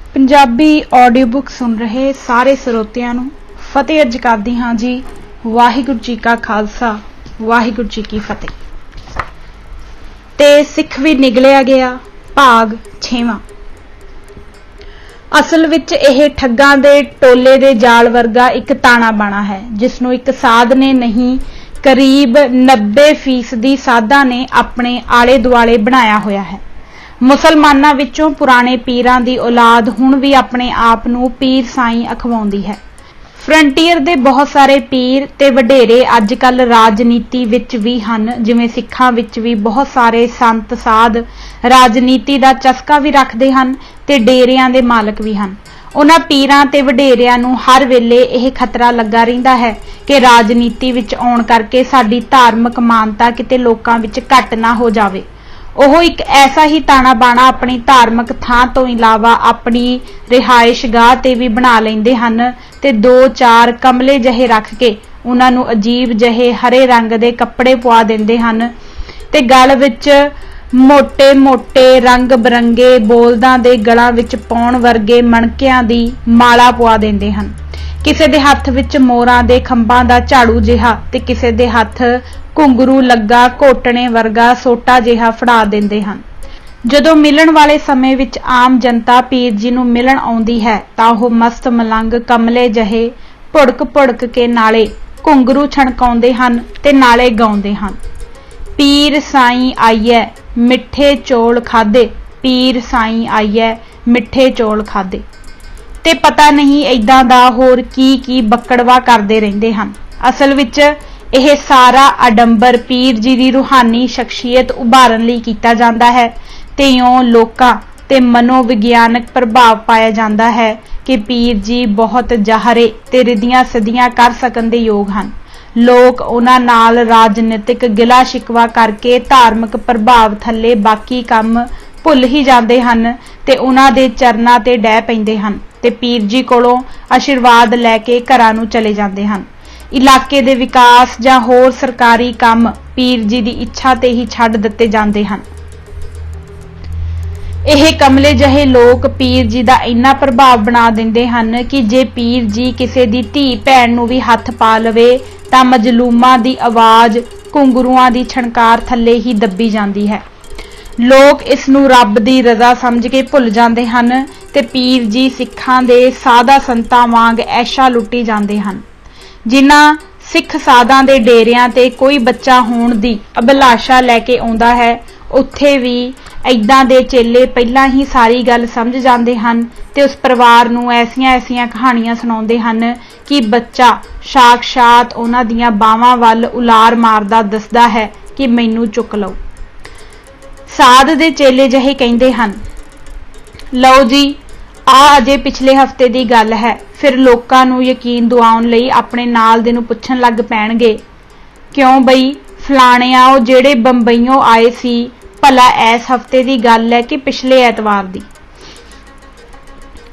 Punjabi audio book सुन रहे सारे ਸਰੋਤਿਆਂ ਨੂੰ ਫਤਿਹ अर्ज करदी हाँ जी। वाहिगुरू जी का खालसा वाहिगुरू जी की फतेह। ते सिख भी निगलिया गया भाग 6वां। असल विच यह ठग्गां दे टोले दे जाल वर्गा एक ताना बाना है जिसनों एक साध ने नहीं करीब 90% साधां ने अपने आले दुआले बनाया होया है। मुसलमानां विचों पुराने पीरां दी औलाद हुण भी अपने आप नूं पीर साईं अखवाउंदी है। फ्रंटीयर दे बहुत सारे पीर ते वडेरे अजकल राजनीति विच भी हन, जिवें सिखां विच भी बहुत सारे संत साध राजनीति दा चस्का भी रखदे हन ते डेरियां दे मालक भी हन। उन्हां पीरां ते वडेरियां नूं हर वेले यह खतरा लगा रहिंदा है कि राजनीति विच आउण करके साडी धार्मिक मानता किते लोकां विच घट ना हो जावे। ਉਹ एक ऐसा ही ताना बाना अपनी धार्मिक थां तो इलावा अपनी रिहाइश गाह ते भी बना लेंदे हन ते 2-4 कमले जहे रख के उन्हां नूं अजीब जहे हरे रंग दे कपड़े पवा दिंदे हन ते गल विच मोटे मोटे रंग बरंगे बोलदां दे गलां विच पाउण वर्गे मणकियां दी माला पवा दिंदे हन। किसे दे हत्थ विच मोरां दे खंभां दा झाड़ू जिहा ते किसे दे हत्थ घुंगरू लगा घोटने वर्गा सोटा जिहा फड़ा दिंदे हन। जदों मिलण वाले समय विच आम जनता पीर जी नूं मिलण आउंदी है तां ओह मस्त मलंग कमले जहे भुड़क के नाले घुंगरू छणकाउंदे हन ते नाले गाउंदे हन। पीर साईं आईए मिठे चौल खादे, पीर साईं आईए मिठे चौल खादे ते पता नहीं इदां दा होर की बकड़वा करदे रहिंदे हन। असल विच यह सारा आडंबर पीर जी की रूहानी शख्सियत उभारन लई कीता जांदा है ते इउं लोकां ते मनोविग्यानक प्रभाव पाया जांदा है कि पीर जी बहुत जाहरे ते रिदियां सदियां कर सकन दे योग हन। लोग उन्हां नाल राजनीतिक गिला शिकवा करके धार्मिक प्रभाव थल्ले बाकी काम भुल ही जांदे हन ते उन्हां दे चरनां ते डह पैंदे हन ते पीर जी कोलों आशीर्वाद लैके घरां नूं चले जांदे हन। इलाके दे विकास जां होर सरकारी काम पीर जी दी इच्छा ते ही छड्ड दित्ते जांदे हन। यह कमले जहे लोग पीर जी दा इन्ना प्रभाव बना दिंदे हन कि जे पीर जी किसे दी धी भैण नूं भी हत्थ पा लवे तां मजलूमां दी आवाज़ घुंगरूआं दी छणकार थल्ले ही दबी जांदी है। लोग इस नूं रब दी रज़ा समझ के भुल जांदे हन ते पीर जी सिखां दे साधा संतां वांग ऐशा लुट्टी जांदे हन। जिन्हां सिख साधां दे डेरियां ते कोई बच्चा होण दी अभिलाषा लैके आउंदा है उत्थे भी इदां दे चेले पहलां ही सारी गल समझ जांदे हन ते उस परिवार नूं ऐसियां कहानियां सुणाउंदे हन कि बच्चा साक्षात उन्हां दियां बावां वल उलार मारदा दसदा है कि मैनूं चुक लओ। साध दे चेले जहे कहिंदे हन, लओ जी आ अजे पिछले हफ्ते दी गल है। फिर लोकां नूं यकीन दिवाउण लई अपने नाल दे नूं पुछण लग पैणगे, क्यों बई फलाणिया ओ जेड़े बंबईयों आए सी भला इस हफ्ते दी गल है कि पिछले एतवार दी?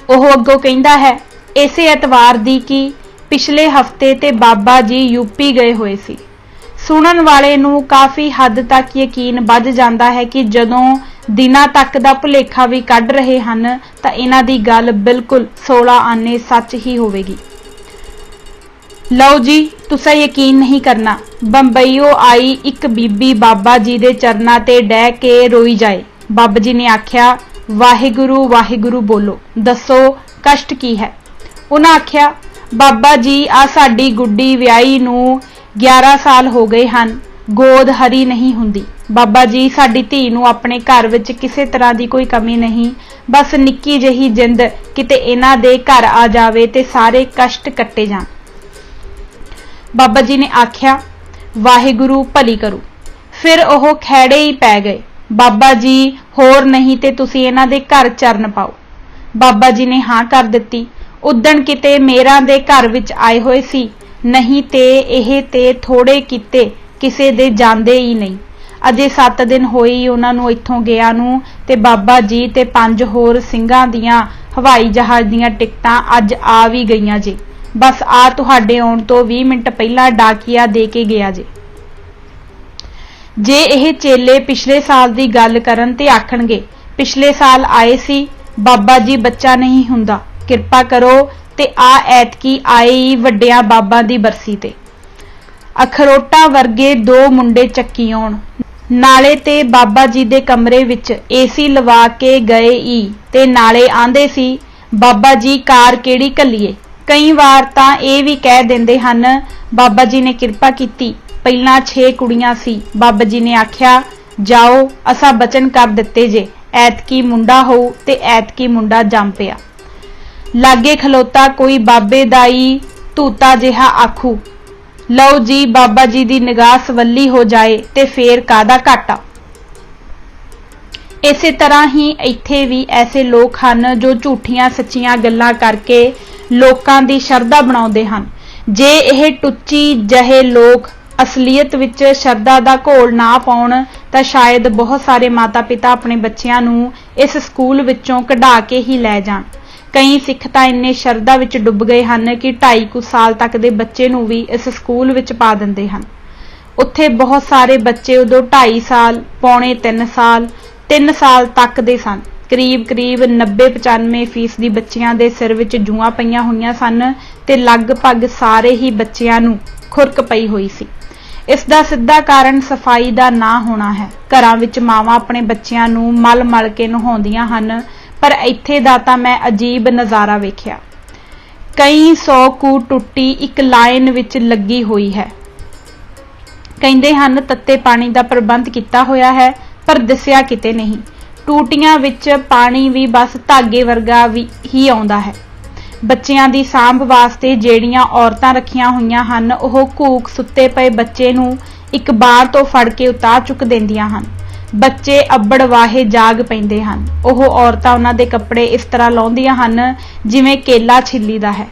ओह अग्गों कहिंदा है, इसे एतवार दी कि पिछले हफ्ते ते बाबा जी यूपी गए होए सी। सुनन वाले नूं काफ़ी हद तक यकीन वध जांदा है कि जदों दिनां तक दा भुलेखा भी कढ रहे हन तां इन्हां दी गल बिल्कुल 16 आने सच ही होवेगी। लओ जी तुसां यकीन नहीं करना, बंबईओ आई एक बीबी बाबा जी दे चरनां ते डह के रोई जाए। बाबा जी ने आख्या, वाहिगुरू वाहिगुरू बोलो, दसो कष्ट की है? उन्हां आख्या, बाबा जी आ साडी गुड्डी विआही नूं 11 साल हो गए हन, गोद हरी नहीं हुंदी। बाबा जी साडी धी नूं अपने घर विच किसी तरह की कोई कमी नहीं, बस निक्की जही जिंद किते इन्हां दे घर आ जावे ते सारे कष्ट कट्टे जाण। बाबा जी ने आख्या, वाहिगुरू भली करू। फिर ओह खैड़े ही पै गए। बाबा जी होर नहीं ते तुसीं इन्हां दे घर चरण पाओ। बाबा जी ने हाँ कर दित्ती। उदण किते मेरां दे घर विच आए होए सी, नहीं ते एह ते थोड़े किते किसे दे जांदे ही नहीं। अजे 7 दिन होए ही उन्हां नूं इत्थों गया नूं ते बाबा जी ते 5 होर ਸਿੰਘਾਂ दियां हवाई जहाज दियां टिकटां अज आ भी गईयां जे। बस आ तुहाडे आउण तो 20 मिनट पहला डाकिया दे के गया जे। जे यह चेले पिछले साल दी गल करन ते आखणगे पिछले साल आए सी बाबा जी बच्चा नहीं हुंदा, किरपा करो ते आ ऐतकी आई वड्डियां बाबा दी बरसी ते। अखरोटा वर्गे दो मुंडे चक्की आउण नाले ते बाबा जी दे कमरे विच एसी लवा के गए ई ते नाले आंदे सी बाबा जी कार केड़ी घल्लीए। कई वार तां इह भी कह दिंदे हन बाबा जी ने किरपा कीती, पहलां 6 कुड़ियां सी, बाबा जी ने आख्या जाओ असां बचन कर दित्ते जे ऐतकी मुंडा होऊ ते ऐतकी मुंडा जम पिया। लागे खलोता कोई बाबे दा ई धूता जिहा आखू लो जी बाबा जी दी निगाह सवली हो जाए ते फेर कादा घाटा। इसे तरह ही इत्थे भी ऐसे लोग हैं जो झूठियां सच्चियां गल्लां करके लोकां दी शरधा बनाउंदे हन। जे यह टुच्ची जहे लोग असलीयत विच शरधा दा घोल ना पाउण तां शायद बहुत सारे माता पिता अपने बच्चियां नूं इस स्कूल विचों कढा के ही लै जाण। कई सिख तां इन्ने शरधा विच डुब गए हन कि 2.5 साल तक दे बच्चे नूं भी इस स्कूल विच पा दिंदे हन। उत्थे बहुत सारे बच्चे उदों 2.5 साल पौने 3 साल 3 साल तक दे सन। करीब 90-95% बच्चियां दे सिर विच जूआं पईयां होईयां सन ते लगभग सारे ही बच्चियां नूं खुरक पई होई सी। इस दा सिद्धा कारण सफाई दा ना होना है। घरां विच मावां अपने बच्चियां नूं मल मल के नहाउंदियां हन, पर इत्थे दा तां मैं अजीब नज़ारा वेखिया। कई 100 कू टुट्टी एक लाइन विच लगी हुई है। कहिंदे हन तत्ते पानी दा प्रबंध किया होया है, पर दिसिया किते नहीं। टूटियां विच पानी भी बस धागे वर्गा ही आउंदा है। बच्चियां दी सांभ वास्ते जेड़ियां औरतां रखियां होईयां हन ओह घूक सुत्ते पए बच्चे नूं एक बार तो फड़ के उतार चुक देंदियां हन। बच्चे अब्बड़ वाहे जाग पैंदे हन। ओह औरतां उन्हां दे कपड़े इस तरह लाउंदियां हन जिवें केला छिल्लीदा है।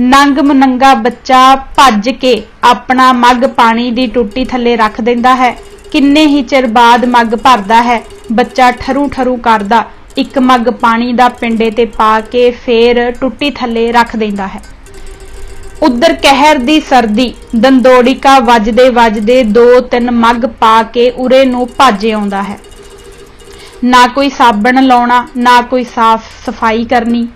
नंग मुनंगा बच्चा भज के अपना मग पानी दी टुट्टी थल्ले रख दिंदा है। किन्ने ही चिर बाद मग भरदा है। बच्चा ठरू ठरू करदा एक मग पानी दा पिंडे ते पा के फेर टुट्टी थल्ले रख दिंदा है। उधर कहर दी सर्दी दंदोड़िका वजदे वजदे 2-3 मग पा के उरे नूं भज आउंदा है। ना कोई साबण लाउणा ना कोई साफ सफाई करनी,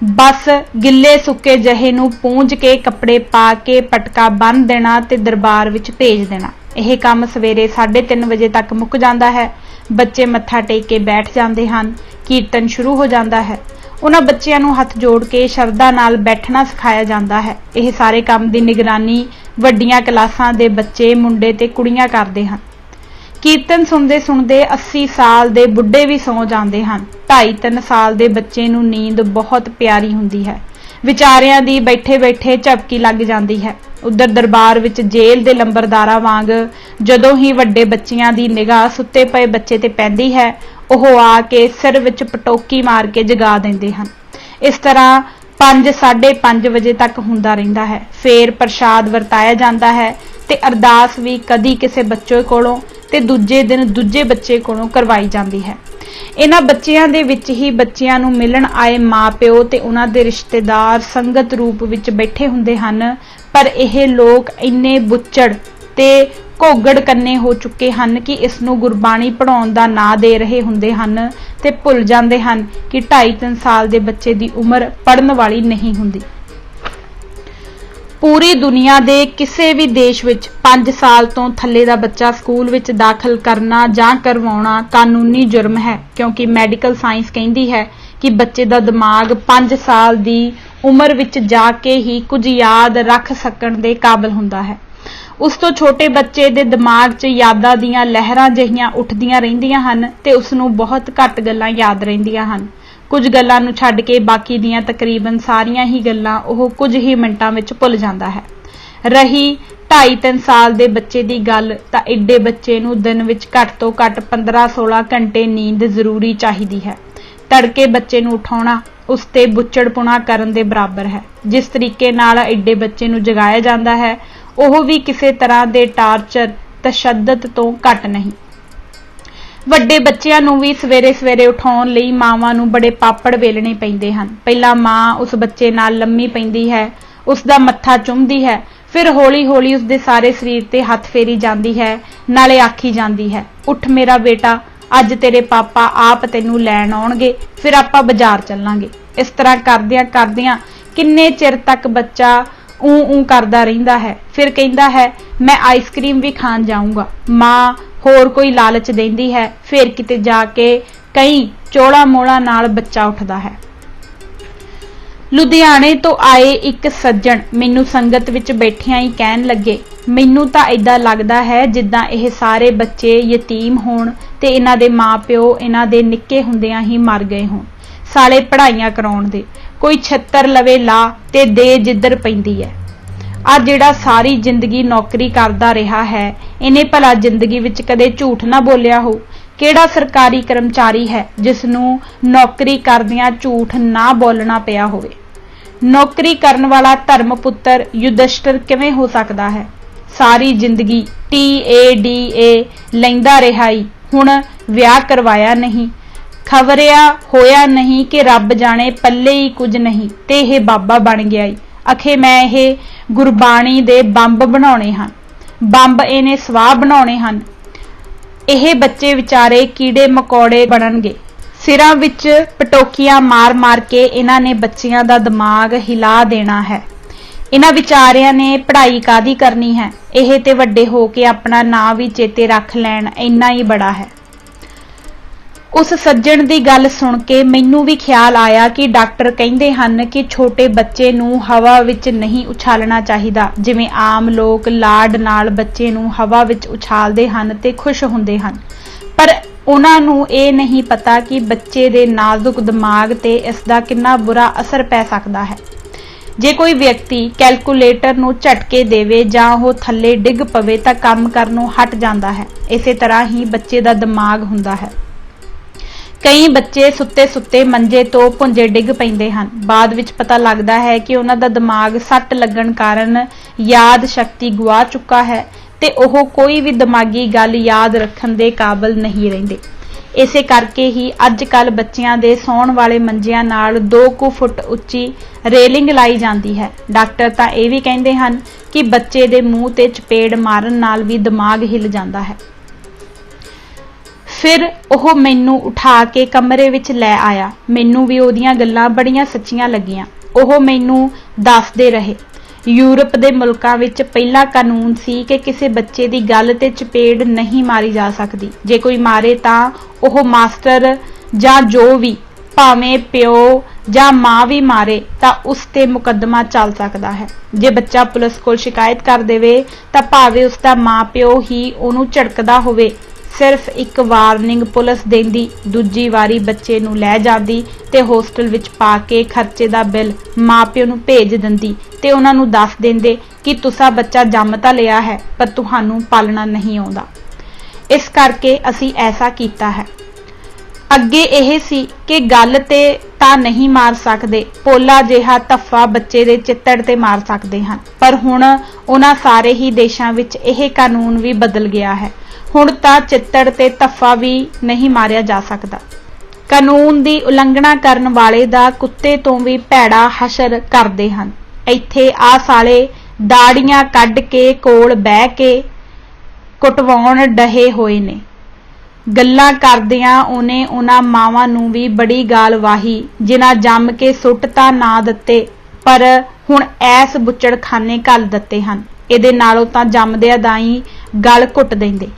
बस गिले सुके जहे नूं पूंज के कपड़े पा के पटका बन देना ते दरबार विच भेज देना। यह काम सवेरे 3:30 बजे तक मुक जांदा है। बच्चे मत्था टेक के बैठ जाते हैं। कीर्तन शुरू हो जाता है। उन्हां बच्चियां नूं हथ जोड़ के शरधा नाल बैठना सिखाया जाता है। यह सारे काम की निगरानी वड्डियां क्लासां दे बच्चे मुंडे ते कुड़ियां करते हैं। कीर्तन सुनते सुनते 80 साल दे बुढ़े भी सौ जाते हैं। 2.5-3 साल दे बच्चे नूं नींद बहुत प्यारी हुंदी है। विचारियां दी बैठे बैठे झपकी लग जाती है। उधर दरबार विच जेल दे लंबरदारा वांग जदों ही वड्डे बच्चियां दी निगाह सुत्ते पए बच्चे ते पैंदी है, ओह आके सिर विच पटोकी मार के जगा देंदे हन। इस तरह 5-5:30 बजे तक हुंदा रहिंदा है। फिर प्रसाद वरताया जाता है ते अरदास भी कदी किसी बच्चे कोलों ते दूजे दिन दूजे बच्चे कोलों करवाई जाती है। इन्हां बच्चियां दे विच ही बच्चियां नूं मिलण आए माँ प्यो ते उन्हां दे रिश्तेदार संगत रूप विच बैठे हुंदे हन, पर यह लोग इन्ने बुच्चड़ ते घोगड़ कन्ने हो चुके हैं कि इसनूं गुरबाणी पढ़ाउण दा ना दे रहे हुंदे हन ते भुल जांदे हन कि 2.5-3 साल दे बच्चे दी उम्र पढ़न वाली नहीं हुंदी। पूरी दुनिया दे किसी भी देश विच 5 साल तो थल्ले दा बच्चा स्कूल विच दाखल करना जां करवाउणा कानूनी जुर्म है, क्योंकि मैडिकल साइंस कहती है कि बच्चे दा दिमाग 5 साल दी उम्र विच जाके ही कुछ याद रख सकण दे काबिल हुंदा है। उस तो छोटे बच्चे दे दिमाग 'च यादां दीयां लहरां जिहियां उठदियां रहिंदियां हन ते उसनूं बहुत घੱਟ गल्लां याद रहिंदियां हन। कुछ गल्लां नूं छड्ड के बाकी दीयां तकरीबन सारियां ही गल्लां ओह कुछ ही मिंटां विच भुल जांदा है। रही 2.5-3 साल दे बच्चे दी गल तां एडे बच्चे नूं दिन विच घੱਟ तो घੱਟ 15-16 घंटे नींद जरूरी चाहिदी है। तड़के बच्चे नूं उठाउणा उस ते बुच्चड़पुणा करन दे बराबर है। जिस तरीके नाल एडे बच्चे नूं जगाया जांदा है ओह भी किसी तरह दे टार्चर तशद्दद तो घੱਟ नहीं। ਵੱਡੇ ਬੱਚਿਆਂ ਨੂੰ ਵੀ ਸਵੇਰੇ ਸਵੇਰੇ ਉਠਾਉਣ ਲਈ ਮਾਵਾਂ ਨੂੰ ਬੜੇ ਪਾਪੜ ਵੇਲਣੇ ਪੈਂਦੇ ਹਨ। ਪਹਿਲਾਂ ਮਾਂ ਉਸ ਬੱਚੇ ਨਾਲ ਲੰਮੀ ਪੈਂਦੀ ਹੈ, ਉਸ ਦਾ ਮੱਥਾ ਚੁੰਮਦੀ ਹੈ, ਫਿਰ ਹੌਲੀ ਹੌਲੀ ਉਸ ਦੇ ਸਾਰੇ ਸਰੀਰ ਤੇ ਹੱਥ ਫੇਰੀ ਜਾਂਦੀ ਹੈ, ਨਾਲੇ ਆਖੀ ਜਾਂਦੀ ਹੈ, ਉੱਠ ਮੇਰਾ ਬੇਟਾ, ਅੱਜ तेरे पापा आप तैनू लैण आउणगे, फिर आपां बाजार चलांगे। इस तरह करदियां करदियां किन्ने चिर तक बच्चा ऊ करदा रहिंदा है। फिर कहिंदा है मैं आइसक्रीम भी खाण जाऊंगा। मां होर कोई लालच देंदी है। फिर किते जाके कई चोला मोला नाल बच्चा उठदा है। लुधियाने तो आए एक सज्जण मैनू संगत विच बैठियां ही कहन लगे, मैनू तां इदां लगदा है जिद्दां इह सारे बच्चे यतीम होण ते इन्हां दे मां प्यो इन्हां दे निक्के हुंदियां ही मर गए होण। साले पढ़ाइयां कराउण दे, कोई छत्तर लवे ला ते दे जिद्दर पैंदी है। आ जिहड़ा सारी जिंदगी नौकरी करदा रहा है, इन्हें भला जिंदगी विच कदे झूठ ना बोलिया हो। किहड़ा सरकारी कर्मचारी है जिसनूं नौकरी करदियां झूठ ना बोलना पिया होवे। नौकरी करन वाला धर्म पुत्तर युधिष्ठिर किवें हो सकदा है। सारी जिंदगी TADA लैंदा रहा ही, हुण विआह करवाया नहीं, खबरिया होया नहीं कि रब जाने पल्ले ही कुछ नहीं ते इह बाबा बन गया ही। अखे मैं इह गुरबाणी दे बंब बनाउणे हन, बंब इहने स्वाह बनाउणे हन। इह बच्चे विचारे कीड़े मकौड़े बनणगे। सिरां विच पटोकियां मार मार के इन्हां ने बच्चियां दा दिमाग हिला देना है। इन्हां विचारियां ने पढ़ाई कादी करनी है, इह ते वड्डे हो के अपना नां भी चेते रख लैण इन्ना ही बड़ा है। उस सज्जण दी गल सुन के मैनू भी ख्याल आया कि डॉक्टर कहिंदे हन कि छोटे बच्चे नूं हवा विच नहीं उछालना चाहिदा, जिवें आम लोग लाड नाल बच्चे नूं हवा विच उछालदे हन ते खुश हुंदे हन। पर उन्हां नूं इह नहीं पता कि बच्चे दे नाजुक दिमाग ते इसदा किन्ना बुरा असर पै सकदा है। जे कोई व्यक्ति कैलकुलेटर नूं झटके देवे जां ओह थल्ले डिग पवे तां काम करनों हट जांदा है। इसे तरह ही बच्चे दा दिमाग हुंदा है। कई बच्चे सुत्ते सुत्ते मंजे तो भुंजे डिग पैंदे हन। बाद विच पता लगदा है कि उन्हां दा दिमाग सट लगण कारण याद शक्ति गुआ चुका है ते ओह कोई भी दिमागी गल याद रखण दे काबिल नहीं रहिंदे। इसे करके ही अजकल बच्चियां दे सौण वाले मंजियां नाल 2 फुट उच्ची रेलिंग लाई जाती है। डॉक्टर तां इह भी कहिंदे हन कि बच्चे दे मूँह ते चपेड़ मारन नाल भी दिमाग हिल जाता है। फिर ओह मैनू उठा के कमरे विच लै आया। मैनू भी ओहदियां गल्लां बड़ियां सच्चियां लगियां। ओह मैनू दसदे रहे यूरोप दे मुल्कां विच पहला कानून सी कि किसी बच्चे दी गल ते चपेड़ नहीं मारी जा सकदी। जे कोई मारे तां ओह मास्टर जां जो भी भावें प्यो जां मां भी मारे तां उस ते मुकदमा चल सकदा है। जे बच्चा पुलिस कोल शिकायत कर देवे तां भावें उसदा मां प्यो ही ओनू झड़कदा होवे, सिर्फ एक वार्निंग पुलिस देंदी, दूजी वारी बच्चे नूं लै जांदी ते होस्टल विच पा के खर्चे दा बिल मां प्यो नूं भेज दिंदी ते उन्हां नूं दस दिंदे कि तुसा बच्चा जम तां लिया है पर तुहानूं पालना नहीं आउंदा। इस करके असीं ऐसा कीता है। अगे यह सी कि गल ते तां नहीं मार सकदे, पोला जिहा धफ्फा बच्चे दे चित्तड़ ते मार सकदे हन। पर हुण उन्हां सारे ही देशां विच यह कानून भी बदल गया है। हुण तां चित्तड़ ते धफ्फा भी नहीं मारिया जा सकदा। कानून दी उलंघना करन वाले दा कुत्ते तो भी भैड़ा हशर करदे हन। इत्थे आ साले दाड़ियां कढ के कोल बह के कुटवाउण डहे होए ने। गल्लां करदियां उहने उन्हां मावां नूं भी बड़ी गाल वाही जिन्हां जम के सुट तां ना दित्ते पर हुण ऐस बुच्चड़खाने घल दित्ते हन। इहदे नालों तां जमदिआं दा ही गल घुट देंदे।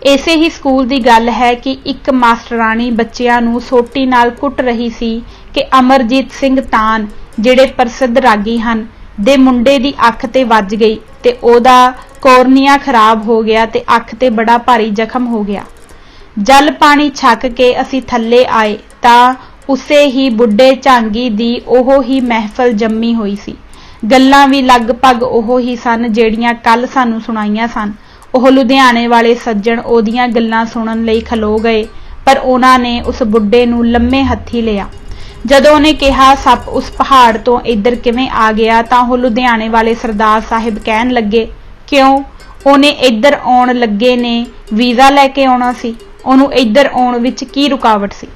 इसे ही स्कूल की गल है कि एक मास्टरानी बच्चियां नूं सोटी नाल कुट रही सी कि अमरजीत सिंह तान जिहड़े प्रसिद्ध रागी हन दे मुंडे दी अख ते वज गई ते ओहदा कोरनिया खराब हो गया ते अख ते बड़ा भारी जख्म हो गया। जल पानी छक के असी थल्ले आए तां उसे ही बुढ़े झांगी दी ओहो ही महफल जम्मी हुई सी। गल्लां भी लगभग ओहो ही सन ਜਿਹੜੀਆਂ कल सानू सुणाईयां सन। ਉਹ ਲੁਧਿਆਣੇ वाले सज्जण ओहदियां गल्लां सुणन लई खलो गए पर उन्हां ने उस बुढ़े नूं लम्मे हत्थी लिया। जदों उहने कहा सप उस पहाड़ तो इधर किवें आ गया तां ਉਹ लुधियाणे वाले सरदार साहिब कहन लगे क्यों ਉਹਨੇ इधर आउण लगे ने वीज़ा लैके आउणा सी, ਉਹਨੂੰ इधर आउण विच की रुकावट सी।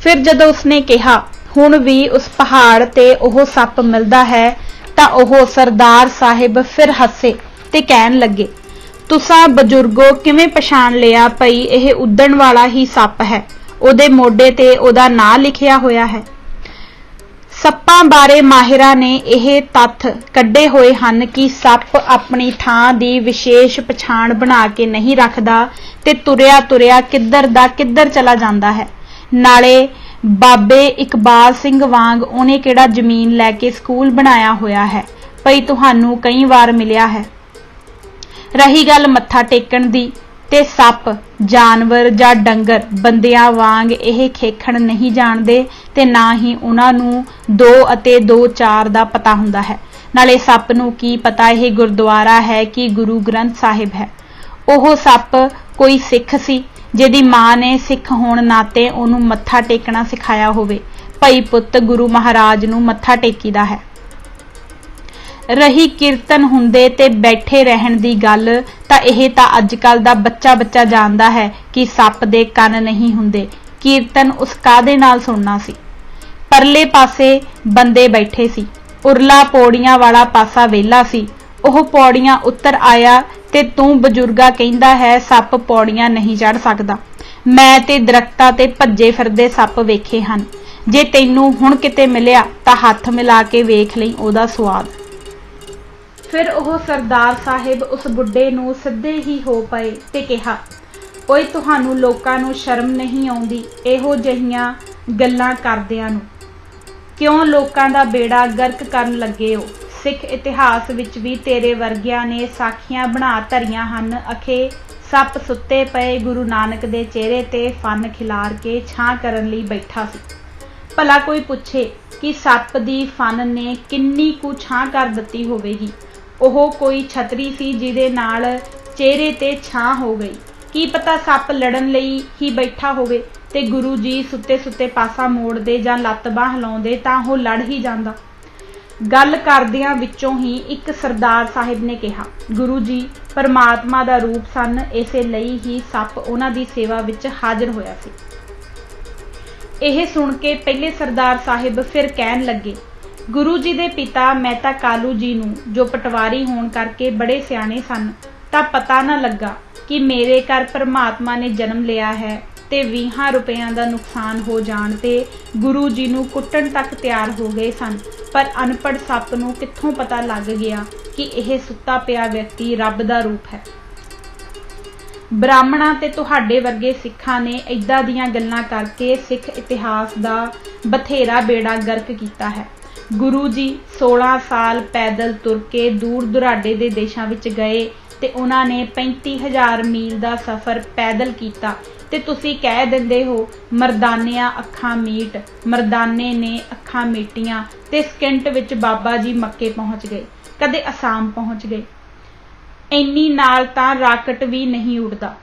फिर जदों उसने कहा हुण भी उस पहाड़ ते ਉਹ सप मिलदा है तां ਉਹ सरदार साहिब फिर हसे ते कहन लगे तुसां बजुर्गो किवें पछाण लिया भई इह उड्डण वाला ही सप है? ਉਹਦੇ ਮੋਢੇ ਤੇ ਉਹਦਾ ਨਾਂ ਲਿਖਿਆ ਹੋਇਆ ਹੈ। ਸੱਪਾਂ ਬਾਰੇ ਮਾਹਿਰਾਂ ਨੇ ਇਹ ਤੱਥ ਕੱਢੇ ਹੋਏ ਹਨ ਕਿ ਸੱਪ ਆਪਣੀ ਥਾਂ ਦੀ ਵਿਸ਼ੇਸ਼ ਪਛਾਣ ਬਣਾ ਕੇ ਨਹੀਂ ਰੱਖਦਾ ਤੇ ਤੁਰਿਆ ਤੁਰਿਆ ਕਿੱਧਰ ਦਾ ਕਿੱਧਰ ਚਲਾ ਜਾਂਦਾ ਹੈ। ਨਾਲੇ ਬਾਬੇ ਇਕਬਾਲ ਸਿੰਘ ਵਾਂਗ ਉਹਨੇ ਕਿਹੜਾ ਜ਼ਮੀਨ ਲੈ ਕੇ ਸਕੂਲ ਬਣਾਇਆ ਹੋਇਆ ਹੈ ਭਈ ਤੁਹਾਨੂੰ ਕਈ ਵਾਰ ਮਿਲਿਆ ਹੈ। ਰਹੀ ਗੱਲ ਮੱਥਾ ਟੇਕਣ ਦੀ ਤੇ ਸੱਪ ਜਾਨਵਰ ਜਾਂ ਡੰਗਰ ਬੰਦਿਆਂ ਵਾਂਗ ਇਹ ਖੇਖਣ ਨਹੀਂ ਜਾਣਦੇ ਤੇ ਨਾ ਹੀ ਉਹਨਾਂ ਨੂੰ 2 ਅਤੇ 2 4 ਦਾ ਪਤਾ ਹੁੰਦਾ ਹੈ। ਨਾਲੇ ਸੱਪ ਨੂੰ ਕੀ ਪਤਾ ਇਹ ਗੁਰਦੁਆਰਾ ਹੈ ਕਿ ਗੁਰੂ ਗ੍ਰੰਥ ਸਾਹਿਬ ਹੈ। ਉਹ ਸੱਪ ਕੋਈ ਸਿੱਖ ਸੀ ਜਿਹਦੀ ਮਾਂ ਨੇ ਸਿੱਖ ਹੋਣ ਨਾਤੇ ਉਹਨੂੰ ਮੱਥਾ ਟੇਕਣਾ ਸਿਖਾਇਆ ਹੋਵੇ ਭਈ ਪੁੱਤ ਗੁਰੂ ਮਹਾਰਾਜ ਨੂੰ ਮੱਥਾ ਟੇਕੀਦਾ ਹੈ। ਰਹੀ ਕੀਰਤਨ ਹੁੰਦੇ ਤੇ ਬੈਠੇ ਰਹਿਣ ਦੀ ਗੱਲ ਤਾਂ ਇਹ ਤਾਂ ਅੱਜ ਕੱਲ ਦਾ ਬੱਚਾ ਜਾਣਦਾ ਹੈ ਕਿ ਸੱਪ ਦੇ ਕੰਨ ਨਹੀਂ ਹੁੰਦੇ। ਕੀਰਤਨ ਉਸ ਕਾਹਦੇ ਨਾਲ ਸੁਣਨਾ ਸੀ। ਪਰਲੇ ਪਾਸੇ ਬੰਦੇ ਬੈਠੇ ਸੀ, ਉਰਲਾ ਪੌੜੀਆਂ ਵਾਲਾ ਪਾਸਾ ਵਿਹਲਾ ਸੀ। ਉਹ ਪੌੜੀਆਂ ਉੱਤਰ ਆਇਆ ਤੇ ਤੂੰ ਬਜ਼ੁਰਗਾ ਕਹਿੰਦਾ ਹੈ ਸੱਪ ਪੌੜੀਆਂ ਨਹੀਂ ਚੜ ਸਕਦਾ। ਮੈਂ ਤੇ ਦਰਖਤਾਂ ਤੇ ਭੱਜੇ ਫਿਰਦੇ ਸੱਪ ਵੇਖੇ ਹਨ। ਜੇ ਤੈਨੂੰ ਹੁਣ ਕਿਤੇ ਮਿਲਿਆ ਤਾਂ ਹੱਥ ਮਿਲਾ ਕੇ ਵੇਖ ਲਈ ਉਹਦਾ ਸਵਾਦ। ਫਿਰ ਉਹ ਸਰਦਾਰ ਸਾਹਿਬ ਉਸ ਬੁੱਢੇ ਨੂੰ ਸਿੱਧੇ ਹੀ ਹੋ ਪਏ ਤੇ ਕਿਹਾ, ਓਏ ਤੁਹਾਨੂੰ ਲੋਕਾਂ ਨੂੰ ਸ਼ਰਮ ਨਹੀਂ ਆਉਂਦੀ ਇਹੋ ਜਿਹੀਆਂ ਗੱਲਾਂ ਕਰਦਿਆਂ ਨੂੰ? ਕਿਉਂ ਲੋਕਾਂ ਦਾ ਬੇੜਾ ਗਰਕ ਕਰਨ ਲੱਗੇ ਹੋ? ਸਿੱਖ ਇਤਿਹਾਸ ਵਿੱਚ ਵੀ ਤੇਰੇ ਵਰਗਿਆਂ ਨੇ ਸਾਖੀਆਂ ਬਣਾ ਧਰੀਆਂ ਹਨ। ਅਖੇ ਸੱਪ ਸੁੱਤੇ ਪਏ ਗੁਰੂ ਨਾਨਕ ਦੇ ਚਿਹਰੇ ਤੇ ਫਨ ਖਿਲਾਰ ਕੇ ਛਾਂ ਕਰਨ ਲਈ ਬੈਠਾ ਸੀ। ਭਲਾ ਕੋਈ ਪੁੱਛੇ ਕਿ ਸੱਪ ਦੀ ਫਨ ਨੇ ਕਿੰਨੀ ਕੁ ਛਾਂ ਕਰ ਦਿੱਤੀ ਹੋਵੇਗੀ। ਉਹ ਕੋਈ ਛਤਰੀ ਸੀ ਜਿਹਦੇ ਨਾਲ ਚਿਹਰੇ ਤੇ ਛਾਂ ਹੋ ਗਈ। ਕੀ ਪਤਾ ਸੱਪ ਲੜਨ ਲਈ ਹੀ ਬੈਠਾ ਹੋਵੇ ਤੇ ਗੁਰੂ ਜੀ ਸੁੱਤੇ ਸੁੱਤੇ ਪਾਸਾ ਮੋੜਦੇ ਜਾਂ ਲੱਤ ਬਾਂਹ ਹਿਲਾਉਂਦੇ ਤਾਂ ਉਹ ਲੜ ਹੀ ਜਾਂਦਾ। ਗੱਲ ਕਰਦਿਆਂ ਵਿੱਚੋਂ ਹੀ ਇੱਕ ਸਰਦਾਰ ਸਾਹਿਬ ਨੇ ਕਿਹਾ, ਗੁਰੂ ਜੀ ਪਰਮਾਤਮਾ ਦਾ ਰੂਪ ਸਨ, ਇਸੇ ਲਈ ਹੀ ਸੱਪ ਉਹਨਾਂ ਦੀ ਸੇਵਾ ਵਿੱਚ ਹਾਜ਼ਰ ਹੋਇਆ ਸੀ। ਇਹ ਸੁਣ ਕੇ ਪਹਿਲੇ ਸਰਦਾਰ ਸਾਹਿਬ ਫਿਰ ਕਹਿਣ ਲੱਗੇ, ਗੁਰੂ ਜੀ ਦੇ ਪਿਤਾ ਮਹਿਤਾ ਕਾਲੂ ਜੀ ਨੂੰ ਜੋ ਪਟਵਾਰੀ ਹੋਣ ਕਰਕੇ ਬੜੇ ਸਿਆਣੇ ਸਨ ਤਾਂ ਪਤਾ ਨਾ ਲੱਗਾ ਕਿ ਮੇਰੇ ਘਰ ਪਰਮਾਤਮਾ ਨੇ ਜਨਮ ਲਿਆ ਹੈ ਤੇ 20 ਰੁਪਇਆਂ ਦਾ ਨੁਕਸਾਨ ਹੋ ਜਾਣ ਤੇ ਗੁਰੂ ਜੀ ਨੂੰ ਕੁੱਟਣ ਤੱਕ ਤਿਆਰ ਹੋ ਗਏ ਸਨ। ਪਰ ਅਨਪੜ੍ਹ ਸੱਪ ਨੂੰ ਕਿੱਥੋਂ ਪਤਾ ਲੱਗ ਗਿਆ ਕਿ ਇਹ ਸੁੱਤਾ ਪਿਆ ਵਿਅਕਤੀ ਰੱਬ ਦਾ ਰੂਪ ਹੈ। ਬ੍ਰਾਹਮਣਾਂ ਤੇ ਤੁਹਾਡੇ ਵਰਗੇ ਸਿੱਖਾਂ ਨੇ ਏਦਾਂ ਦੀਆਂ ਗੱਲਾਂ ਕਰਕੇ ਸਿੱਖ ਇਤਿਹਾਸ ਦਾ ਬਥੇਰਾ ਬੇੜਾ ਗਰਕ ਕੀਤਾ ਹੈ। ਗੁਰੂ ਜੀ 16 ਸਾਲ ਪੈਦਲ ਤੁਰ ਕੇ ਦੂਰ ਦੁਰਾਡੇ ਦੇ ਦੇਸ਼ਾਂ ਵਿੱਚ ਗਏ ਤੇ ਉਹਨਾਂ ਨੇ 35,000 ਮੀਲ ਦਾ ਸਫ਼ਰ ਪੈਦਲ ਕੀਤਾ ਤੇ ਤੁਸੀਂ ਕਹਿ ਦਿੰਦੇ ਹੋ ਮਰਦਾਨਿਆਂ ਅੱਖਾਂ ਮੀਟ। ਮਰਦਾਨੇ ਨੇ ਅੱਖਾਂ ਮੀਟੀਆਂ ਤੇ ਸਕਿੰਟ ਵਿੱਚ ਬਾਬਾ ਜੀ ਮੱਕੇ ਪਹੁੰਚ ਗਏ, ਕਦੇ ਅਸਾਮ ਪਹੁੰਚ ਗਏ। ਇੰਨੀ ਨਾਲ ਤਾਂ ਰਾਕਟ ਵੀ ਨਹੀਂ ਉੱਡਦਾ।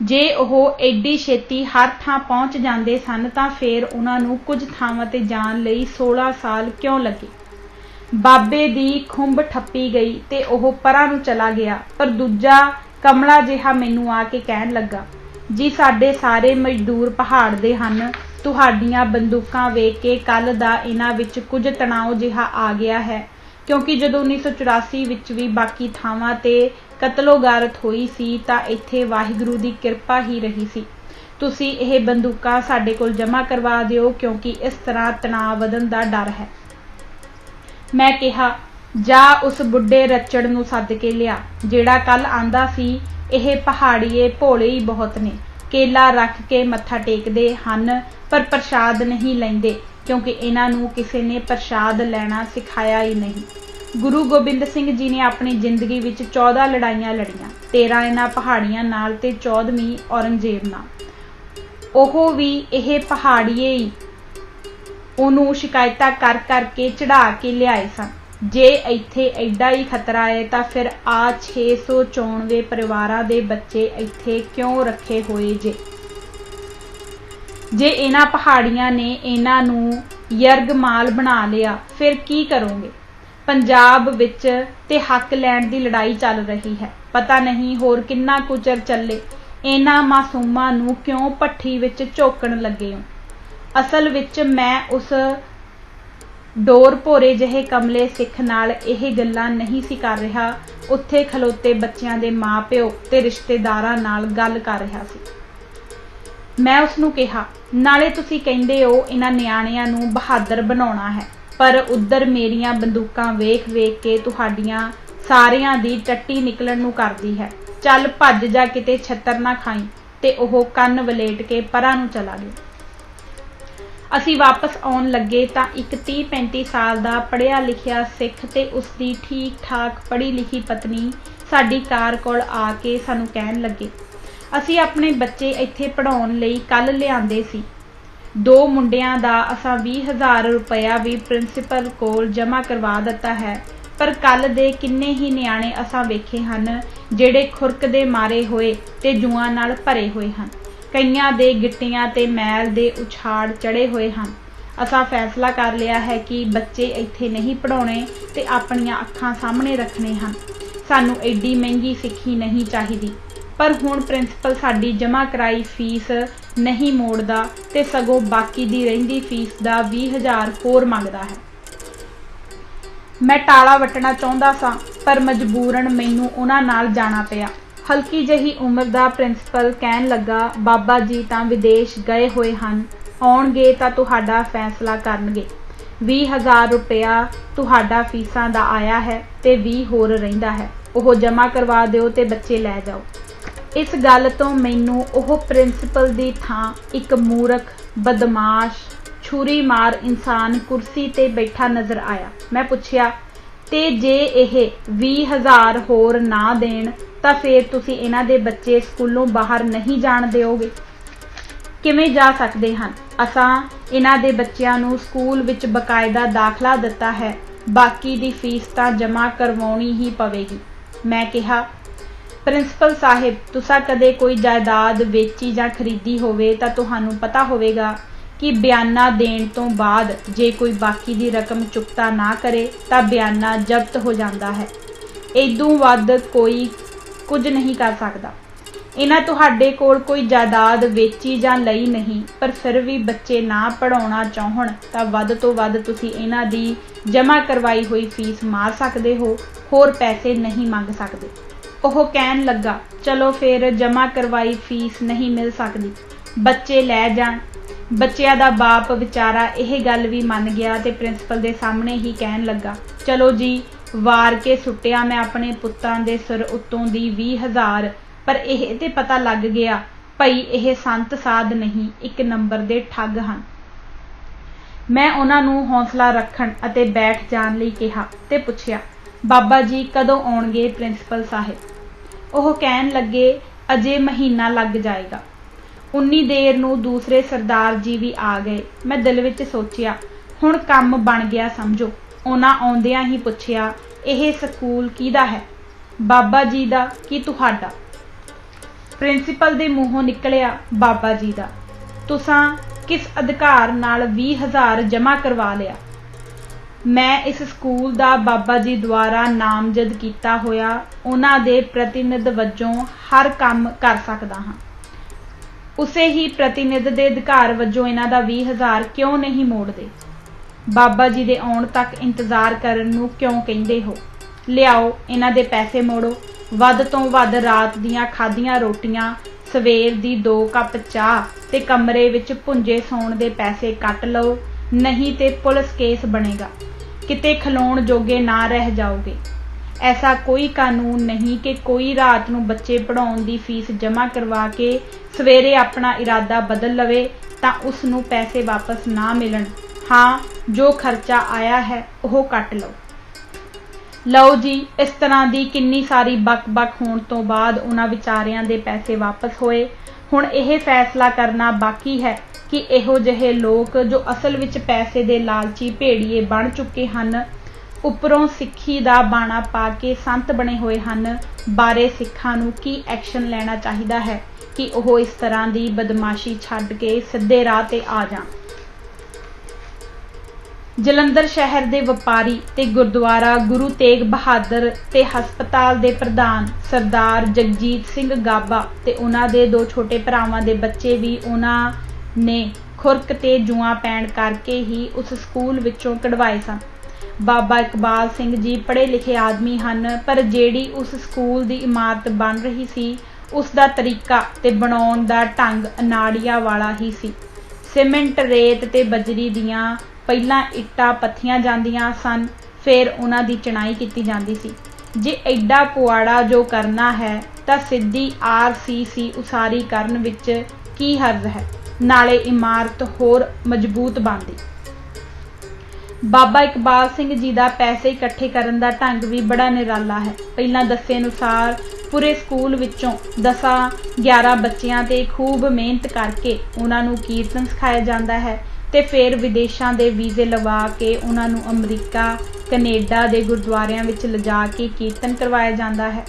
ਜੇ ਉਹ ਐਡੀ ਛੇਤੀ ਹਰ ਥਾਂ ਪਹੁੰਚ ਜਾਂਦੇ ਸਨ ਤਾਂ ਫੇਰ ਉਹਨਾਂ ਨੂੰ ਕੁਝ ਥਾਵਾਂ ਤੇ ਜਾਣ ਲਈ 16 ਸਾਲ ਕਿਉਂ ਲੱਗੇ? ਬਾਬੇ ਦੀ ਖੁੰਬ ਠੱਪੀ ਗਈ ਤੇ ਉਹ ਪਰਾਂ ਨੂੰ ਚਲਾ ਗਿਆ। ਪਰ ਦੂਜਾ ਕਮਲਾ ਜਿਹਾ ਮੈਨੂੰ ਆ ਕੇ ਕਹਿਣ ਲੱਗਾ, ਜੀ ਸਾਡੇ ਸਾਰੇ ਮਜ਼ਦੂਰ ਪਹਾੜ ਦੇ ਹਨ। ਤੁਹਾਡੀਆਂ ਬੰਦੂਕਾਂ ਵੇਖ ਕੇ ਕੱਲ ਦਾ ਇਹਨਾਂ ਵਿੱਚ ਕੁਝ ਤਣਾਅ ਜਿਹਾ ਆ ਗਿਆ ਹੈ, ਕਿਉਂਕਿ ਜਦੋਂ 1984 ਵਿੱਚ ਵੀ ਬਾਕੀ ਥਾਵਾਂ ਤੇ ਕਤਲੋਗਾਰਤ ਹੋਈ ਸੀ ਤਾਂ ਇੱਥੇ ਵਾਹਿਗੁਰੂ ਦੀ ਕਿਰਪਾ ਹੀ ਰਹੀ ਸੀ। ਤੁਸੀਂ ਇਹ ਬੰਦੂਕਾਂ ਸਾਡੇ ਕੋਲ ਜਮ੍ਹਾਂ ਕਰਵਾ ਦਿਓ, ਕਿਉਂਕਿ ਇਸ ਤਰ੍ਹਾਂ ਤਣਾਅ ਵਧਣ ਦਾ ਡਰ ਹੈ। ਮੈਂ ਕਿਹਾ, ਜਾ ਉਸ ਬੁੱਢੇ ਰੱਚੜ ਨੂੰ ਸੱਦ ਕੇ ਲਿਆ ਜਿਹੜਾ ਕੱਲ ਆਂਦਾ ਸੀ ਇਹ ਪਹਾੜੀਏ ਭੋਲੇ ਹੀ ਬਹੁਤ ਨੇ, ਕੇਲਾ ਰੱਖ ਕੇ ਮੱਥਾ ਟੇਕਦੇ ਹਨ ਪਰ ਪ੍ਰਸ਼ਾਦ ਨਹੀਂ ਲੈਂਦੇ, ਕਿਉਂਕਿ ਇਹਨਾਂ ਨੂੰ ਕਿਸੇ ਨੇ ਪ੍ਰਸ਼ਾਦ ਲੈਣਾ ਸਿਖਾਇਆ ਹੀ ਨਹੀਂ। ਗੁਰੂ ਗੋਬਿੰਦ ਸਿੰਘ ਜੀ ਨੇ ਆਪਣੀ ਜ਼ਿੰਦਗੀ ਵਿੱਚ 14 ਲੜਾਈਆਂ ਲੜੀਆਂ, 13 ਇਹਨਾਂ ਪਹਾੜੀਆਂ ਨਾਲ ਤੇ 14ਵੀਂ ਔਰੰਗਜ਼ੇਬ ਨਾਲ। ਉਹ ਵੀ ਇਹ ਪਹਾੜੀਏ ਹੀ ਉਹਨੂੰ ਸ਼ਿਕਾਇਤਾਂ ਕਰ ਕਰਕੇ ਚੜਾ ਕੇ ਲਿਆਏ ਸਨ। ਜੇ ਇੱਥੇ ਐਡਾ ਹੀ ਖਤਰਾ ਹੈ ਤਾਂ ਫਿਰ ਆ 694 ਪਰਿਵਾਰਾਂ ਦੇ ਬੱਚੇ ਇੱਥੇ ਕਿਉਂ ਰੱਖੇ ਹੋਏ ਜੇ? ਜੇ ਇਹਨਾਂ ਪਹਾੜੀਆਂ ਨੇ ਇਹਨਾਂ ਨੂੰ ਯਰਗਮਾਲ ਬਣਾ ਲਿਆ ਫਿਰ ਕੀ ਕਰੋਗੇ? ਪੰਜਾਬ ਵਿੱਚ ਤੇ ਹੱਕ ਲੈਣ ਦੀ ਲੜਾਈ ਚੱਲ ਰਹੀ ਹੈ, ਪਤਾ ਨਹੀਂ ਹੋਰ ਕਿੰਨਾ ਕੁ ਚਿਰ ਚੱਲੇ। ਇਹਨਾਂ ਮਾਸੂਮਾਂ ਨੂੰ ਕਿਉਂ ਭੱਠੀ ਵਿੱਚ ਝੋਕਣ ਲੱਗੇ ਹੋ? ਅਸਲ ਵਿੱਚ ਮੈਂ ਉਸ ਡੋਰ ਭੋਰੇ ਜਿਹੇ ਕਮਲੇ ਸਿੱਖ ਨਾਲ ਇਹ ਗੱਲਾਂ ਨਹੀਂ ਸੀ ਕਰ ਰਿਹਾ, ਉੱਥੇ ਖਲੋਤੇ ਬੱਚਿਆਂ ਦੇ ਮਾਂ-ਪਿਓ ਤੇ ਰਿਸ਼ਤੇਦਾਰਾਂ ਨਾਲ ਗੱਲ ਕਰ ਰਿਹਾ ਸੀ। ਮੈਂ ਉਸਨੂੰ ਕਿਹਾ, ਨਾਲੇ ਤੁਸੀਂ ਕਹਿੰਦੇ ਹੋ ਇਹਨਾਂ ਨਿਆਣਿਆਂ ਨੂੰ ਬਹਾਦਰ ਬਣਾਉਣਾ ਹੈ, ਪਰ ਉੱਧਰ ਮੇਰੀਆਂ ਬੰਦੂਕਾਂ ਵੇਖ-ਵੇਖ ਕੇ ਤੁਹਾਡੀਆਂ ਸਾਰਿਆਂ ਦੀ ਟੱਟੀ ਨਿਕਲਣ ਨੂੰ ਕਰਦੀ ਹੈ। ਚੱਲ ਭੱਜ ਜਾ, ਕਿਤੇ ਛੱਤਰ ਨਾ ਖਾਈ। ਤੇ ਉਹ ਕੰਨ ਵਲੇਟ ਕੇ ਪਰਾਂ ਨੂੰ ਚਲਾ ਗਿਆ। ਅਸੀਂ ਵਾਪਸ ਆਉਣ ਲੱਗੇ ਤਾਂ ਇੱਕ 30-35 ਸਾਲ ਦਾ ਪੜ੍ਹਿਆ ਲਿਖਿਆ ਸਿੱਖ ਤੇ ਉਸਦੀ ਠੀਕ-ਠਾਕ ਪੜ੍ਹੀ ਲਿਖੀ ਪਤਨੀ ਸਾਡੀ ਕਾਰ ਕੋਲ ਆ ਕੇ ਸਾਨੂੰ ਕਹਿਣ ਲੱਗੇ, ਅਸੀਂ ਆਪਣੇ ਬੱਚੇ ਇੱਥੇ ਪੜ੍ਹਾਉਣ ਲਈ ਕੱਲ੍ਹ ਲਿਆਂਦੇ ਸੀ। 2 ਮੁੰਡਿਆਂ ਦਾ ਅਸਾਂ 20,000 ਰੁਪਇਆ ਵੀ ਪ੍ਰਿੰਸੀਪਲ ਕੋਲ ਜਮ੍ਹਾਂ ਕਰਵਾ ਦਿੱਤਾ ਹੈ, ਪਰ ਕੱਲ੍ਹ ਦੇ ਕਿੰਨੇ ਹੀ ਨਿਆਣੇ ਅਸਾਂ ਵੇਖੇ ਹਨ ਜਿਹੜੇ ਖੁਰਕ ਦੇ ਮਾਰੇ ਹੋਏ ਤੇ ਜੂਆਂ ਨਾਲ ਭਰੇ ਹੋਏ ਹਨ। ਕਈਆਂ ਦੇ ਗਿੱਟਿਆਂ ਤੇ ਮੈਲ ਦੇ ਉਛਾੜ ਚੜ੍ਹੇ ਹੋਏ ਹਨ। ਅਸਾਂ ਫੈਸਲਾ ਕਰ ਲਿਆ ਹੈ ਕਿ ਬੱਚੇ ਇੱਥੇ ਨਹੀਂ ਪੜ੍ਹਾਉਣੇ ਤੇ ਆਪਣੀਆਂ ਅੱਖਾਂ ਸਾਹਮਣੇ ਰੱਖਣੇ ਹਨ। ਸਾਨੂੰ ਐਡੀ ਮਹਿੰਗੀ ਸਿੱਖੀ ਨਹੀਂ ਚਾਹੀਦੀ। ਪਰ ਹੁਣ ਪ੍ਰਿੰਸੀਪਲ ਸਾਡੀ ਜਮ੍ਹਾਂ ਕਰਾਈ ਫੀਸ ਨਹੀਂ ਮੋੜਦਾ ਤੇ ਸਗੋਂ ਬਾਕੀ ਦੀ ਰਹਿੰਦੀ ਫੀਸ ਦਾ 20,000 ਹੋਰ ਮੰਗਦਾ ਹੈ। ਮੈਂ ਟਾਲਾ ਵੱਟਣਾ ਚਾਹੁੰਦਾ ਸਾਂ, ਪਰ ਮਜਬੂਰਨ ਮੈਨੂੰ ਉਹਨਾਂ ਨਾਲ ਜਾਣਾ ਪਿਆ। ਹਲਕੀ ਜਿਹੀ ਉਮਰ ਦਾ ਪ੍ਰਿੰਸੀਪਲ ਕਹਿਣ ਲੱਗਾ, ਬਾਬਾ ਜੀ ਤਾਂ ਵਿਦੇਸ਼ ਗਏ ਹੋਏ ਹਨ, ਆਉਣਗੇ ਤਾਂ ਤੁਹਾਡਾ ਫੈਸਲਾ ਕਰਨਗੇ। 20,000 ਰੁਪਇਆ ਤੁਹਾਡਾ ਫੀਸਾਂ ਦਾ ਆਇਆ ਹੈ ਤੇ 20 ਹੋਰ ਰਹਿੰਦਾ ਹੈ, ਉਹ ਜਮ੍ਹਾਂ ਕਰਵਾ ਦਿਓ ਤੇ ਬੱਚੇ ਲੈ ਜਾਓ। ਇਸ ਗੱਲ ਤੋਂ ਮੈਨੂੰ ਉਹ ਪ੍ਰਿੰਸੀਪਲ ਦੀ ਥਾਂ ਇੱਕ ਮੂਰਖ, ਬਦਮਾਸ਼, ਛੁਰੀ ਮਾਰ ਇਨਸਾਨ ਕੁਰਸੀ ਤੇ ਬੈਠਾ ਨਜ਼ਰ ਆਇਆ। ਮੈਂ ਪੁੱਛਿਆ, ਤੇ ਜੇ ਇਹ 20,000 ਹੋਰ ਨਾ ਦੇਣ ਤਾਂ ਫਿਰ ਤੁਸੀਂ ਇਹਨਾਂ ਦੇ ਬੱਚੇ ਸਕੂਲੋਂ ਬਾਹਰ ਨਹੀਂ ਜਾਣ ਦਿਓਗੇ? ਕਿਵੇਂ ਜਾ ਸਕਦੇ ਹਨ? ਅਸਾਂ ਇਹਨਾਂ ਦੇ ਬੱਚਿਆਂ ਨੂੰ ਸਕੂਲ ਵਿੱਚ ਬਕਾਇਦਾ ਦਾਖਲਾ ਦਿੱਤਾ ਹੈ, ਬਾਕੀ ਦੀ ਫੀਸ ਤਾਂ ਜਮ੍ਹਾਂ ਕਰਵਾਉਣੀ ਹੀ ਪਵੇਗੀ। ਮੈਂ ਕਿਹਾ, ਪ੍ਰਿੰਸੀਪਲ ਸਾਹਿਬ, ਤੁਸੀਂ ਕਦੇ ਕੋਈ ਜਾਇਦਾਦ ਵੇਚੀ ਜਾਂ ਖਰੀਦੀ ਹੋਵੇ ਤਾਂ ਤੁਹਾਨੂੰ ਪਤਾ ਹੋਵੇਗਾ ਕਿ ਬਿਆਨਾ ਦੇਣ ਤੋਂ ਬਾਅਦ ਜੇ ਕੋਈ ਬਾਕੀ ਦੀ ਰਕਮ ਚੁਕਤਾ ਨਾ ਕਰੇ ਤਾਂ ਬਿਆਨਾ ਜ਼ਬਤ ਹੋ ਜਾਂਦਾ ਹੈ। ਇਦੋਂ ਵੱਧ ਕੋਈ ਕੁਝ ਨਹੀਂ ਕਰ ਸਕਦਾ। ਇਹਨਾਂ ਤੁਹਾਡੇ ਕੋਲ ਕੋਈ ਜਾਇਦਾਦ ਵੇਚੀ ਜਾਂ ਲਈ ਨਹੀਂ, ਪਰ ਫਿਰ ਵੀ ਬੱਚੇ ਨਾ ਪੜ੍ਹਾਉਣਾ ਚਾਹਣ ਤਾਂ ਵੱਧ ਤੋਂ ਵੱਧ ਤੁਸੀਂ ਇਹਨਾਂ ਦੀ ਜਮ੍ਹਾਂ ਕਰਵਾਈ ਹੋਈ ਫੀਸ ਮਾਰ ਸਕਦੇ ਹੋ, ਹੋਰ ਪੈਸੇ ਨਹੀਂ ਮੰਗ ਸਕਦੇ। ਉਹ ਕਹਿਣ ਲੱਗਾ, ਚਲੋ ਫਿਰ ਜਮ੍ਹਾਂ ਕਰਵਾਈ ਫੀਸ ਨਹੀਂ ਮਿਲ ਸਕਦੀ, ਬੱਚੇ ਲੈ ਜਾਣ। ਬੱਚਿਆਂ ਦਾ ਬਾਪ ਵਿਚਾਰਾ ਇਹ ਗੱਲ ਵੀ ਮੰਨ ਗਿਆ ਤੇ ਪ੍ਰਿੰਸੀਪਲ ਦੇ ਸਾਹਮਣੇ ਹੀ ਕਹਿਣ ਲੱਗਾ, ਚਲੋ ਜੀ, ਵਾਰ ਕੇ ਸੁੱਟਿਆ ਮੈਂ ਆਪਣੇ ਪੁੱਤਾਂ ਦੇ ਸਿਰ ਉੱਤੋਂ ਦੀ 20,000, ਪਰ ਇਹ ਤੇ ਪਤਾ ਲੱਗ ਗਿਆ ਭਈ ਇਹ ਸੰਤ ਸਾਧ ਨਹੀਂ, ਇੱਕ ਨੰਬਰ ਦੇ ਠੱਗ ਹਨ। ਮੈਂ ਉਹਨਾਂ ਨੂੰ ਹੌਸਲਾ ਰੱਖਣ ਅਤੇ ਬੈਠ ਜਾਣ ਲਈ ਕਿਹਾ ਤੇ ਪੁੱਛਿਆ, ਬਾਬਾ ਜੀ ਕਦੋਂ ਆਉਣਗੇ ਪ੍ਰਿੰਸੀਪਲ ਸਾਹਿਬ? ਉਹ ਕਹਿਣ ਲੱਗੇ, ਅਜੇ ਮਹੀਨਾ ਲੱਗ ਜਾਏਗਾ। ਉਨੀ ਦੇਰ ਨੂੰ ਦੂਸਰੇ ਸਰਦਾਰ ਜੀ ਵੀ ਆ ਗਏ। ਮੈਂ ਦਿਲ ਵਿੱਚ ਸੋਚਿਆ, ਹੁਣ ਕੰਮ ਬਣ ਗਿਆ ਸਮਝੋ। ਉਹਨਾਂ ਆਉਂਦਿਆਂ ਹੀ ਪੁੱਛਿਆ, ਇਹ ਸਕੂਲ ਕਿਹਦਾ ਹੈ? ਬਾਬਾ ਜੀ ਦਾ ਕਿ ਤੁਹਾਡਾ? ਪ੍ਰਿੰਸੀਪਲ ਦੇ ਮੂੰਹੋਂ ਨਿਕਲਿਆ, ਬਾਬਾ ਜੀ ਦਾ। ਤੁਸਾਂ ਕਿਸ ਅਧਿਕਾਰ ਨਾਲ 20,000 ਜਮ੍ਹਾਂ ਕਰਵਾ ਲਿਆ? ਮੈਂ ਇਸ ਸਕੂਲ ਦਾ ਬਾਬਾ ਜੀ ਦੁਆਰਾ ਨਾਮਜ਼ਦ ਕੀਤਾ ਹੋਇਆ ਉਹਨਾਂ ਦੇ ਪ੍ਰਤੀਨਿਧ ਵਜੋਂ ਹਰ ਕੰਮ ਕਰ ਸਕਦਾ ਹਾਂ। ਉਸੇ ਹੀ ਪ੍ਰਤੀਨਿਧ ਦੇ ਅਧਿਕਾਰ ਵਜੋਂ ਇਹਨਾਂ ਦਾ 20,000 ਕਿਉਂ ਨਹੀਂ ਮੋੜਦੇ? ਬਾਬਾ ਜੀ ਦੇ ਆਉਣ ਤੱਕ ਇੰਤਜ਼ਾਰ ਕਰਨ ਨੂੰ ਕਿਉਂ ਕਹਿੰਦੇ ਹੋ? ਲਿਆਓ ਇਹਨਾਂ ਦੇ ਪੈਸੇ ਮੋੜੋ। ਵੱਧ ਤੋਂ ਵੱਧ ਰਾਤ ਦੀਆਂ ਖਾਧੀਆਂ ਰੋਟੀਆਂ, ਸਵੇਰ ਦੀ 2 ਕੱਪ ਚਾਹ ਤੇ ਕਮਰੇ ਵਿੱਚ ਭੁੰਜੇ ਸੌਣ ਦੇ ਪੈਸੇ ਕੱਟ ਲਓ, ਨਹੀਂ ਤੇ ਪੁਲਿਸ ਕੇਸ ਬਣੇਗਾ, ਕਿਤੇ ਖਲੋਣ ਜੋਗੇ ਨਾ ਰਹਿ ਜਾਓਗੇ। ਐਸਾ ਕੋਈ ਕਾਨੂੰਨ ਨਹੀਂ ਕਿ ਕੋਈ ਰਾਤ ਨੂੰ ਬੱਚੇ ਪੜ੍ਹਾਉਣ ਦੀ ਫੀਸ ਜਮ੍ਹਾਂ ਕਰਵਾ ਕੇ ਸਵੇਰੇ ਆਪਣਾ ਇਰਾਦਾ ਬਦਲ ਲਵੇ ਤਾਂ ਉਸ ਨੂੰ ਪੈਸੇ ਵਾਪਸ ਨਾ ਮਿਲਣ। ਹਾਂ, ਜੋ ਖਰਚਾ ਆਇਆ ਹੈ ਉਹ ਕੱਟ ਲਓ। ਲਓ ਜੀ, ਇਸ ਤਰ੍ਹਾਂ ਦੀ ਕਿੰਨੀ ਸਾਰੀ ਬਕ-ਬਕ ਹੋਣ ਤੋਂ ਬਾਅਦ ਉਹਨਾਂ ਵਿਚਾਰਿਆਂ ਦੇ ਪੈਸੇ ਵਾਪਸ ਹੋਏ। ਹੁਣ ਇਹ ਫੈਸਲਾ ਕਰਨਾ ਬਾਕੀ ਹੈ ਕਿ ਇਹੋ ਜਿਹੇ ਲੋਕ ਜੋ ਅਸਲ ਵਿੱਚ ਪੈਸੇ ਦੇ ਲਾਲਚੀ ਭੇੜੀਏ ਬਣ ਚੁੱਕੇ ਹਨ, ਉੱਪਰੋਂ ਸਿੱਖੀ ਦਾ ਬਾਣਾ ਪਾ ਕੇ ਸੰਤ ਬਣੇ ਹੋਏ ਹਨ, ਬਾਰੇ ਸਿੱਖਾਂ ਨੂੰ ਕੀ ਐਕਸ਼ਨ ਲੈਣਾ ਚਾਹੀਦਾ ਹੈ ਕਿ ਉਹ ਇਸ ਤਰ੍ਹਾਂ ਦੀ ਬਦਮਾਸ਼ੀ ਛੱਡ ਕੇ ਸਿੱਧੇ ਰਾਹ ਤੇ ਆ ਜਾਣ। ਜਲੰਧਰ ਸ਼ਹਿਰ ਦੇ ਵਪਾਰੀ ਤੇ ਗੁਰਦੁਆਰਾ ਗੁਰੂ ਤੇਗ ਬਹਾਦਰ ਤੇ ਹਸਪਤਾਲ ਦੇ ਪ੍ਰਧਾਨ ਸਰਦਾਰ ਜਗਜੀਤ ਸਿੰਘ ਗਾਬਾ ਤੇ ਉਹਨਾਂ ਦੇ 2 ਛੋਟੇ ਭਰਾਵਾਂ ਦੇ ਬੱਚੇ ਵੀ ਉਹਨਾਂ ਨੇ खुरक ते जुआ पैण करके ही उस स्कूल विचों कढवाए सन। बाबा इकबाल सिंह जी पढ़े लिखे आदमी हन, पर जिहड़ी उस स्कूल दी इमारत बन रही सी उसका तरीका ते बनाउण दा ढंग अनाड़िया वाला ही सी। सीमेंट, रेत ते बजरी दियां पहिलां इट्टां पत्थियां जांदियां सन, फिर उन्हां दी चनाई कीती जांदी सी। जे एडा पुआड़ा जो करना है तां सिद्धी RCC उसारी करन विच की हर्ज है, नाले इमारत होर मजबूत बनदी। बाबा इकबाल सिंह जी का पैसे इकट्ठे करन दा ढंग भी बड़ा निराला है। पहिलां दस्से अनुसार पूरे स्कूल विचों 10-11 बच्चियां ते खूब मेहनत करके उन्हां नूं कीर्तन सिखाया जाता है ते फिर विदेशां दे वीज़े लवा के उन्हां नूं अमरीका, कनेडा दे गुरुद्वारियां विच लिजा के कीर्तन करवाया जाता है।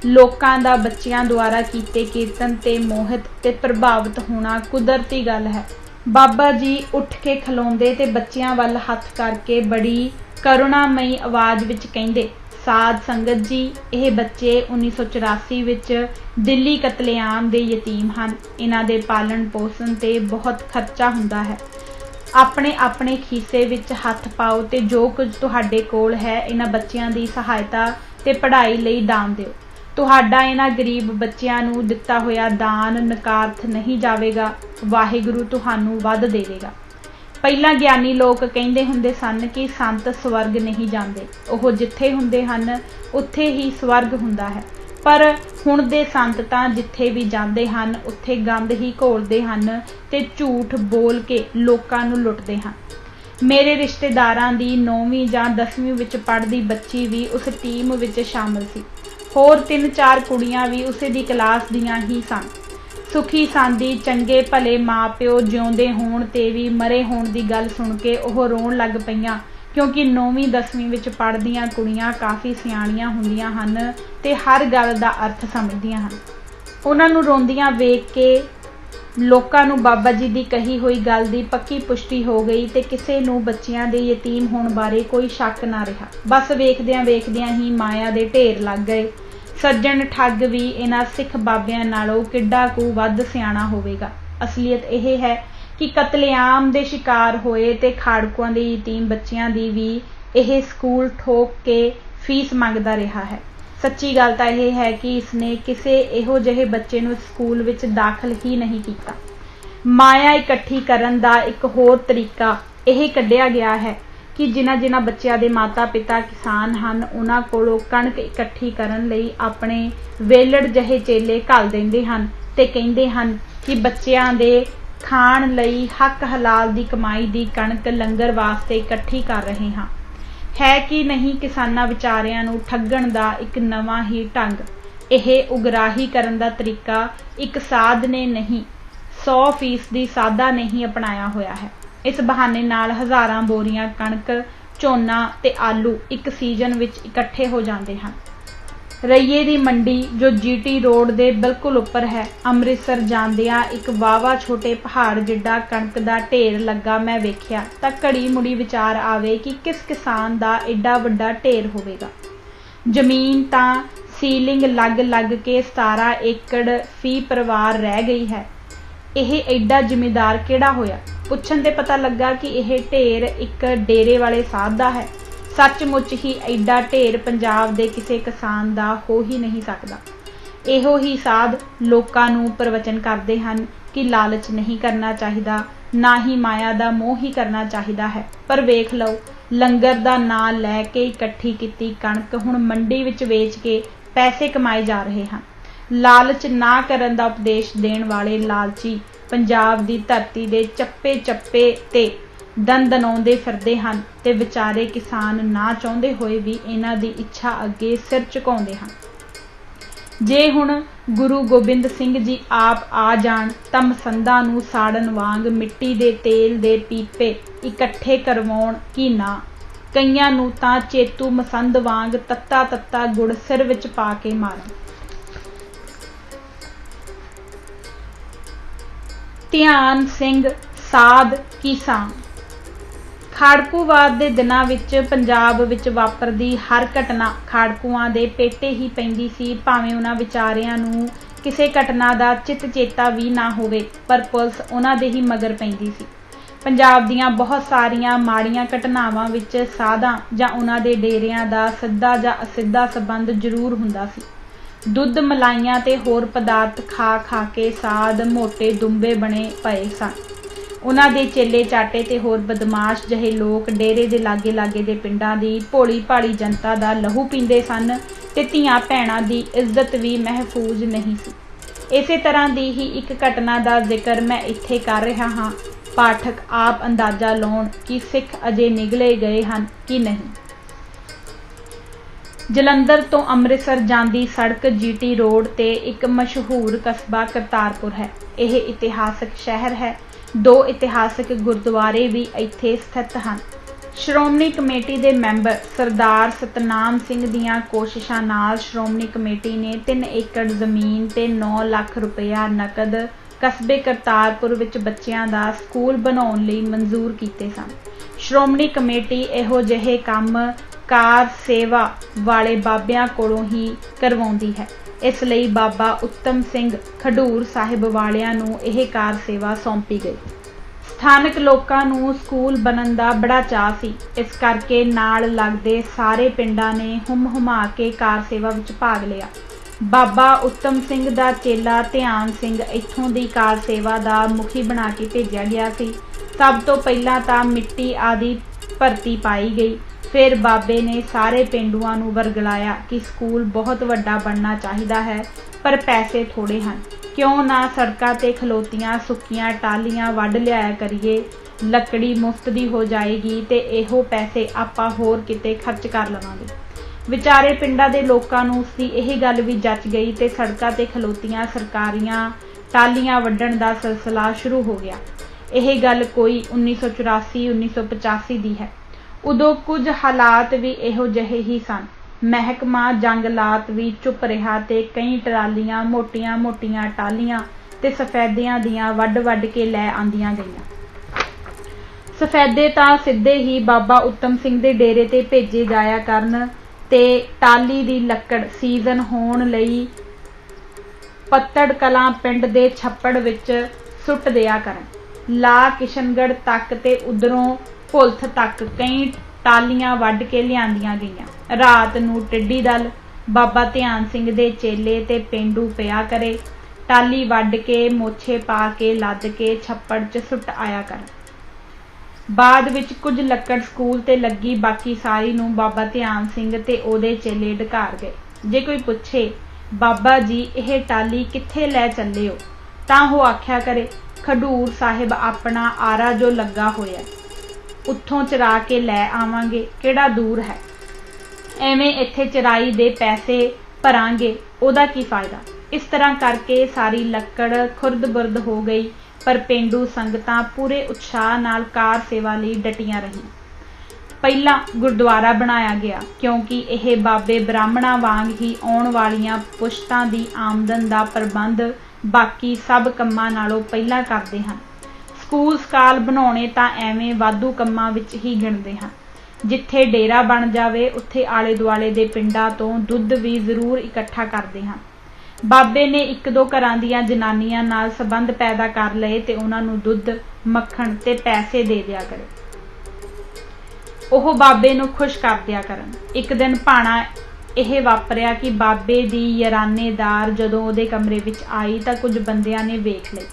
लोकां दा बच्चियां द्वारा कीते कीर्तन ते मोहित ते प्रभावित होना कुदरती गल है। बाबा जी उठ के खलोंदे ते बच्चियां वल हत्थ करके बड़ी करुणामयी आवाज़ विच कहिंदे, साध संगत जी, यह बच्चे 1984 विच दिल्ली कतलेआम दे यतीम हन। इन्हां दे पालन पोषण ते बहुत खर्चा हुंदा है। अपने अपने खीसे विच हत्थ पाओ ते जो कुछ तुहाडे कोल है इन्हां बच्चियां दी सहायता ते पढ़ाई लई दान दिओ। तुहाडा इन्हां गरीब बच्चियां नूं दिता होया दान नकारथ नहीं जावेगा। वाहिगुरू तुहानूं वध देवेगा। पहिलां ਗਿਆਨੀ लोग ਕਹਿੰਦੇ ਹੁੰਦੇ ਸਨ कि संत स्वर्ग नहीं जाते, ਉਹ जिथे ਹੁੰਦੇ ਹਨ ਉੱਥੇ ही स्वर्ग ਹੁੰਦਾ है। पर ਹੁਣ ਦੇ संत ਤਾਂ जिथे भी ਜਾਂਦੇ ਹਨ ਉੱਥੇ गंद ही ਘੋਲਦੇ ਹਨ ਤੇ ਝੂਠ ਬੋਲ ਕੇ ਲੋਕਾਂ ਨੂੰ ਲੁੱਟਦੇ ਹਨ। ਮੇਰੇ ਰਿਸ਼ਤੇਦਾਰਾਂ ਦੀ 9ਵੀਂ ਜਾਂ 10ਵੀਂ ਵਿੱਚ ਪੜ੍ਹਦੀ ਬੱਚੀ ਵੀ ਉਸ ਟੀਮ ਵਿੱਚ ਸ਼ਾਮਲ ਸੀ। ਹੋਰ 3-4 ਕੁੜੀਆਂ ਵੀ ਉਸੇ ਦੀ ਕਲਾਸ ਦੀਆਂ ਹੀ ਸਨ। ਸੁਖੀ ਸਾਂਦੀ ਚੰਗੇ ਭਲੇ ਮਾਂ ਪਿਓ ਜਿਉਂਦੇ ਹੋਣ ਤੇ ਵੀ ਮਰੇ ਹੋਣ ਦੀ ਗੱਲ ਸੁਣ ਕੇ ਉਹ ਰੋਣ ਲੱਗ ਪਈਆਂ, ਕਿਉਂਕਿ 9ਵੀਂ 10ਵੀਂ ਵਿੱਚ ਪੜ੍ਹਦੀਆਂ ਕੁੜੀਆਂ ਕਾਫੀ ਸਿਆਣੀਆਂ ਹੁੰਦੀਆਂ ਹਨ ਤੇ ਹਰ ਗੱਲ ਦਾ ਅਰਥ ਸਮਝਦੀਆਂ ਹਨ। ਉਹਨਾਂ ਨੂੰ ਰੋਂਦੀਆਂ ਵੇਖ ਕੇ ਲੋਕਾਂ ਨੂੰ ਬਾਬਾ ਜੀ ਦੀ ਕਹੀ ਹੋਈ ਗੱਲ ਦੀ ਪੱਕੀ ਪੁਸ਼ਟੀ ਹੋ ਗਈ ਤੇ ਕਿਸੇ ਨੂੰ ਬੱਚਿਆਂ ਦੇ ਯਤੀਮ ਹੋਣ ਬਾਰੇ ਕੋਈ ਸ਼ੱਕ ਨਾ ਰਿਹਾ। ਬਸ ਵੇਖਦਿਆਂ ਵੇਖਦਿਆਂ ਹੀ ਮਾਇਆ ਦੇ ਢੇਰ ਲੱਗ ਗਏ। ਸੱਜਣ ਠੱਗ ਵੀ ਇਹਨਾਂ ਸਿੱਖ ਬਾਬਿਆਂ ਨਾਲੋਂ ਕਿੱਡਾ ਕੁ ਵੱਧ ਸਿਆਣਾ ਹੋਵੇਗਾ। ਅਸਲੀਅਤ ਇਹ ਹੈ ਕਿ ਕਤਲੇਆਮ ਦੇ ਸ਼ਿਕਾਰ ਹੋਏ ਤੇ ਖਾੜਕੂਆਂ ਦੇ ਯਤੀਮ ਬੱਚਿਆਂ ਦੀ ਵੀ ਇਹ ਸਕੂਲ ਠੋਕ ਕੇ ਫੀਸ ਮੰਗਦਾ ਰਿਹਾ ਹੈ। ਸੱਚੀ ਗੱਲ ਤਾਂ ਇਹ ਹੈ ਕਿ ਇਸਨੇ ਕਿਸੇ ਇਹੋ ਜਿਹੇ ਬੱਚੇ ਨੂੰ ਸਕੂਲ ਵਿੱਚ ਦਾਖਲ ਹੀ ਨਹੀਂ ਕੀਤਾ। ਮਾਇਆ ਇਕੱਠੀ ਕਰਨ ਦਾ ਇੱਕ ਹੋਰ ਤਰੀਕਾ ਇਹ ਕੱਢਿਆ ਗਿਆ ਹੈ ਕਿ ਜਿਨ੍ਹਾਂ ਬੱਚਿਆਂ ਦੇ ਮਾਤਾ ਪਿਤਾ ਕਿਸਾਨ ਹਨ ਉਹਨਾਂ ਕੋਲੋਂ ਕਣਕ ਇਕੱਠੀ ਕਰਨ ਲਈ ਆਪਣੇ ਵੇਲੜ ਜਿਹੇ ਚੇਲੇ ਘੱਲ ਦਿੰਦੇ ਹਨ ਤੇ ਕਹਿੰਦੇ ਹਨ ਕਿ ਬੱਚਿਆਂ ਦੇ ਖਾਣ ਲਈ ਹੱਕ ਹਲਾਲ ਦੀ ਕਮਾਈ ਦੀ ਕਣਕ ਲੰਗਰ ਵਾਸਤੇ ਇਕੱਠੀ ਕਰ ਰਹੇ ਹਾਂ। ਹੈ ਕਿ ਨਹੀਂ ਕਿਸਾਨਾਂ ਵਿਚਾਰਿਆਂ ਨੂੰ ਠੱਗਣ ਦਾ ਇੱਕ ਨਵਾਂ ਹੀ ਢੰਗ। ਇਹ ਉਗਰਾਹੀ ਕਰਨ ਦਾ ਤਰੀਕਾ ਇੱਕ ਸਾਧ ਨੇ ਨਹੀਂ 100% ਸਾਧਾ ਨੇ ਹੀ ਅਪਣਾਇਆ ਹੋਇਆ ਹੈ। ਇਸ ਬਹਾਨੇ ਨਾਲ ਹਜ਼ਾਰਾਂ ਬੋਰੀਆਂ ਕਣਕ, ਝੋਨਾ ਤੇ ਆਲੂ ਇੱਕ ਸੀਜ਼ਨ ਵਿੱਚ ਇਕੱਠੇ ਹੋ ਜਾਂਦੇ ਹਨ। ਰਈਏ ਦੀ ਮੰਡੀ ਜੋ GT ਰੋਡ ਦੇ ਬਿਲਕੁਲ ਉੱਪਰ ਹੈ, ਅੰਮ੍ਰਿਤਸਰ ਜਾਂਦਿਆਂ ਇੱਕ ਵਾਹਵਾ ਛੋਟੇ ਪਹਾੜ ਜਿੱਡਾ ਕਣਕ ਦਾ ਢੇਰ ਲੱਗਾ ਮੈਂ ਵੇਖਿਆ ਤਾਂ ਘੜੀ ਮੁੜੀ ਵਿਚਾਰ ਆਵੇ ਕਿ ਕਿਸ ਕਿਸਾਨ ਦਾ ਐਡਾ ਵੱਡਾ ਢੇਰ ਹੋਵੇਗਾ। ਜ਼ਮੀਨ ਤਾਂ ਸੀਲਿੰਗ ਲੱਗ ਕੇ 17 ਏਕੜ ਫੀ ਪਰਿਵਾਰ ਰਹਿ ਗਈ ਹੈ। ਇਹ ਐਡਾ ਜ਼ਿਮੀਦਾਰ ਕਿਹੜਾ ਹੋਇਆ? ਪੁੱਛਣ ਤੇ ਪਤਾ ਲੱਗਾ ਕਿ ਇਹ ਢੇਰ ਇੱਕ ਡੇਰੇ ਵਾਲੇ ਸਾਧ ਦਾ ਹੈ। ਸੱਚਮੁੱਚ ਹੀ ਐਡਾ ਢੇਰ ਪੰਜਾਬ ਦੇ ਕਿਸੇ ਕਿਸਾਨ ਦਾ ਹੋ ਹੀ ਨਹੀਂ ਸਕਦਾ। ਇਹੋ ਹੀ ਸਾਧ ਲੋਕਾਂ ਨੂੰ ਪ੍ਰਵਚਨ ਕਰਦੇ ਹਨ ਕਿ ਲਾਲਚ ਨਹੀਂ ਕਰਨਾ ਚਾਹੀਦਾ, ਨਾ ਹੀ ਮਾਇਆ ਦਾ ਮੋਹ ਹੀ ਕਰਨਾ ਚਾਹੀਦਾ ਹੈ। ਪਰ ਵੇਖ ਲਓ, ਲੰਗਰ ਦਾ ਨਾਂ ਲੈ ਕੇ ਇਕੱਠੀ ਕੀਤੀ ਕਣਕ ਹੁਣ ਮੰਡੀ ਵਿੱਚ ਵੇਚ ਕੇ ਪੈਸੇ ਕਮਾਏ ਜਾ ਰਹੇ ਹਨ। ਲਾਲਚ ਨਾ ਕਰਨ ਦਾ ਉਪਦੇਸ਼ ਦੇਣ ਵਾਲੇ ਲਾਲਚੀ ਪੰਜਾਬ ਦੀ ਧਰਤੀ ਦੇ ਚੱਪੇ ਚੱਪੇ ਤੇ ਦਨਦਨਾਉਂਦੇ ਫਿਰਦੇ ਹਨ ਤੇ ਵਿਚਾਰੇ ਕਿਸਾਨ ਨਾ ਚਾਹੁੰਦੇ ਹੋਏ ਵੀ ਇਹਨਾਂ ਦੀ ਇੱਛਾ ਅੱਗੇ ਸਿਰ ਝੁਕਾਉਂਦੇ ਹਨ। ਜੇ ਹੁਣ ਗੁਰੂ ਗੋਬਿੰਦ ਸਿੰਘ ਜੀ ਆਪ ਆ ਜਾਣ ਤਾਂ ਮਸੰਦਾਂ ਨੂੰ ਸਾੜਨ ਵਾਂਗ ਮਿੱਟੀ ਦੇ ਤੇਲ ਦੇ ਪੀਪੇ ਇਕੱਠੇ ਕਰਵਾਉਣ ਕਿ ਨਾ। ਕਈਆਂ ਨੂੰ ਤਾਂ ਚੇਤੂ ਮਸੰਦ ਵਾਂਗ ਤੱਤਾ ਗੁੜ ਸਿਰ ਵਿੱਚ ਪਾ ਕੇ ਮਾਰਨ। ਧਿਆਨ ਸਿੰਘ ਸਾਧ ਕਿਸਾਨ। ਖਾੜਕੂਵਾਦ ਦੇ ਦਿਨਾਂ ਵਿੱਚ ਪੰਜਾਬ ਵਿੱਚ ਵਾਪਰਦੀ ਹਰ ਘਟਨਾ ਖਾੜਕੂਆਂ ਦੇ ਪੇਟੇ ਹੀ ਪੈਂਦੀ ਸੀ, ਭਾਵੇਂ ਉਹਨਾਂ ਵਿਚਾਰਿਆਂ ਨੂੰ ਕਿਸੇ ਘਟਨਾ ਦਾ ਚਿੱਤ ਚੇਤਾ ਵੀ ਨਾ ਹੋਵੇ, ਪਰ ਪੁਲਿਸ ਉਹਨਾਂ ਦੇ ਹੀ ਮਗਰ ਪੈਂਦੀ ਸੀ। ਪੰਜਾਬ ਦੀਆਂ ਬਹੁਤ ਸਾਰੀਆਂ ਮਾੜੀਆਂ ਘਟਨਾਵਾਂ ਵਿੱਚ ਸਾਧਾਂ ਜਾਂ ਉਹਨਾਂ ਦੇ ਡੇਰਿਆਂ ਦਾ ਸਿੱਧਾ ਜਾਂ ਅਸਿੱਧਾ ਸੰਬੰਧ ਜ਼ਰੂਰ ਹੁੰਦਾ ਸੀ। ਦੁੱਧ ਮਲਾਈਆਂ ਤੇ ਹੋਰ ਪਦਾਰਥ ਖਾ ਖਾ ਕੇ ਸਾਧ ਮੋਟੇ ਦੁੰਬੇ ਬਣੇ ਪਏ ਸਨ। ਉਹਨਾਂ ਦੇ ਚੇਲੇ ਚਾਟੇ ਤੇ ਹੋਰ ਬਦਮਾਸ਼ ਜਿਹੇ ਲੋਕ ਡੇਰੇ ਦੇ ਲਾਗੇ ਲਾਗੇ ਦੇ ਪਿੰਡਾਂ ਦੀ ਭੋਲੀ ਭਾਲੀ ਜਨਤਾ ਦਾ ਲਹੂ ਪੀਂਦੇ ਸਨ ਤੇ ਧੀਆਂ ਭੈਣਾਂ ਦੀ ਇੱਜ਼ਤ ਵੀ ਮਹਿਫੂਜ਼ ਨਹੀਂ ਸੀ। ਇਸੇ ਤਰ੍ਹਾਂ ਦੀ ਹੀ ਇੱਕ ਘਟਨਾ ਦਾ ਜ਼ਿਕਰ ਮੈਂ ਇੱਥੇ ਕਰ ਰਿਹਾ ਹਾਂ। ਪਾਠਕ ਆਪ ਅੰਦਾਜ਼ਾ ਲਾਉਣ ਕਿ ਸਿੱਖ ਅਜੇ ਨਿਗਲੇ ਗਏ ਹਨ ਕਿ ਨਹੀਂ। ਜਲੰਧਰ ਤੋਂ ਅੰਮ੍ਰਿਤਸਰ ਜਾਂਦੀ ਸੜਕ GT ਰੋਡ ਤੇ ਇੱਕ ਮਸ਼ਹੂਰ ਕਸਬਾ ਕਰਤਾਰਪੁਰ ਹੈ। ਇਹ ਇਤਿਹਾਸਕ ਸ਼ਹਿਰ ਹੈ। 2 ਇਤਿਹਾਸਕ ਗੁਰਦੁਆਰੇ ਵੀ ਇੱਥੇ ਸਥਿਤ ਹਨ। ਸ਼੍ਰੋਮਣੀ ਕਮੇਟੀ ਦੇ ਮੈਂਬਰ ਸਰਦਾਰ ਸਤਨਾਮ ਸਿੰਘ ਦੀਆਂ ਕੋਸ਼ਿਸ਼ਾਂ ਨਾਲ ਸ਼੍ਰੋਮਣੀ ਕਮੇਟੀ ਨੇ 3 ਏਕੜ ਜ਼ਮੀਨ ਤੇ 9 ਲੱਖ ਰੁਪਇਆ ਨਕਦ ਕਸਬੇ ਕਰਤਾਰਪੁਰ ਵਿੱਚ ਬੱਚਿਆਂ ਦਾ ਸਕੂਲ ਬਣਾਉਣ ਲਈ ਮਨਜ਼ੂਰ ਕੀਤੇ ਸਨ। ਸ਼੍ਰੋਮਣੀ ਕਮੇਟੀ ਇਹੋ ਜਿਹੇ ਕੰਮ ਕਾਰ ਸੇਵਾ ਵਾਲੇ ਬਾਬਿਆਂ ਕੋਲੋਂ ਹੀ ਕਰਵਾਉਂਦੀ ਹੈ। ਇਸ ਲਈ ਬਾਬਾ ਉੱਤਮ ਸਿੰਘ ਖਡੂਰ ਸਾਹਿਬ ਵਾਲਿਆਂ ਨੂੰ ਇਹ ਕਾਰ ਸੇਵਾ ਸੌਂਪੀ ਗਈ। ਸਥਾਨਕ ਲੋਕਾਂ ਨੂੰ ਸਕੂਲ ਬਣਨ ਦਾ ਬੜਾ ਚਾਅ ਸੀ। ਇਸ ਕਰਕੇ ਨਾਲ ਲੱਗਦੇ ਸਾਰੇ ਪਿੰਡਾਂ ਨੇ ਹੁਮ-ਹੁਮਾ ਕੇ ਕਾਰ ਸੇਵਾ ਵਿੱਚ ਭਾਗ ਲਿਆ। ਬਾਬਾ ਉੱਤਮ ਸਿੰਘ ਦਾ ਚੇਲਾ ਧਿਆਨ ਸਿੰਘ ਇੱਥੋਂ ਦੀ ਕਾਰ ਸੇਵਾ ਦਾ ਮੁਖੀ ਬਣਾ ਕੇ ਭੇਜਿਆ ਗਿਆ ਸੀ। ਸਭ ਤੋਂ ਪਹਿਲਾਂ ਤਾਂ ਮਿੱਟੀ ਆਦਿ ਭਰਤੀ ਪਾਈ ਗਈ। ਫਿਰ ਬਾਬੇ ਨੇ ਸਾਰੇ ਪਿੰਡੂਆਂ ਨੂੰ ਵਰਗਲਾਇਆ ਕਿ ਸਕੂਲ ਬਹੁਤ ਵੱਡਾ ਬਣਨਾ ਚਾਹੀਦਾ ਹੈ, ਪਰ ਪੈਸੇ ਥੋੜ੍ਹੇ ਹਨ। ਕਿਉਂ ਨਾ ਸੜਕਾਂ ਤੇ ਖਲੋਤੀਆਂ ਸੁੱਕੀਆਂ ਟਾਹਲੀਆਂ ਵੱਢ ਲਿਆਇਆ ਕਰੀਏ। ਲੱਕੜੀ ਮੁਫਤ ਦੀ ਹੋ ਜਾਏਗੀ ਤੇ ਇਹੋ ਪੈਸੇ ਆਪਾਂ ਹੋਰ ਕਿਤੇ ਖਰਚ ਕਰ ਲਵਾਂਗੇ। ਵਿਚਾਰੇ ਪਿੰਡਾਂ ਦੇ ਲੋਕਾਂ ਨੂੰ ਉਸਦੀ ਇਹ ਗੱਲ ਵੀ ਜੱਚ ਗਈ ਤੇ ਸੜਕਾਂ ਤੇ ਖਲੋਤੀਆਂ ਸਰਕਾਰੀਆਂ ਟਾਹਲੀਆਂ ਵੱਢਣ ਦਾ ਸਿਲਸਿਲਾ ਸ਼ੁਰੂ ਹੋ ਗਿਆ। ਇਹ ਗੱਲ ਕੋਈ 1984-1985 ਦੀ ਹੈ। ਉਦੋਂ ਕੁਝ ਹਾਲਾਤ ਵੀ ਇਹੋ ਜਿਹੇ ਹੀ ਸਨ। ਮਹਿਕਮਾ ਜੰਗਲਾਤ ਵੀ ਚੁੱਪ ਰਿਹਾ ਤੇ ਕਈ ਟਰਾਲੀਆਂ ਮੋਟੀਆਂ-ਮੋਟੀਆਂ ਟਾਹਲੀਆਂ ਤੇ ਸਫੈਦਿਆਂ ਦੀਆਂ ਵੱਢ-ਵੱਢ ਕੇ ਲੈ ਆਂਦੀਆਂ ਗਈਆਂ। ਸਫੈਦੇ ਤਾਂ ਸਿੱਧੇ ਹੀ ਬਾਬਾ ਉੱਤਮ ਸਿੰਘ ਦੇ ਡੇਰੇ ਤੇ ਭੇਜੇ ਜਾਇਆ ਕਰਨ ਤੇ ਟਾਹਲੀ ਦੀ ਲੱਕੜ ਸੀਜ਼ਨ ਹੋਣ ਲਈ ਪੱਤੜ ਕਲਾਂ ਪਿੰਡ ਦੇ ਛੱਪੜ ਵਿੱਚ ਸੁੱਟ ਦਿਆ ਕਰਨ। ਲਾ ਕਿਸ਼ਨਗੜ੍ਹ ਤੱਕ ਤੇ ਉਧਰੋਂ ਭੁਲਥ ਤੱਕ ਕਈ ਟਾਹਲੀਆਂ ਵੱਢ ਕੇ ਲਿਆਂਦੀਆਂ ਗਈਆਂ। ਰਾਤ ਨੂੰ ਟਿੱਡੀ ਦਲ ਬਾਬਾ ਧਿਆਨ ਸਿੰਘ ਦੇ ਚੇਲੇ ਤੇ ਪੇਂਡੂ ਪਿਆ ਕਰੇ। ਟਾਹਲੀ ਵੱਢ ਕੇ ਮੋਛੇ ਪਾ ਕੇ ਲੱਦ ਕੇ ਛੱਪੜ 'ਚ ਸੁੱਟ ਆਇਆ ਕਰਨ। ਬਾਅਦ ਵਿੱਚ ਕੁਝ ਲੱਕੜ ਸਕੂਲ ਤੇ ਲੱਗੀ, ਬਾਕੀ ਸਾਰੀ ਨੂੰ ਬਾਬਾ ਧਿਆਨ ਸਿੰਘ ਤੇ ਉਹਦੇ ਚੇਲੇ ਢਕਾਰ ਗਏ। ਜੇ ਕੋਈ ਪੁੱਛੇ ਬਾਬਾ ਜੀ ਇਹ ਟਾਹਲੀ ਕਿੱਥੇ ਲੈ ਚੱਲੇ ਹੋ, ਤਾਂ ਉਹ ਆਖਿਆ ਕਰੇ ਖਡੂਰ ਸਾਹਿਬ ਆਪਣਾ ਆਰਾ ਜੋ ਲੱਗਾ ਹੋਇਆ, ਉੱਥੋਂ ਚਰਾ ਕੇ ਲੈ ਆਵਾਂਗੇ, ਕਿਹੜਾ ਦੂਰ ਹੈ। ਐਵੇਂ ਇੱਥੇ ਚਰਾਈ ਦੇ ਪੈਸੇ ਭਰਾਂਗੇ, ਉਹਦਾ ਕੀ ਫਾਇਦਾ। ਇਸ ਤਰ੍ਹਾਂ ਕਰਕੇ ਸਾਰੀ ਲੱਕੜ ਖੁਰਦ-ਬੁਰਦ ਹੋ ਗਈ, ਪਰ ਪੇਂਡੂ ਸੰਗਤਾਂ ਪੂਰੇ ਉਤਸ਼ਾਹ ਨਾਲ ਕਾਰ ਸੇਵਾ ਲਈ ਡਟੀਆਂ ਰਹੀਆਂ। ਪਹਿਲਾਂ ਗੁਰਦੁਆਰਾ ਬਣਾਇਆ ਗਿਆ, ਕਿਉਂਕਿ ਇਹ ਬਾਬੇ ਬ੍ਰਾਹਮਣਾਂ ਵਾਂਗ ਹੀ ਆਉਣ ਵਾਲੀਆਂ ਪੁਸ਼ਤਾਂ ਦੀ ਆਮਦਨ ਦਾ ਪ੍ਰਬੰਧ ਬਾਕੀ ਸਭ ਕੰਮਾਂ ਨਾਲੋਂ ਪਹਿਲਾਂ ਕਰਦੇ ਹਨ। ਸਕੂਲ ਸਕਾਲ ਬਣਾਉਣੇ ਤਾਂ ਐਵੇਂ ਵਾਧੂ ਕੰਮਾਂ ਵਿੱਚ ਹੀ ਗਿਣਦੇ ਹਨ। ਜਿੱਥੇ ਡੇਰਾ ਬਣ ਜਾਵੇ ਉੱਥੇ ਆਲੇ ਦੁਆਲੇ ਦੇ ਪਿੰਡਾਂ ਤੋਂ ਦੁੱਧ ਵੀ ਜ਼ਰੂਰ ਇਕੱਠਾ ਕਰਦੇ ਹਨ। ਬਾਬੇ ਨੇ 1-2 ਘਰਾਂ ਦੀਆਂ ਜਨਾਨੀਆਂ ਨਾਲ ਸੰਬੰਧ ਪੈਦਾ ਕਰ ਲਏ ਤੇ ਉਹਨਾਂ ਨੂੰ ਦੁੱਧ, ਮੱਖਣ ਤੇ ਪੈਸੇ ਦੇ ਦਿਆ ਕਰੇ। ਉਹ ਬਾਬੇ ਨੂੰ ਖੁਸ਼ ਕਰ ਦਿਆ ਕਰਨ। ਇੱਕ ਦਿਨ ਭਾਣਾ ਇਹ ਵਾਪਰਿਆ ਕਿ ਬਾਬੇ ਦੀ ਯਾਰਾਨੇਦਾਰ ਜਦੋਂ ਉਹਦੇ ਕਮਰੇ ਵਿੱਚ ਆਈ ਤਾਂ ਕੁਝ ਬੰਦਿਆਂ ਨੇ ਵੇਖ ਲਈ।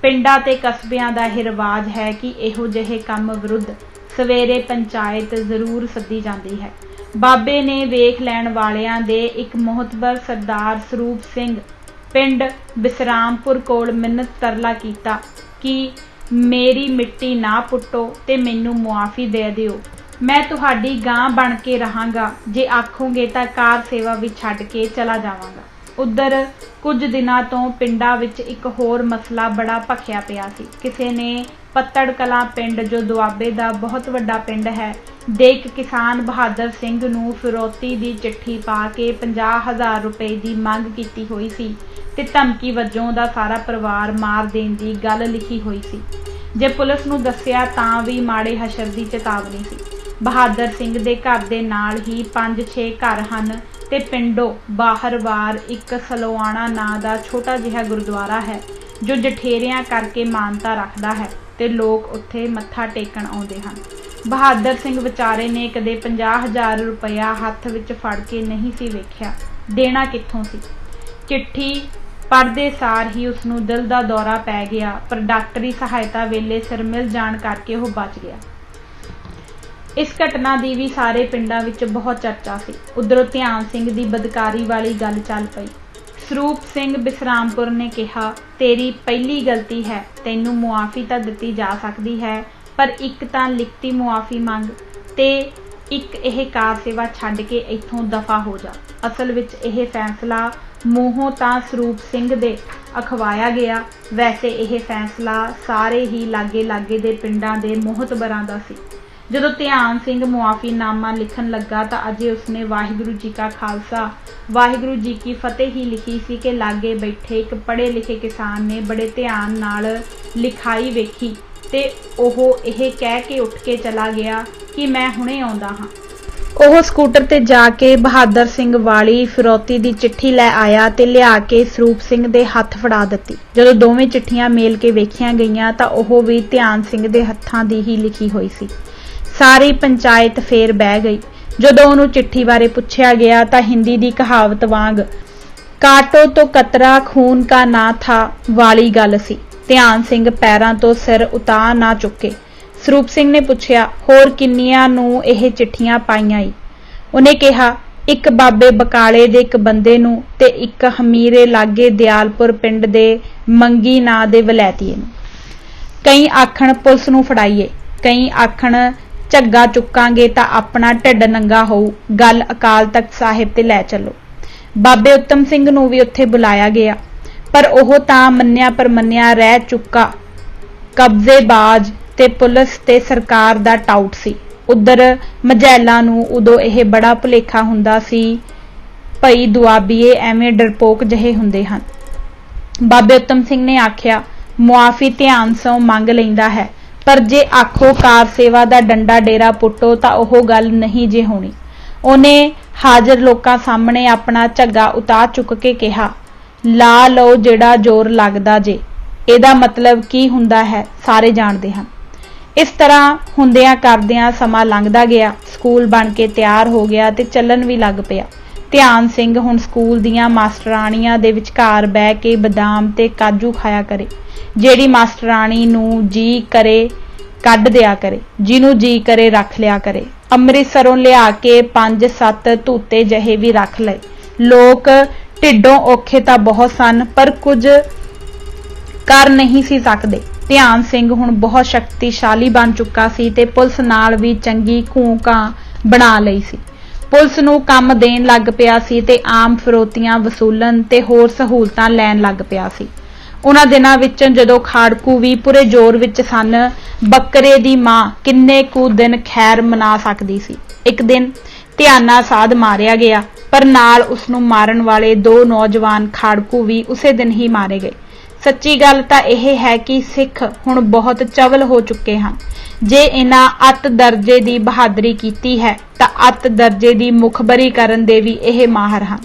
ਪਿੰਡਾਂ ਤੇ ਕਸਬਿਆਂ ਦਾ ਇਹ ਰਿਵਾਜ ਹੈ ਕਿ ਇਹੋ ਜਿਹੇ ਕੰਮ ਵਿਰੁੱਧ ਸਵੇਰੇ ਪੰਚਾਇਤ ਜ਼ਰੂਰ ਸੱਦੀ ਜਾਂਦੀ ਹੈ। ਬਾਬੇ ਨੇ ਵੇਖ ਲੈਣ ਵਾਲਿਆਂ ਦੇ ਇੱਕ ਮੋਹਤਬਰ ਸਰਦਾਰ ਸਰੂਪ ਸਿੰਘ ਪਿੰਡ ਬਿਸਰਾਮਪੁਰ ਕੋਲ ਮਿੰਨਤ ਤਰਲਾ ਕੀਤਾ ਕਿ ਮੇਰੀ ਮਿੱਟੀ ਨਾ ਪੁੱਟੋ ਤੇ ਮੈਨੂੰ ਮੁਆਫੀ ਦੇ ਦਿਓ। ਮੈਂ ਤੁਹਾਡੀ ਗਾਂ ਬਣ ਕੇ ਰਹਾਂਗਾ। ਜੇ ਆਖੋਗੇ ਤਾਂ ਕਾਰ ਸੇਵਾ ਵੀ ਛੱਡ ਕੇ ਚਲਾ ਜਾਵਾਂਗਾ। ਉੱਧਰ ਕੁਝ ਦਿਨਾਂ ਤੋਂ ਪਿੰਡਾਂ ਵਿੱਚ ਇੱਕ ਹੋਰ ਮਸਲਾ ਬੜਾ ਭਖਿਆ ਪਿਆ ਸੀ। ਕਿਸੇ ਨੇ ਪੱਤੜ ਕਲਾਂ ਪਿੰਡ, ਜੋ ਦੁਆਬੇ ਦਾ ਬਹੁਤ ਵੱਡਾ ਪਿੰਡ ਹੈ, ਦੇ ਇੱਕ ਕਿਸਾਨ ਬਹਾਦਰ ਸਿੰਘ ਨੂੰ ਫਿਰੌਤੀ ਦੀ ਚਿੱਠੀ ਪਾ ਕੇ 50,000 ਰੁਪਏ ਦੀ ਮੰਗ ਕੀਤੀ ਹੋਈ ਸੀ ਤੇ ਧਮਕੀ ਵਜੋਂ ਦਾ ਸਾਰਾ ਪਰਿਵਾਰ ਮਾਰ ਦੇਣ ਦੀ ਗੱਲ ਲਿਖੀ ਹੋਈ ਸੀ। ਜੇ ਪੁਲਿਸ ਨੂੰ ਦੱਸਿਆ ਤਾਂ ਵੀ ਮਾੜੇ ਹਸ਼ਰ ਦੀ ਚੇਤਾਵਨੀ ਸੀ। ਬਹਾਦਰ ਸਿੰਘ ਦੇ ਘਰ ਦੇ ਨਾਲ ਹੀ 5-6 ਘਰ ਹਨ ਤੇ ਪਿੰਡੋਂ ਬਾਹਰਵਾਰ ਇੱਕ ਸਲੋਆਣਾ ਨਾਂ ਦਾ ਛੋਟਾ ਜਿਹਾ ਗੁਰਦੁਆਰਾ ਹੈ ਜੋ ਜਠੇਰਿਆਂ ਕਰਕੇ ਮਾਨਤਾ ਰੱਖਦਾ ਹੈ। ਤੇ ਲੋਕ ਉੱਥੇ ਮੱਥਾ ਟੇਕਣ ਆਉਂਦੇ ਹਨ। ਬਹਾਦਰ ਸਿੰਘ ਵਿਚਾਰੇ ਨੇ ਕਦੇ 50,000 ਰੁਪਇਆ ਹੱਥ ਵਿੱਚ ਫੜ ਕੇ ਨਹੀਂ ਸੀ ਵੇਖਿਆ, ਦੇਣਾ ਕਿੱਥੋਂ ਸੀ। ਚਿੱਠੀ ਪੜ੍ਹਦੇ ਸਾਰ ਹੀ ਉਸਨੂੰ ਦਿਲ ਦਾ ਦੌਰਾ ਪੈ ਗਿਆ, ਪਰ ਡਾਕਟਰੀ ਸਹਾਇਤਾ ਵੇਲੇ ਸਿਰ ਮਿਲ ਜਾਣ ਕਰਕੇ ਉਹ ਬਚ ਗਿਆ। ਇਸ ਘਟਨਾ ਦੀ ਵੀ ਸਾਰੇ ਪਿੰਡਾਂ ਵਿੱਚ ਬਹੁਤ ਚਰਚਾ ਸੀ। ਉਧਰੋਂ ਧਿਆਨ ਸਿੰਘ ਦੀ ਬਦਕਾਰੀ ਵਾਲੀ ਗੱਲ ਚੱਲ ਪਈ। ਸਰੂਪ ਸਿੰਘ ਬਿਸਰਾਮਪੁਰ ਨੇ ਕਿਹਾ, ਤੇਰੀ ਪਹਿਲੀ ਗਲਤੀ ਹੈ, ਤੈਨੂੰ ਮੁਆਫੀ ਤਾਂ ਦਿੱਤੀ ਜਾ ਸਕਦੀ ਹੈ, ਪਰ ਇੱਕ ਤਾਂ ਲਿਖਤੀ ਮੁਆਫੀ ਮੰਗ ਤੇ ਇੱਕ ਇਹ ਕਾਰ ਸੇਵਾ ਛੱਡ ਕੇ ਇੱਥੋਂ ਦਫਾ ਹੋ ਜਾ। ਅਸਲ ਵਿੱਚ ਇਹ ਫੈਸਲਾ ਮੂੰਹੋਂ ਤਾਂ ਸਰੂਪ ਸਿੰਘ ਦੇ ਅਖਵਾਇਆ ਗਿਆ, ਵੈਸੇ ਇਹ ਫੈਸਲਾ ਸਾਰੇ ਹੀ ਲਾਗੇ ਦੇ ਪਿੰਡਾਂ ਦੇ ਮੋਹਤਬਰਾਂ ਦਾ ਸੀ। ਜਦੋਂ ਧਿਆਨ ਸਿੰਘ ਮੁਆਫੀਨਾਮਾ ਲਿਖਣ ਲੱਗਾ ਤਾਂ ਅਜੇ ਉਸਨੇ ਵਾਹਿਗੁਰੂ ਜੀ ਕਾ ਖਾਲਸਾ ਵਾਹਿਗੁਰੂ ਜੀ ਕੀ ਫਤਿਹ ਹੀ ਲਿਖੀ ਸੀ ਕਿ ਲਾਗੇ ਬੈਠੇ ਇੱਕ ਪੜ੍ਹੇ ਲਿਖੇ ਕਿਸਾਨ ਨੇ ਬੜੇ ਧਿਆਨ ਨਾਲ ਲਿਖਾਈ ਵੇਖੀ ਤੇ ਉਹ ਇਹ ਕਹਿ ਕੇ ਉੱਠ ਕੇ ਚਲਾ ਗਿਆ ਕਿ ਮੈਂ ਹੁਣੇ ਆਉਂਦਾ ਹਾਂ। ਉਹ ਸਕੂਟਰ ਤੇ ਜਾ ਕੇ ਬਹਾਦਰ ਸਿੰਘ ਵਾਲੀ ਫਿਰੌਤੀ ਦੀ ਚਿੱਠੀ ਲੈ ਆਇਆ ਤੇ ਲਿਆ ਕੇ ਸਰੂਪ ਸਿੰਘ ਦੇ ਹੱਥ ਫੜਾ ਦਿੱਤੀ। ਜਦੋਂ ਦੋਵੇਂ ਚਿੱਠੀਆਂ ਮੇਲ ਕੇ ਵੇਖੀਆਂ ਗਈਆਂ ਤਾਂ ਉਹ ਵੀ ਧਿਆਨ ਸਿੰਘ ਦੇ ਹੱਥਾਂ ਦੀ ਹੀ ਲਿਖੀ ਹੋਈ ਸੀ। ਸਾਰੀ ਪੰਚਾਇਤ ਫੇਰ ਬਹਿ ਗਈ। ਜਦੋਂ ਉਹਨੂੰ ਚਿੱਠੀ ਬਾਰੇ ਪੁੱਛਿਆ ਗਿਆ ਤਾਂ ਹਿੰਦੀ ਦੀ ਕਹਾਵਤ ਵਾਂਗ ਕਾਟੋ ਤੋਂ ਕਤਰਾ ਖੂਨ ਕਾ ਨਾ ਥਾ ਵਾਲੀ ਗੱਲ ਸੀ। ਧਿਆਨ ਸਿੰਘ ਪੈਰਾਂ ਤੋਂ ਸਿਰ ਉਤਾ ਨਾ ਚੁੱਕੇ। ਸਰੂਪ ਸਿੰਘ ਨੇ ਪੁੱਛਿਆ, ਹੋਰ ਕਿੰਨੀਆਂ ਨੂੰ ਇਹ ਚਿੱਠੀਆਂ ਪਾਈਆਂ ਈ? ਉਹਨੇ ਕਿਹਾ, ਇੱਕ ਬਾਬੇ ਬਕਾਲੇ ਦੇ ਇੱਕ ਬੰਦੇ ਨੂੰ ਤੇ ਇੱਕ ਹਮੀਰੇ ਲਾਗੇ ਦਿਆਲਪੁਰ ਪਿੰਡ ਦੇ ਮੰਗੀ ਨਾਂ ਦੇ ਵਲੈਤੀਏ ਨੂੰ। ਕਈ ਆਖਣ ਪੁਲਿਸ ਨੂੰ ਫੜਾਈਏ, ਕਈ ਆਖਣ ਝੱਗਾ ਚੁੱਕਾਂਗੇ ਤਾਂ ਆਪਣਾ ਢਿੱਡ ਨੰਗਾ ਹੋਊ, ਗੱਲ ਅਕਾਲ ਤਖਤ ਸਾਹਿਬ ਤੇ ਲੈ ਚੱਲੋ। ਬਾਬੇ ਉੱਤਮ ਸਿੰਘ ਨੂੰ ਵੀ ਉੱਥੇ ਬੁਲਾਇਆ ਗਿਆ, ਪਰ ਉਹ ਤਾਂ ਮੰਨਿਆ ਪਰਮੰਨਿਆ ਰਹਿ ਚੁੱਕਾ ਕਬਜ਼ੇਬਾਜ਼ ਤੇ ਪੁਲਿਸ ਤੇ ਸਰਕਾਰ ਦਾ ਟਾਊਟ ਸੀ। ਉਧਰ ਮਜੈਲਾਂ ਨੂੰ ਉਦੋਂ ਇਹ ਬੜਾ ਭੁਲੇਖਾ ਹੁੰਦਾ ਸੀ, ਭਈ ਦੁਆਬੀਏ ਐਵੇਂ ਡਰਪੋਕ ਜਿਹੇ ਹੁੰਦੇ ਹਨ। ਬਾਬੇ ਉੱਤਮ ਸਿੰਘ ਨੇ ਆਖਿਆ, ਮੁਆਫੀ ਧਿਆਨ ਸੋਂ ਮੰਗ ਲੈਂਦਾ ਹੈ, ਪਰ ਜੇ ਆਖੋ ਕਾਰ ਸੇਵਾ ਦਾ ਡੰਡਾ ਡੇਰਾ ਪੁੱਟੋ ਤਾਂ ਉਹ ਗੱਲ ਨਹੀਂ ਜੇ ਹੋਣੀ। ਉਹਨੇ ਹਾਜ਼ਰ ਲੋਕਾਂ ਸਾਹਮਣੇ ਆਪਣਾ ਝੱਗਾ ਉਤਾਰ ਚੁੱਕ ਕੇ ਕਿਹਾ, ਲਾ ਲਓ ਜਿਹੜਾ ਜ਼ੋਰ ਲੱਗਦਾ ਜੇ। ਇਹਦਾ ਮਤਲਬ ਕੀ ਹੁੰਦਾ ਹੈ ਸਾਰੇ ਜਾਣਦੇ ਹਨ। ਇਸ ਤਰ੍ਹਾਂ ਹੁੰਦਿਆਂ ਕਰਦਿਆਂ ਸਮਾਂ ਲੰਘਦਾ ਗਿਆ। ਸਕੂਲ ਬਣ ਕੇ ਤਿਆਰ ਹੋ ਗਿਆ ਤੇ ਚੱਲਣ ਵੀ ਲੱਗ ਪਿਆ। ਧਿਆਨ ਸਿੰਘ ਹੁਣ ਸਕੂਲ ਦੀਆਂ ਮਾਸਟਰਾਣੀਆਂ ਦੇ ਵਿਚਕਾਰ ਬਹਿ ਕੇ ਬਦਾਮ ਤੇ ਕਾਜੂ ਖਾਇਆ ਕਰੇ। ਜਿਹੜੀ ਮਾਸਟਰਾਣੀ ਨੂੰ ਜੀ ਕਰੇ ਕੱਢ ਦਿਆ ਕਰੇ, ਜਿਹਨੂੰ ਜੀ ਕਰੇ ਰੱਖ ਲਿਆ ਕਰੇ। ਅੰਮ੍ਰਿਤਸਰੋਂ ਲਿਆ ਕੇ 5-7 ਧੂਤੇ ਜਿਹੇ ਵੀ ਰੱਖ ਲਏ। ਲੋਕ ਢਿੱਡੋਂ ਔਖੇ ਤਾਂ ਬਹੁਤ ਸਨ, ਪਰ ਕੁਝ ਕਰ ਨਹੀਂ ਸੀ ਸਕਦੇ। ਧਿਆਨ ਸਿੰਘ ਹੁਣ ਬਹੁਤ ਸ਼ਕਤੀਸ਼ਾਲੀ ਬਣ ਚੁੱਕਾ ਸੀ ਤੇ ਪੁਲਿਸ ਨਾਲ ਵੀ ਚੰਗੀ ਘੂੰ-ਘਾਂ ਬਣਾ ਲਈ ਸੀ। ਪੁਲਿਸ ਨੂੰ ਕੰਮ ਦੇਣ ਲੱਗ ਪਿਆ ਸੀ ਤੇ ਆਮ ਫਿਰੌਤੀਆਂ ਵਸੂਲਣ ਤੇ ਹੋਰ ਸਹੂਲਤਾਂ ਲੈਣ ਲੱਗ ਪਿਆ ਸੀ। ਉਹਨਾਂ ਦਿਨਾਂ ਵਿੱਚ ਜਦੋਂ ਖਾੜਕੂ ਵੀ ਪੂਰੇ ਜ਼ੋਰ ਵਿੱਚ ਸਨ, ਬੱਕਰੇ ਦੀ ਮਾਂ ਕਿੰਨੇ ਕੁ ਦਿਨ ਖੈਰ ਮਨਾ ਸਕਦੀ ਸੀ। ਇੱਕ ਦਿਨ ਧਿਆਨਾ ਸਾਧ ਮਾਰਿਆ ਗਿਆ, ਪਰ ਨਾਲ ਉਸਨੂੰ ਮਾਰਨ ਵਾਲੇ 2 ਨੌਜਵਾਨ ਖਾੜਕੂ ਵੀ ਉਸੇ ਦਿਨ ਹੀ ਮਾਰੇ ਗਏ। ਸੱਚੀ ਗੱਲ ਤਾਂ ਇਹ ਹੈ ਕਿ ਸਿੱਖ ਹੁਣ ਬਹੁਤ ਚਵਲ ਹੋ ਚੁੱਕੇ ਹਨ। ਜੇ ਇਹਨਾਂ ਅੱਤ ਦਰਜੇ ਦੀ ਬਹਾਦਰੀ ਕੀਤੀ ਹੈ ਤਾਂ ਅੱਤ ਦਰਜੇ ਦੀ ਮੁਖਬਰੀ ਕਰਨ ਦੇ ਵੀ ਇਹ ਮਾਹਰ ਹਨ।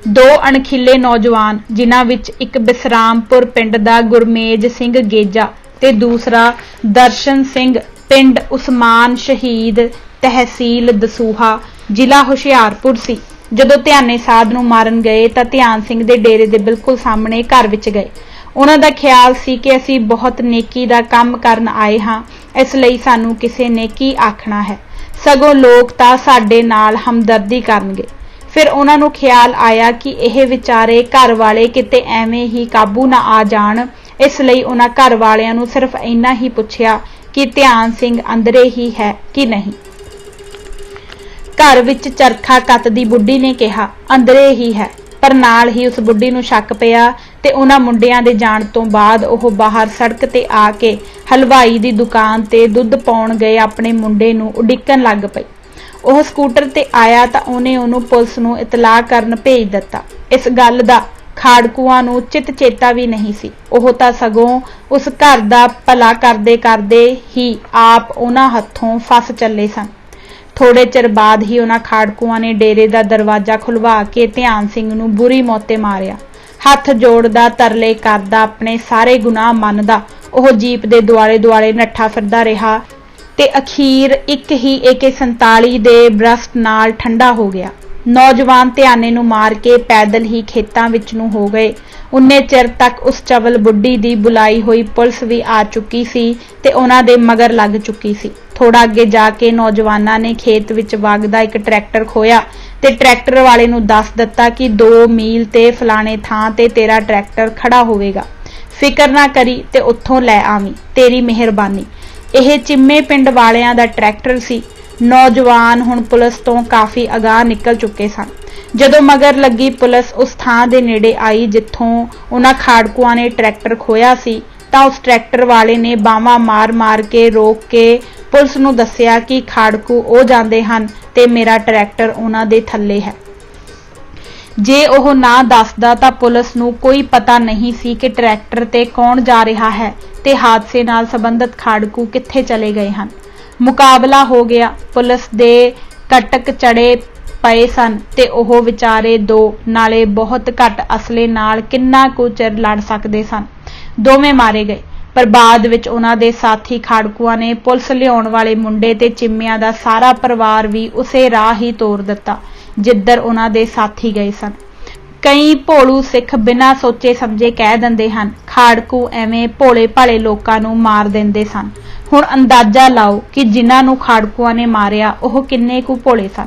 2 ਅਣਖੀਲੇ ਨੌਜਵਾਨ, ਜਿਨ੍ਹਾਂ ਵਿੱਚ ਇੱਕ ਬਿਸਰਾਮਪੁਰ ਪਿੰਡ ਦਾ ਗੁਰਮੇਜ ਸਿੰਘ ਗੇਜਾ ਤੇ ਦੂਸਰਾ ਦਰਸ਼ਨ ਸਿੰਘ ਪਿੰਡ ਉਸਮਾਨ ਸ਼ਹੀਦ ਤਹਿਸੀਲ ਦਸੂਹਾ ਜ਼ਿਲ੍ਹਾ ਹੁਸ਼ਿਆਰਪੁਰ ਸੀ, ਜਦੋਂ ਧਿਆਨੇ ਸਾਧ ਨੂੰ ਮਾਰਨ ਗਏ ਤਾਂ ਧਿਆਨ ਸਿੰਘ ਦੇ ਡੇਰੇ ਦੇ ਬਿਲਕੁਲ ਸਾਹਮਣੇ ਘਰ ਵਿੱਚ ਗਏ। ਉਹਨਾਂ ਦਾ ਖਿਆਲ ਸੀ ਕਿ ਅਸੀਂ ਬਹੁਤ ਨੇਕੀ ਦਾ ਕੰਮ ਕਰਨ ਆਏ ਹਾਂ, ਇਸ ਲਈ ਸਾਨੂੰ ਕਿਸੇ ਨੇ ਕੀ ਆਖਣਾ ਹੈ, ਸਗੋਂ ਲੋਕ ਤਾਂ ਸਾਡੇ ਨਾਲ ਹਮਦਰਦੀ ਕਰਨਗੇ। ਫਿਰ ਉਹਨਾਂ ਨੂੰ ਖਿਆਲ ਆਇਆ ਕਿ ਇਹ ਵਿਚਾਰੇ ਘਰ ਵਾਲੇ ਕਿਤੇ ਐਵੇਂ ਹੀ ਕਾਬੂ ਨਾ ਆ ਜਾਣ, ਇਸ ਲਈ ਉਹਨਾਂ ਘਰ ਵਾਲਿਆਂ ਨੂੰ ਸਿਰਫ ਇੰਨਾ ਹੀ ਪੁੱਛਿਆ ਕਿ ਧਿਆਨ ਸਿੰਘ ਅੰਦਰੇ ਹੀ ਹੈ ਕਿ ਨਹੀਂ। ਘਰ ਵਿੱਚ ਚਰਖਾ ਕੱਤਦੀ ਬੁੱਢੀ ਨੇ ਕਿਹਾ, ਅੰਦਰੇ ਹੀ ਹੈ, ਪਰ ਨਾਲ ਹੀ ਉਸ ਬੁੱਢੀ ਨੂੰ ਸ਼ੱਕ ਪਿਆ ਤੇ ਉਹਨਾਂ ਮੁੰਡਿਆਂ ਦੇ ਜਾਣ ਤੋਂ ਬਾਅਦ ਉਹ ਬਾਹਰ ਸੜਕ ਤੇ ਆ ਕੇ ਹਲਵਾਈ ਦੀ ਦੁਕਾਨ ਤੇ ਦੁੱਧ ਪਾਉਣ ਗਏ ਆਪਣੇ ਮੁੰਡੇ ਨੂੰ ਉਡੀਕਣ ਲੱਗ ਪਈ। ਉਹ ਸਕੂਟਰ ਤੇ ਆਇਆ ਤਾਂ ਉਹਨੇ ਉਹਨੂੰ ਪੁਲਿਸ ਨੂੰ ਇਤਲਾਹ ਕਰਨ ਭੇਜ ਦਿੱਤਾ। ਇਸ ਗੱਲ ਦਾ ਖਾੜਕੂਆਂ ਨੂੰ ਚਿੱਤ ਚੇਤਾ ਵੀ ਨਹੀਂ ਸੀ। ਉਹ ਤਾਂ ਸਗੋਂ ਉਸ ਘਰ ਦਾ ਭਲਾ ਕਰਦੇ ਕਰਦੇ ਹੀ ਆਪ ਉਹਨਾਂ ਹੱਥੋਂ ਫਸ ਚੱਲੇ ਸਨ। ਥੋੜੇ ਚਿਰ ਬਾਅਦ ਹੀ ਉਹਨਾਂ ਖਾੜਕੂਆਂ ਨੇ ਡੇਰੇ ਦਾ ਦਰਵਾਜ਼ਾ ਖੁਲਵਾ ਕੇ ਧਿਆਨ ਸਿੰਘ ਨੂੰ ਬੁਰੀ ਮੌਤੇ ਮਾਰਿਆ। ਹੱਥ ਜੋੜਦਾ, ਤਰਲੇ ਕਰਦਾ, ਆਪਣੇ ਸਾਰੇ ਗੁਨਾਹ ਮੰਨਦਾ, ਉਹ ਜੀਪ ਦੇ ਦੁਆਲੇ ਦੁਆਲੇ ਨੱਠਾ ਫਿਰਦਾ ਰਿਹਾ ਤੇ ਅਖੀਰ ਇੱਕ ਹੀ AK-47 ਦੇ ਬਰਸਟ ਨਾਲ ਠੰਡਾ ਹੋ ਗਿਆ। ਨੌਜਵਾਨ ਧਿਆਨੇ ਨੂੰ ਮਾਰ ਕੇ ਪੈਦਲ ਹੀ ਖੇਤਾਂ ਵਿੱਚ ਨੂੰ ਹੋ ਗਏ। ਉਨੇ ਚਿਰ ਤੱਕ ਉਸ ਚਵਲ ਬੁੱਢੀ ਦੀ ਬੁਲਾਈ ਹੋਈ ਪੁਲਿਸ ਵੀ ਆ ਚੁੱਕੀ ਸੀ ਤੇ ਉਹਨਾਂ ਦੇ ਮਗਰ ਲੱਗ ਚੁੱਕੀ ਸੀ। ਥੋੜਾ ਅੱਗੇ ਜਾ ਕੇ ਨੌਜਵਾਨਾਂ ਨੇ ਖੇਤ ਵਿੱਚ ਵਗਦਾ ਇੱਕ ਟਰੈਕਟਰ ਖੋਇਆ ਤੇ ਟਰੈਕਟਰ ਵਾਲੇ ਨੂੰ ਦੱਸ ਦਿੱਤਾ ਕਿ 2 ਮੀਲ ਤੇ ਫਲਾਣੇ ਥਾਂ ਤੇ ਤੇਰਾ ਟਰੈਕਟਰ ਖੜਾ ਹੋਵੇਗਾ, ਫਿਕਰ ਨਾ ਕਰੀ ਤੇ ਉੱਥੋਂ ਲੈ ਆਵੀਂ, ਤੇਰੀ ਮਿਹਰਬਾਨੀ। ਇਹ ਚਿੰਮੇ ਪਿੰਡ ਵਾਲਿਆਂ ਦਾ ਟਰੈਕਟਰ ਸੀ। ਨੌਜਵਾਨ ਹੁਣ ਪੁਲਿਸ ਤੋਂ ਕਾਫੀ ਅਗਾਂਹ ਨਿਕਲ ਚੁੱਕੇ ਸਨ। ਜਦੋਂ ਮਗਰ ਲੱਗੀ ਪੁਲਿਸ ਉਸ ਥਾਂ ਦੇ ਨੇੜੇ ਆਈ ਜਿੱਥੋਂ ਉਹਨਾਂ ਖਾੜਕੂਆਂ ਨੇ ਟਰੈਕਟਰ ਖੋਇਆ ਸੀ ਤਾਂ ਉਸ ਟਰੈਕਟਰ ਵਾਲੇ ਨੇ ਬਾਹਾਂ ਮਾਰ ਕੇ ਰੋਕ ਕੇ ਪੁਲਿਸ ਨੂੰ ਦੱਸਿਆ ਕਿ ਖਾੜਕੂ ਉਹ ਜਾਂਦੇ ਹਨ ਤੇ ਮੇਰਾ ਟਰੈਕਟਰ ਉਹਨਾਂ ਦੇ ਥੱਲੇ ਹੈ। ਜੇ ਉਹ ਨਾ ਦੱਸਦਾ ਤਾਂ ਪੁਲਿਸ ਨੂੰ ਕੋਈ ਪਤਾ ਨਹੀਂ ਸੀ ਕਿ ਟਰੈਕਟਰ ਤੇ ਕੌਣ ਜਾ ਰਿਹਾ ਹੈ ਤੇ ਹਾਦਸੇ ਨਾਲ ਸੰਬੰਧਿਤ ਖਾੜਕੂ ਕਿੱਥੇ ਚਲੇ ਗਏ ਹਨ। ਮੁਕਾਬਲਾ ਹੋ ਗਿਆ। ਪੁਲਿਸ ਦੇ ਕਟਕ ਚੜੇ ਪਏ ਸਨ ਤੇ ਉਹ ਵਿਚਾਰੇ ਦੋ ਨਾਲੇ ਬਹੁਤ ਘੱਟ ਅਸਲੇ ਨਾਲ ਕਿੰਨਾ ਕੁ ਚਿਰ ਲੜ ਸਕਦੇ ਸਨ। ਦੋਵੇਂ ਮਾਰੇ ਗਏ, ਪਰ ਬਾਅਦ ਵਿੱਚ ਉਹਨਾਂ ਦੇ ਸਾਥੀ ਖਾੜਕੂਆਂ ਨੇ ਪੁਲਿਸ ਲਿਆਉਣ ਵਾਲੇ ਮੁੰਡੇ ਤੇ ਚਿੰਮਿਆਂ ਦਾ ਸਾਰਾ ਪਰਿਵਾਰ ਵੀ ਉਸੇ ਰਾਹ ਹੀ ਤੋਰ ਦਿੱਤਾ ਜਿੱਧਰ ਉਹਨਾਂ ਦੇ ਸਾਥੀ ਗਏ ਸਨ। ਕਈ ਭੋਲੂ ਸਿੱਖ ਬਿਨਾਂ ਸੋਚੇ ਸਮਝੇ ਕਹਿ ਦਿੰਦੇ ਹਨ ਖਾੜਕੂ ਐਵੇਂ ਭੋਲੇ ਭਾਲੇ ਲੋਕਾਂ ਨੂੰ ਮਾਰ ਦਿੰਦੇ ਸਨ। ਹੁਣ ਅੰਦਾਜ਼ਾ ਲਾਓ ਕਿ ਜਿਨ੍ਹਾਂ ਨੂੰ ਖਾੜਕੂਆਂ ਨੇ ਮਾਰਿਆ ਉਹ ਕਿੰਨੇ ਕੁ ਭੋਲੇ ਸਨ।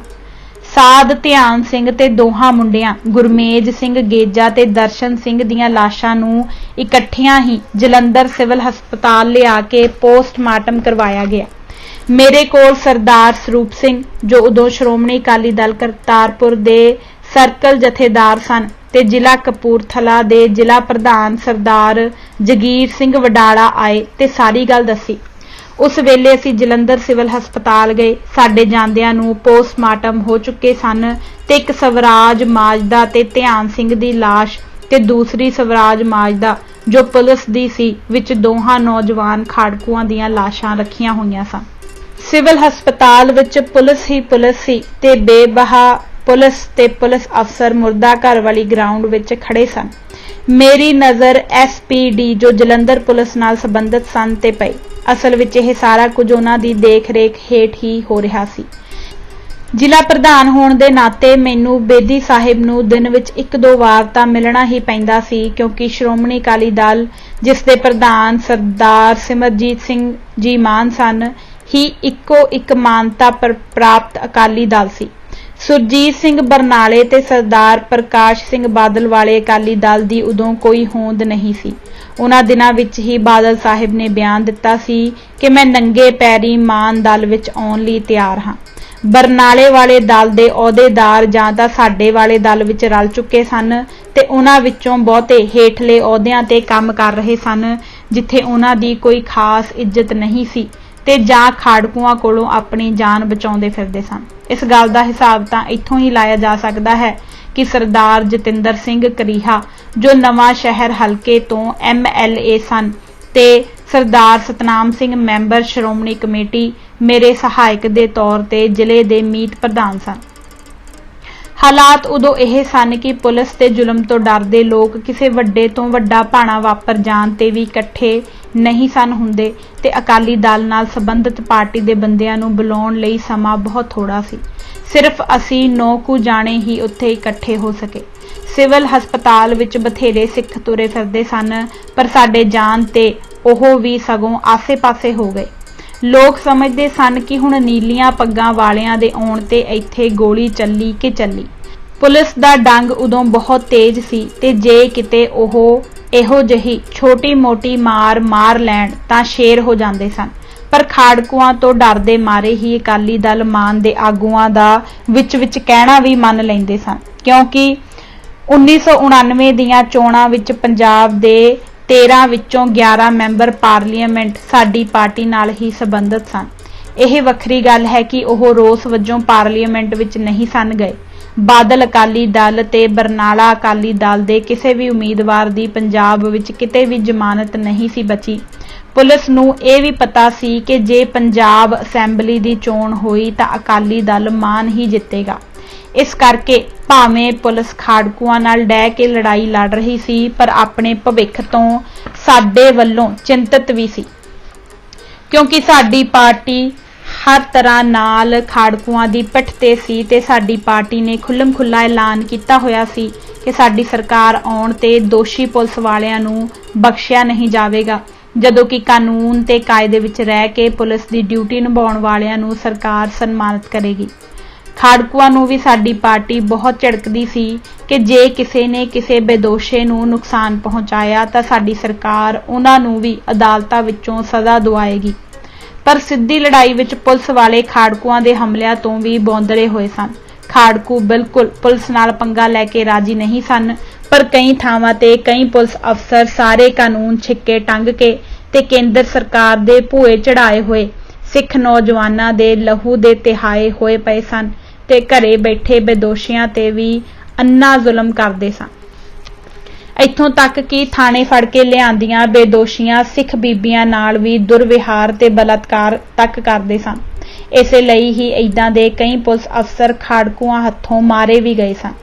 ਸਾਧ ਧਿਆਨ ਸਿੰਘ ਤੇ ਦੋਹਾਂ ਮੁੰਡਿਆਂ ਗੁਰਮੇਜ ਸਿੰਘ ਗੇਜਾ ਤੇ ਦਰਸ਼ਨ ਸਿੰਘ ਦੀਆਂ ਲਾਸ਼ਾਂ ਨੂੰ ਇਕੱਠਿਆਂ ਹੀ ਜਲੰਧਰ ਸਿਵਲ ਹਸਪਤਾਲ ਲਿਆ ਕੇ ਪੋਸਟਮਾਰਟਮ ਕਰਵਾਇਆ ਗਿਆ। ਮੇਰੇ ਕੋਲ ਸਰਦਾਰ ਸਰੂਪ ਸਿੰਘ ਜੋ ਉਦੋਂ ਸ਼੍ਰੋਮਣੀ ਅਕਾਲੀ ਦਲ ਕਰਤਾਰਪੁਰ ਦੇ ਸਰਕਲ ਜਥੇਦਾਰ ਸਨ ਤੇ ਜ਼ਿਲ੍ਹਾ ਕਪੂਰਥਲਾ ਦੇ ਜ਼ਿਲ੍ਹਾ ਪ੍ਰਧਾਨ ਸਰਦਾਰ ਜਗੀਰ ਸਿੰਘ ਵਡਾਲਾ ਆਏ ਤੇ ਸਾਰੀ ਗੱਲ ਦੱਸੀ। ਉਸ ਵੇਲੇ ਅਸੀਂ ਜਲੰਧਰ ਸਿਵਲ ਹਸਪਤਾਲ ਗਏ। ਸਾਡੇ ਜਾਂਦਿਆਂ ਨੂੰ ਪੋਸਟਮਾਰਟਮ ਹੋ ਚੁੱਕੇ ਸਨ ਤੇ ਇੱਕ ਸਵਰਾਜ ਮਾਜਦਾ ਤੇ ਧਿਆਨ ਸਿੰਘ ਦੀ ਲਾਸ਼ ਤੇ ਦੂਸਰੀ ਸਵਰਾਜ ਮਾਜਦਾ ਜੋ ਪੁਲਿਸ ਦੀ ਸੀ ਵਿੱਚ ਦੋਹਾਂ ਨੌਜਵਾਨ ਖਾੜਕੂਆਂ ਦੀਆਂ ਲਾਸ਼ਾਂ ਰੱਖੀਆਂ ਹੋਈਆਂ ਸਨ। ਸਿਵਲ ਹਸਪਤਾਲ ਵਿੱਚ ਪੁਲਿਸ ਹੀ ਪੁਲਿਸ ਸੀ ਤੇ ਬੇਬਹਾ ਪੁਲਿਸ ਤੇ ਪੁਲਿਸ ਅਫਸਰ ਮੁਰਦਾ ਘਰ ਵਾਲੀ ਗਰਾਊਂਡ ਵਿੱਚ ਖੜੇ ਸਨ। ਮੇਰੀ ਨਜ਼ਰ SPD ਜੋ ਜਲੰਧਰ ਪੁਲਿਸ ਨਾਲ ਸੰਬੰਧਿਤ ਸਨ ਤੇ ਪਈ। ਅਸਲ ਵਿੱਚ ਇਹ ਸਾਰਾ ਕੁਝ ਉਹਨਾਂ ਦੀ ਦੇਖ-ਰੇਖ ਹੇਠ ਹੀ ਹੋ ਰਿਹਾ ਸੀ। ਜ਼ਿਲ੍ਹਾ ਪ੍ਰਧਾਨ ਹੋਣ ਦੇ ਨਾਤੇ ਮੈਨੂੰ ਬੇਦੀ ਸਾਹਿਬ ਨੂੰ ਦਿਨ ਵਿੱਚ 1-2 ਵਾਰ ਤਾਂ ਮਿਲਣਾ ਹੀ ਪੈਂਦਾ ਸੀ ਕਿਉਂਕਿ ਸ਼੍ਰੋਮਣੀ ਅਕਾਲੀ ਦਲ ਜਿਸ ਦੇ ਪ੍ਰਧਾਨ ਸਰਦਾਰ ਸਿਮਰਜੀਤ ਸਿੰਘ ਜੀ ਮਾਨ ਸਨ ਹੀ ਇੱਕੋ ਇੱਕ ਮਾਨਤਾ ਪ੍ਰਾਪਤ ਅਕਾਲੀ ਦਲ ਸੀ। ਸੁਰਜੀਤ ਸਿੰਘ ਬਰਨਾਲੇ ਤੇ ਸਰਦਾਰ ਪ੍ਰਕਾਸ਼ ਸਿੰਘ ਬਾਦਲ ਵਾਲੇ ਅਕਾਲੀ ਦਲ ਦੀ ਉਦੋਂ ਕੋਈ ਹੋਂਦ ਨਹੀਂ ਸੀ। ਉਹਨਾਂ ਦਿਨਾਂ ਵਿੱਚ ਹੀ ਬਾਦਲ ਸਾਹਿਬ ਨੇ ਬਿਆਨ ਦਿੱਤਾ ਸੀ ਕਿ ਮੈਂ ਨੰਗੇ ਪੈਰੀ ਮਾਨ ਦਲ ਵਿੱਚ ਆਉਣ ਲਈ ਤਿਆਰ ਹਾਂ। ਬਰਨਾਲੇ ਵਾਲੇ ਦਲ ਦੇ ਅਹੁਦੇਦਾਰ ਜਾਂ ਤਾਂ ਸਾਡੇ ਵਾਲੇ ਦਲ ਵਿੱਚ ਰਲ ਚੁੱਕੇ ਸਨ ਤੇ ਉਹਨਾਂ ਵਿੱਚੋਂ ਬਹੁਤੇ ਹੇਠਲੇ ਅਹੁਦਿਆਂ ਤੇ ਕੰਮ ਕਰ ਰਹੇ ਸਨ ਜਿੱਥੇ ਉਹਨਾਂ ਦੀ ਕੋਈ ਖਾਸ ਇੱਜ਼ਤ ਨਹੀਂ ਸੀ ਤੇ ਜਾਂ ਖਾੜਕੂਆਂ ਕੋਲੋਂ ਆਪਣੀ ਜਾਨ ਬਚਾਉਂਦੇ ਫਿਰਦੇ ਸਨ। ਇਸ ਗੱਲ ਦਾ ਹਿਸਾਬ ਤਾਂ ਇੱਥੋਂ ਹੀ ਲਾਇਆ ਜਾ ਸਕਦਾ ਹੈ ਕਿ ਸਰਦਾਰ ਜਤਿੰਦਰ ਸਿੰਘ ਕਰੀਹਾ ਜੋ ਨਵਾਂ ਸ਼ਹਿਰ ਹਲਕੇ ਤੋਂ MLA ਸਨ ਤੇ ਸਰਦਾਰ ਸਤਨਾਮ ਸਿੰਘ ਮੈਂਬਰ ਸ਼੍ਰੋਮਣੀ ਕਮੇਟੀ ਮੇਰੇ ਸਹਾਇਕ ਦੇ ਤੌਰ ਤੇ ਜ਼ਿਲ੍ਹੇ ਦੇ ਮੀਤ ਪ੍ਰਧਾਨ ਸਨ। ਹਾਲਾਤ ਉਦੋਂ ਇਹ ਸਨ ਕਿ ਪੁਲਿਸ ਤੇ ਜ਼ੁਲਮ ਤੋਂ ਡਰਦੇ ਲੋਕ ਕਿਸੇ ਵੱਡੇ ਤੋਂ ਵੱਡਾ ਭਾਣਾ ਵਾਪਰ ਜਾਣ ਤੇ ਵੀ ਇਕੱਠੇ ਨਹੀਂ ਸਨ ਹੁੰਦੇ ਤੇ ਅਕਾਲੀ ਦਲ ਨਾਲ ਸੰਬੰਧਿਤ ਪਾਰਟੀ ਦੇ ਬੰਦਿਆਂ ਨੂੰ ਬੁਲਾਉਣ ਲਈ ਸਮਾਂ ਬਹੁਤ ਥੋੜਾ ਸੀ। ਸਿਰਫ ਅਸੀਂ 9 ਕੁ ਜਾਣੇ ਹੀ ਉੱਥੇ ਇਕੱਠੇ ਹੋ ਸਕੇ। ਸਿਵਲ ਹਸਪਤਾਲ ਵਿੱਚ ਬਥੇਰੇ ਸਿੱਖ ਤੁਰੇ ਫਿਰਦੇ ਸਨ ਪਰ ਸਾਡੇ ਜਾਣ ਤੇ ਉਹ ਵੀ ਸਗੋਂ ਆਸੇ-ਪਾਸੇ ਹੋ ਗਏ। ਲੋਕ ਸਮਝਦੇ ਸਨ ਕਿ ਹੁਣ ਨੀਲੀਆਂ ਪੱਗਾਂ ਵਾਲਿਆਂ ਦੇ ਆਉਣ ਤੇ ਇੱਥੇ ਗੋਲੀ ਚੱਲੀ ਕਿ ਚੱਲੀ। ਪੁਲਿਸ ਦਾ ਡੰਗ ਉਦੋਂ ਬਹੁਤ ਤੇਜ਼ ਸੀ ਤੇ ਜੇ ਕਿਤੇ ਉਹ ਇਹੋ ਜਿਹੀ ਛੋਟੀ-ਮੋਟੀ ਮਾਰ ਲੈਣ ਤਾਂ ਸ਼ੇਰ ਹੋ ਜਾਂਦੇ ਸਨ। ਪਰ ਖਾੜਕੂਆਂ ਤੋਂ ਡਰਦੇ ਮਾਰੇ ਹੀ ਅਕਾਲੀ ਦਲ ਮਾਨ ਦੇ ਆਗੂਆਂ ਦਾ ਵਿੱਚ ਕਹਿਣਾ ਵੀ ਮੰਨ ਲੈਂਦੇ ਸਨ ਕਿਉਂਕਿ 1999 ਦੀਆਂ ਚੋਣਾਂ ਵਿੱਚ ਪੰਜਾਬ ਦੇ 13 ਵਿੱਚੋਂ 11 ਮੈਂਬਰ ਪਾਰਲੀਮੈਂਟ ਸਾਡੀ ਪਾਰਟੀ ਨਾਲ ਹੀ ਸੰਬੰਧਿਤ ਸਨ। ਇਹ ਵੱਖਰੀ ਗੱਲ ਹੈ ਕਿ ਉਹ ਰੋਸ ਵਜੋਂ ਪਾਰਲੀਮੈਂਟ ਵਿੱਚ ਨਹੀਂ ਸਨ ਗਏ। ਬਾਦਲ ਅਕਾਲੀ ਦਲ ਤੇ ਬਰਨਾਲਾ ਅਕਾਲੀ ਦਲ ਦੇ ਕਿਸੇ ਵੀ ਉਮੀਦਵਾਰ ਦੀ ਪੰਜਾਬ ਵਿੱਚ ਕਿਤੇ ਵੀ ਜ਼ਮਾਨਤ ਨਹੀਂ ਸੀ ਬਚੀ। ਪੁਲਿਸ ਨੂੰ ਇਹ ਵੀ ਪਤਾ ਸੀ ਕਿ ਜੇ ਪੰਜਾਬ ਅਸੈਂਬਲੀ ਦੀ ਚੋਣ ਹੋਈ ਤਾਂ ਅਕਾਲੀ ਦਲ ਮਾਨ ਹੀ ਜਿੱਤੇਗਾ। ਇਸ ਕਰਕੇ ਭਾਵੇਂ ਪੁਲਿਸ ਖਾੜਕੂਆਂ ਨਾਲ ਡਹਿ ਕੇ ਲੜਾਈ ਲੜ ਰਹੀ ਸੀ ਪਰ ਆਪਣੇ ਭਵਿੱਖ ਤੋਂ ਸਾਡੇ ਵੱਲੋਂ ਚਿੰਤਤ ਵੀ ਸੀ, क्योंकि साडी पार्टी हर तरह नाल खाड़कुआं दी पिठ ते सी ते साडी पार्टी ने खुल्लम खुल्ला ऐलान किया होया सी कि साडी सरकार आउण ते दोषी पुलिस वालियां नूं बख्शिया नहीं जावेगा, जदों कि कानून ते कायदे विच रह के पुलिस दी ड्यूटी निभाउण वालियां नूं सरकार सन्मानित करेगी। खाड़कुआं नूं भी साडी पार्टी बहुत झिड़कदी सी कि जे किसी ने किसी बेदोशे नूं नुकसान पहुंचाया तां साडी सरकार उन्हां नूं भी अदालतां विचों सज़ा दवाएगी। पर सिद्धी लड़ाई विच पुलिस वाले खाड़कुआं दे हमलिਆਂ ਤੋਂ भी बौंदले होए सन। खाड़कू बिल्कुल पुलिस नाल पंगा लैके राजी नहीं सन, पर कई थावां ते कई पुलिस अफसर सारे कानून छिक्के टंग के ते केंद्र सरकार दे भूए चढ़ाए होए सिख नौजवानां दे लहू दे तिहाए होए पए सन ते घरे बैठे बेदोशियां ते भी अन्ना जुल्म करदे सन। इत्थों तक कि थाने फड़ के लिआंदियां बेदोशियां सिख बीबियां नाल भी दुर्विहार ते बलात्कार तक करदे सन। इसे लई ही इदां दे कई पुलिस अफसर खाड़कुआं हत्थों मारे भी गए सन।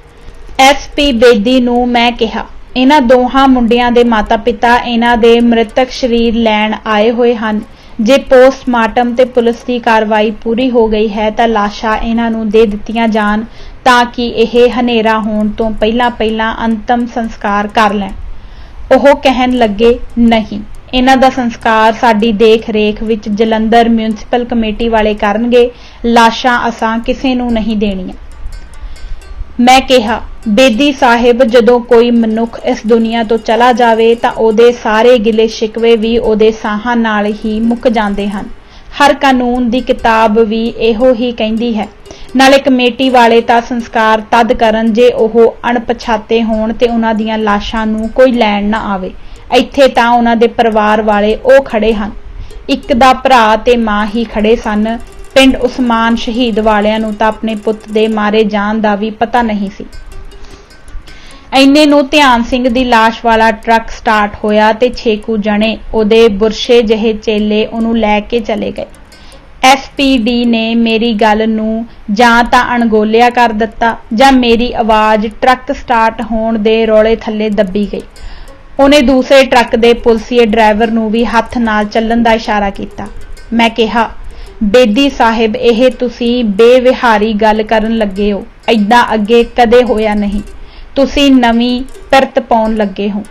SP बेदी नूं मैं कहा, इन्हां दोहां मुंडियां दे माता पिता इन्हां दे मृतक शरीर लैण आए होए हन। जे पोस्टमार्टम ते पुलिस की कार्रवाई पूरी हो गई है तां लाशां इन्हां नूं दे दित्तियां जाण ताकि यह हनेरा होण तो पहला पहला अंतिम संस्कार कर लैण। ओह कहन लगे, नहीं, इन्हां दा संस्कार साडी देख रेख विच जलंधर म्यूनसिपल कमेटी वाले करनगे, लाशां असां किसे नूं नहीं देणीआं। मैं कहा, बेदी साहिब, जदों कोई मनुख इस दुनिया तो चला जावे तां ओहदे सारे गिले शिकवे भी ओहदे साहां नाल ही मुक जांदे हन। हर कानून दी किताब भी इहो ही कहंदी है। नाले कमेटी वाले तां संस्कार तद करन जे ओह अणपछाते होण ते उन्हां दीयां लाशां नूं कोई लैण ना आवे। इत्थे तां उन्हां दे परिवार वाले ओ खड़े हन, इक दा भरा ते मां ही खड़े सन। पिंड उस्मान शहीद वालियां नूं तां अपने पुੱਤ दे मारे जाण दा भी पता नहीं सी। इन्ने नूं ध्यान सिंह दी लाश वाला ट्रक स्टार्ट होया ते 6 कुछ जणे ओहदे बुरशे जहे चेले ओनू लै के चले गए। SPD ने मेरी गल नूं जां तां अणगोलिया कर दिता जां मेरी आवाज़ ट्रक स्टार्ट होण दे रौले थल्ले दबी गई। उन्हें दूसरे ट्रक दे पुलसीए ड्राइवर नूं भी हत्थ नाल चलण दा इशारा किया। मैं कहा, बेदी साहिब, यह तुसी बेविहारी गल करन लगे हो, ऐदां अगे कदे होया नहीं, तुसी नवीं पिरत पाउण लगे हो।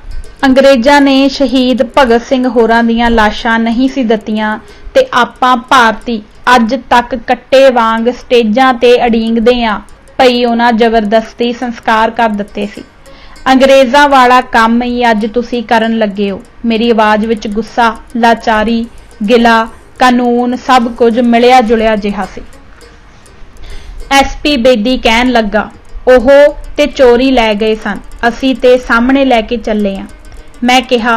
अंग्रेजां ने शहीद भगत सिंह होरां दीयां लाशां नहीं सी दित्तियां ते आपां भारती अज तक कट्टे वांग स्टेजां ते अड़ींगदे आ भई उन्हां जबरदस्ती संस्कार कर दित्ते सी। अंग्रेजां वाला काम ही अज तुसी करन लगे हो। मेरी आवाज़ विच गुस्सा, लाचारी, गिला, कानून सब कुछ मिलिया जुलिया जिहा सी। SP बेदी कहन लगा, ओह ते चोरी लै गए सन, असी ते सामने लैके चले आ। मैं कहा,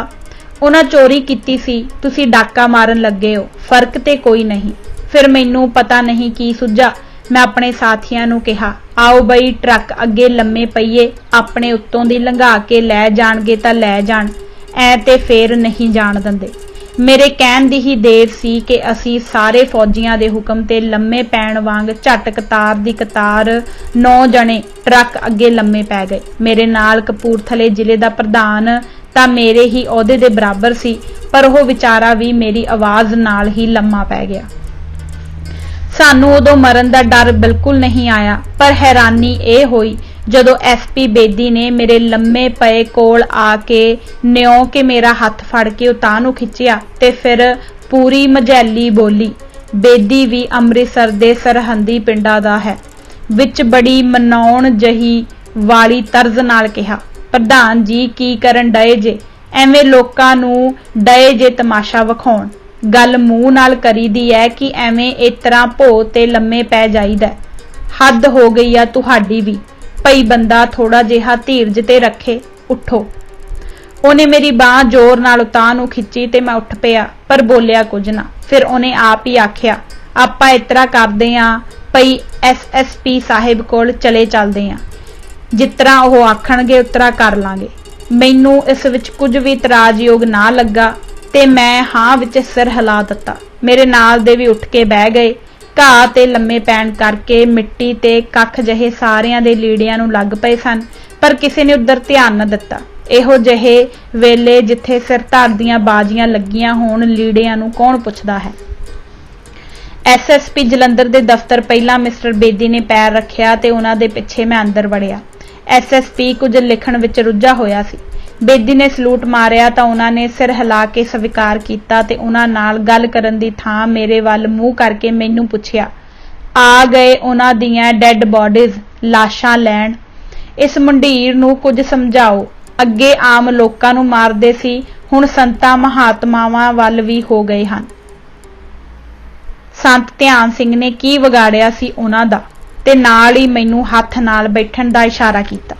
उन्हां चोरी कीती सी, तुसी डाका मारन लगे हो, फर्क ते कोई नहीं। फिर मैनू पता नहीं की सुझा। मैं अपने साथियां नूं कहा, आओ बई ट्रक अगे लम्मे पईए, अपने उत्तों दी लंघा के लै जाणगे तां लै जाण, ऐ ते फेर नहीं जाण दिंदे। मेरे कहण दी ही देर सी कि असी सारे फौजियां दे हुक्म ते लम्मे पैण वांग झट कतार दी कतार 9 जने ट्रक अगे लम्मे पै गए। मेरे नाल कपूरथले जिले दा प्रधान तां मेरे ही अहुदे दे बराबर सी, पर ओह विचारा भी मेरी आवाज़ नाल ही लम्मा पै गया। सानू उदों मरन दा डर बिल्कुल नहीं आया, पर हैरानी यह होई जदों SP बेदी ने मेरे लम्मे पए कोल आके न्यों के मेरा हथ फड़ के उतां नूं खिंचिया ते फिर पूरी मझैली बोली। बेदी भी अमृतसर दे सरहंदी पिंडां दा है। विच बड़ी मनाउण जही वाली तर्ज नाल कहा, प्रधान जी की करन डए जे, एवें लोकां नूं डए जे तमाशा विखाउण। गल मूँह नाल करी दी है कि एवें इतरा भो ते लम्मे पै जाईदा। हद हो गई आ तुहाडी भी, भई बंदा थोड़ा जिहा धीरज ते रखे, उठो। उन्हें मेरी बांह जोर नाल उतां नूं खिंची ते मैं उठ पिया, पर बोलिया कुछ ना। फिर उन्हें आप ही आखिया, आपां इतरा करदे आ भई SSP साहिब कोल चले चलदे आ, जितरा ओह आखणगे उतरा कर लांगे। मैनू इस विच कुछ भी इतराजयोग ना लगा ते मैं हाँ विच सिर हिला दिता। मेरे नाल दे भी उठ के बह गए। घाह ते लम्मे पैण करके मिट्टी ते कख जहे सारियां दे लीड़ियां नूं लग पए सन, पर किसी ने उधर ध्यान न दिता। ਇਹੋ ਜਿਹੇ ਵੇਲੇ ਜਿੱਥੇ ਸਿਰ ਧੜ ਦੀਆਂ ਬਾਜ਼ੀਆਂ ਲੱਗੀਆਂ ਹੋਣ ਲੀੜਿਆਂ ਨੂੰ ਕੌਣ ਪੁੱਛਦਾ ਹੈ। ਐਸਐਸਪੀ ਜਲੰਧਰ ਦੇ ਦਫ਼ਤਰ ਪਹਿਲਾਂ ਮਿਸਟਰ ਬੇਦੀ ਨੇ ਪੈਰ ਰੱਖਿਆ ਤੇ ਉਹਨਾਂ ਦੇ ਪਿੱਛੇ ਮੈਂ ਅੰਦਰ ਵੜਿਆ। ਐਸਐਸਪੀ ਕੁਝ ਲਿਖਣ ਵਿੱਚ ਰੁੱਝਾ ਹੋਇਆ ਸੀ। ਬੇਦੀ ਨੇ ਸਲੂਟ ਮਾਰਿਆ ਤਾਂ ਉਹਨਾਂ ਨੇ ਸਿਰ ਹਿਲਾ ਕੇ ਸਵੀਕਾਰ ਕੀਤਾ ਤੇ ਉਹਨਾਂ ਨਾਲ ਗੱਲ ਕਰਨ ਦੀ ਥਾਂ ਮੇਰੇ ਵੱਲ ਮੂੰਹ ਕਰਕੇ ਮੈਨੂੰ ਪੁੱਛਿਆ, ਆ ਗਏ ਉਹਨਾਂ ਦੀਆਂ ਡੈੱਡ ਬੋਡੀਜ਼ ਲਾਸ਼ਾਂ ਲੈਣ? ਇਸ ਮੰਡੀਰ ਨੂੰ ਕੁਝ ਸਮਝਾਓ। ਅੱਗੇ ਆਮ ਲੋਕਾਂ ਨੂੰ ਮਾਰਦੇ ਸੀ, ਹੁਣ ਸੰਤਾਂ ਮਹਾਤਮਾਵਾਂ ਵੱਲ ਵੀ ਹੋ ਗਏ ਹਨ। ਸੰਤ ਧਿਆਨ ਸਿੰਘ ਨੇ ਕੀ ਵਿਗਾੜਿਆ ਸੀ ਉਹਨਾਂ ਦਾ, ਤੇ ਨਾਲ ਹੀ ਮੈਨੂੰ ਹੱਥ ਨਾਲ ਬੈਠਣ ਦਾ ਇਸ਼ਾਰਾ ਕੀਤਾ।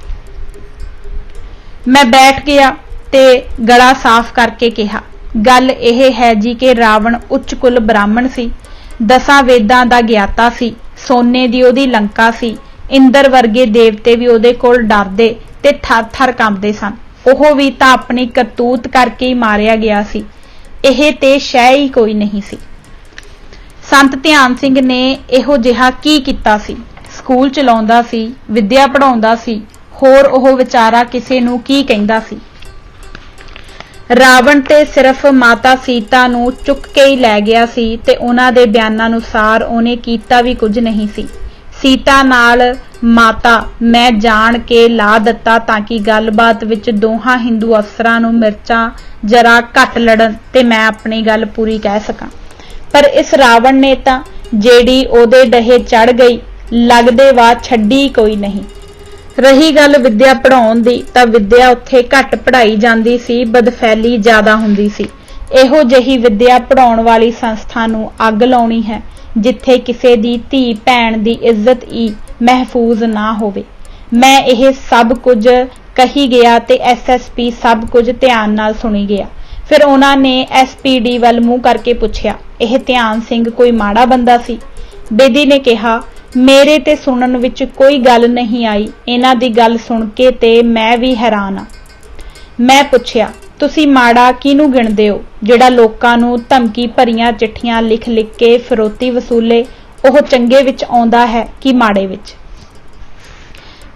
ਮੈਂ ਬੈਠ ਗਿਆ ਤੇ ਗਲਾ ਸਾਫ਼ ਕਰਕੇ ਕਿਹਾ, ਗੱਲ ਇਹ ਹੈ ਜੀ ਕਿ ਰਾਵਣ ਉੱਚ ਕੁਲ ਬ੍ਰਾਹਮਣ ਸੀ, 10 ਵੇਦਾਂ ਦਾ ਗਿਆਤਾ ਸੀ, ਸੋਨੇ ਦੀ ਉਹਦੀ ਲੰਕਾ ਸੀ, ਇੰਦਰ ਵਰਗੇ ਦੇਵਤੇ ਵੀ ਉਹਦੇ ਕੋਲ ਡਰਦੇ ਤੇ ਥਰ-ਥਰ ਕੰਬਦੇ ਸਨ। ਉਹ ਵੀ ਤਾਂ ਆਪਣੀ ਕਰਤੂਤ ਕਰਕੇ ਹੀ ਮਾਰਿਆ ਗਿਆ ਸੀ, ਇਹ ਤੇ ਸ਼ੈ ਹੀ ਕੋਈ ਨਹੀਂ ਸੀ। ਸੰਤ ਧਿਆਨ ਸਿੰਘ ਨੇ ਇਹੋ ਜਿਹਾ ਕੀ ਕੀਤਾ ਸੀ? ਸਕੂਲ ਚਲਾਉਂਦਾ ਸੀ, ਵਿਦਿਆ ਪੜ੍ਹਾਉਂਦਾ ਸੀ, ਹੋਰ ਉਹ ਵਿਚਾਰਾ ਕਿਸੇ ਨੂੰ ਕੀ ਕਹਿੰਦਾ ਸੀ? ਰਾਵਣ ਤੇ ਸਿਰਫ ਮਾਤਾ ਸੀਤਾ ਨੂੰ ਚੁੱਕ ਕੇ ਹੀ ਲੈ ਗਿਆ ਸੀ ਤੇ ਉਹਨਾਂ ਦੇ ਬਿਆਨਾਂ ਅਨੁਸਾਰ ਉਹਨੇ ਕੀਤਾ ਵੀ ਕੁਝ ਨਹੀਂ ਸੀ। ਸੀਤਾ ਨਾਲ ਮਾਤਾ ਮੈਂ ਜਾਣ ਕੇ ਲਾ ਦਿੱਤਾ ਤਾਂ ਕਿ ਗੱਲਬਾਤ ਵਿੱਚ ਦੋਹਾਂ ਹਿੰਦੂ ਅਫਸਰਾਂ ਨੂੰ ਮਿਰਚਾਂ ਜਰਾ ਘੱਟ ਲੜਨ ਤੇ ਮੈਂ ਆਪਣੀ ਗੱਲ ਪੂਰੀ ਕਹਿ ਸਕਾਂ। ਪਰ ਇਸ ਰਾਵਣ ਨੇ ਤਾਂ ਜਿਹੜੀ ਉਹਦੇ ਡਹੇ ਚੜ ਗਈ, ਲੱਗਦੇ ਵਾ ਛੱਡੀ ਕੋਈ ਨਹੀਂ। ਰਹੀ ਗੱਲ ਵਿਦਿਆ ਪੜ੍ਹਾਉਣ ਦੀ ਤਾਂ ਵਿਦਿਆ ਉੱਥੇ ਘੱਟ ਪੜ੍ਹਾਈ ਜਾਂਦੀ ਸੀ, ਬਦਫੈਲੀ ਜ਼ਿਆਦਾ ਹੁੰਦੀ ਸੀ। ਇਹੋ ਜਿਹੀ ਵਿਦਿਆ ਪੜ੍ਹਾਉਣ ਵਾਲੀ ਸੰਸਥਾ ਨੂੰ ਅੱਗ ਲਾਉਣੀ ਹੈ ਜਿੱਥੇ ਕਿਸੇ ਦੀ ਧੀ ਭੈਣ ਦੀ ਇੱਜ਼ਤ ਹੀ ਮਹਿਫੂਜ਼ ਨਾ ਹੋਵੇ। ਮੈਂ ਇਹ ਸਭ ਕੁਝ ਕਹੀ ਗਿਆ ਤੇ ਐਸਐਸਪੀ ਸਭ ਕੁਝ ਧਿਆਨ ਨਾਲ ਸੁਣੀ ਗਿਆ। ਫਿਰ ਉਹਨਾਂ ਨੇ ਐਸਪੀਡੀ ਵੱਲ ਮੂੰਹ ਕਰਕੇ ਪੁੱਛਿਆ, ਇਹ ਧਿਆਨ ਸਿੰਘ ਕੋਈ ਮਾੜਾ ਬੰਦਾ ਸੀ? ਬੇਦੀ ਨੇ ਕਿਹਾ, ਮੇਰੇ ਤੇ ਸੁਣਨ ਵਿੱਚ ਕੋਈ ਗੱਲ ਨਹੀਂ ਆਈ, ਇਹਨਾਂ ਦੀ ਗੱਲ ਸੁਣ ਕੇ ਤੇ ਮੈਂ ਵੀ ਹੈਰਾਨ ਆ। ਮੈਂ ਪੁੱਛਿਆ, ਤੁਸੀਂ ਮਾੜਾ ਕਿਹਨੂੰ ਗਿਣਦੇ ਹੋ? ਜਿਹੜਾ ਲੋਕਾਂ ਨੂੰ ਧਮਕੀ ਭਰੀਆਂ ਚਿੱਠੀਆਂ ਲਿਖ ਕੇ ਫਿਰੌਤੀ ਵਸੂਲੇ, ਉਹ ਚੰਗੇ ਵਿੱਚ ਆਉਂਦਾ ਹੈ ਕਿ ਮਾੜੇ ਵਿੱਚ?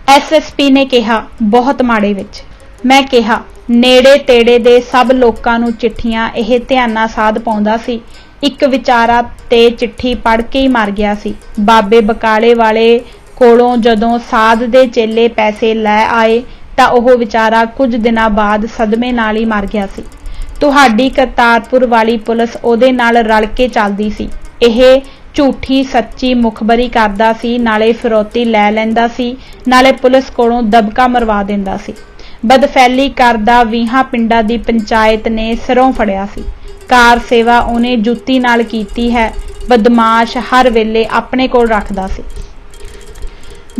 ਐਸਐਸਪੀ ਨੇ ਕਿਹਾ, ਬਹੁਤ ਮਾੜੇ ਵਿੱਚ। ਮੈਂ ਕਿਹਾ, ਨੇੜੇ ਤੇੜੇ ਦੇ ਸਭ ਲੋਕਾਂ ਨੂੰ ਚਿੱਠੀਆਂ ਇਹ ਧਿਆਨਾ ਸਾਧ ਪਾਉਂਦਾ ਸੀ, ਇੱਕ ਵਿਚਾਰਾ ਤੇ ਚਿੱਠੀ ਪੜ੍ਹ ਕੇ ਹੀ ਮਰ ਗਿਆ ਸੀ। ਬਾਬੇ ਬਕਾਲੇ ਵਾਲੇ ਕੋਲੋਂ ਜਦੋਂ ਸਾਧ ਦੇ ਚੇਲੇ ਪੈਸੇ ਲੈ ਆਏ ਤਾਂ ਉਹ ਵਿਚਾਰਾ ਕੁਝ ਦਿਨਾਂ ਬਾਅਦ ਸਦਮੇ ਨਾਲ ਹੀ ਮਰ ਗਿਆ ਸੀ। ਤੁਹਾਡੀ ਕਰਤਾਰਪੁਰ ਵਾਲੀ ਪੁਲਿਸ ਉਹਦੇ ਨਾਲ ਰਲ ਕੇ ਚੱਲਦੀ ਸੀ। ਇਹ ਝੂਠੀ ਸੱਚੀ ਮੁਖਬਰੀ ਕਰਦਾ ਸੀ, ਨਾਲੇ ਫਿਰੌਤੀ ਲੈ ਲੈਂਦਾ ਸੀ, ਨਾਲੇ ਪੁਲਿਸ ਕੋਲੋਂ ਦਬਕਾ ਮਰਵਾ ਦਿੰਦਾ ਸੀ। ਬਦਫੈਲੀ ਕਰਦਾ 20 ਪਿੰਡਾਂ ਦੀ ਪੰਚਾਇਤ ਨੇ ਸਿਰੋਂ ਫੜਿਆ ਸੀ। ਕਾਰ ਸੇਵਾ ਉਹਨੇ ਜੁੱਤੀ ਨਾਲ ਕੀਤੀ ਹੈ। ਬਦਮਾਸ਼ ਹਰ ਵੇਲੇ ਆਪਣੇ ਕੋਲ ਰੱਖਦਾ ਸੀ।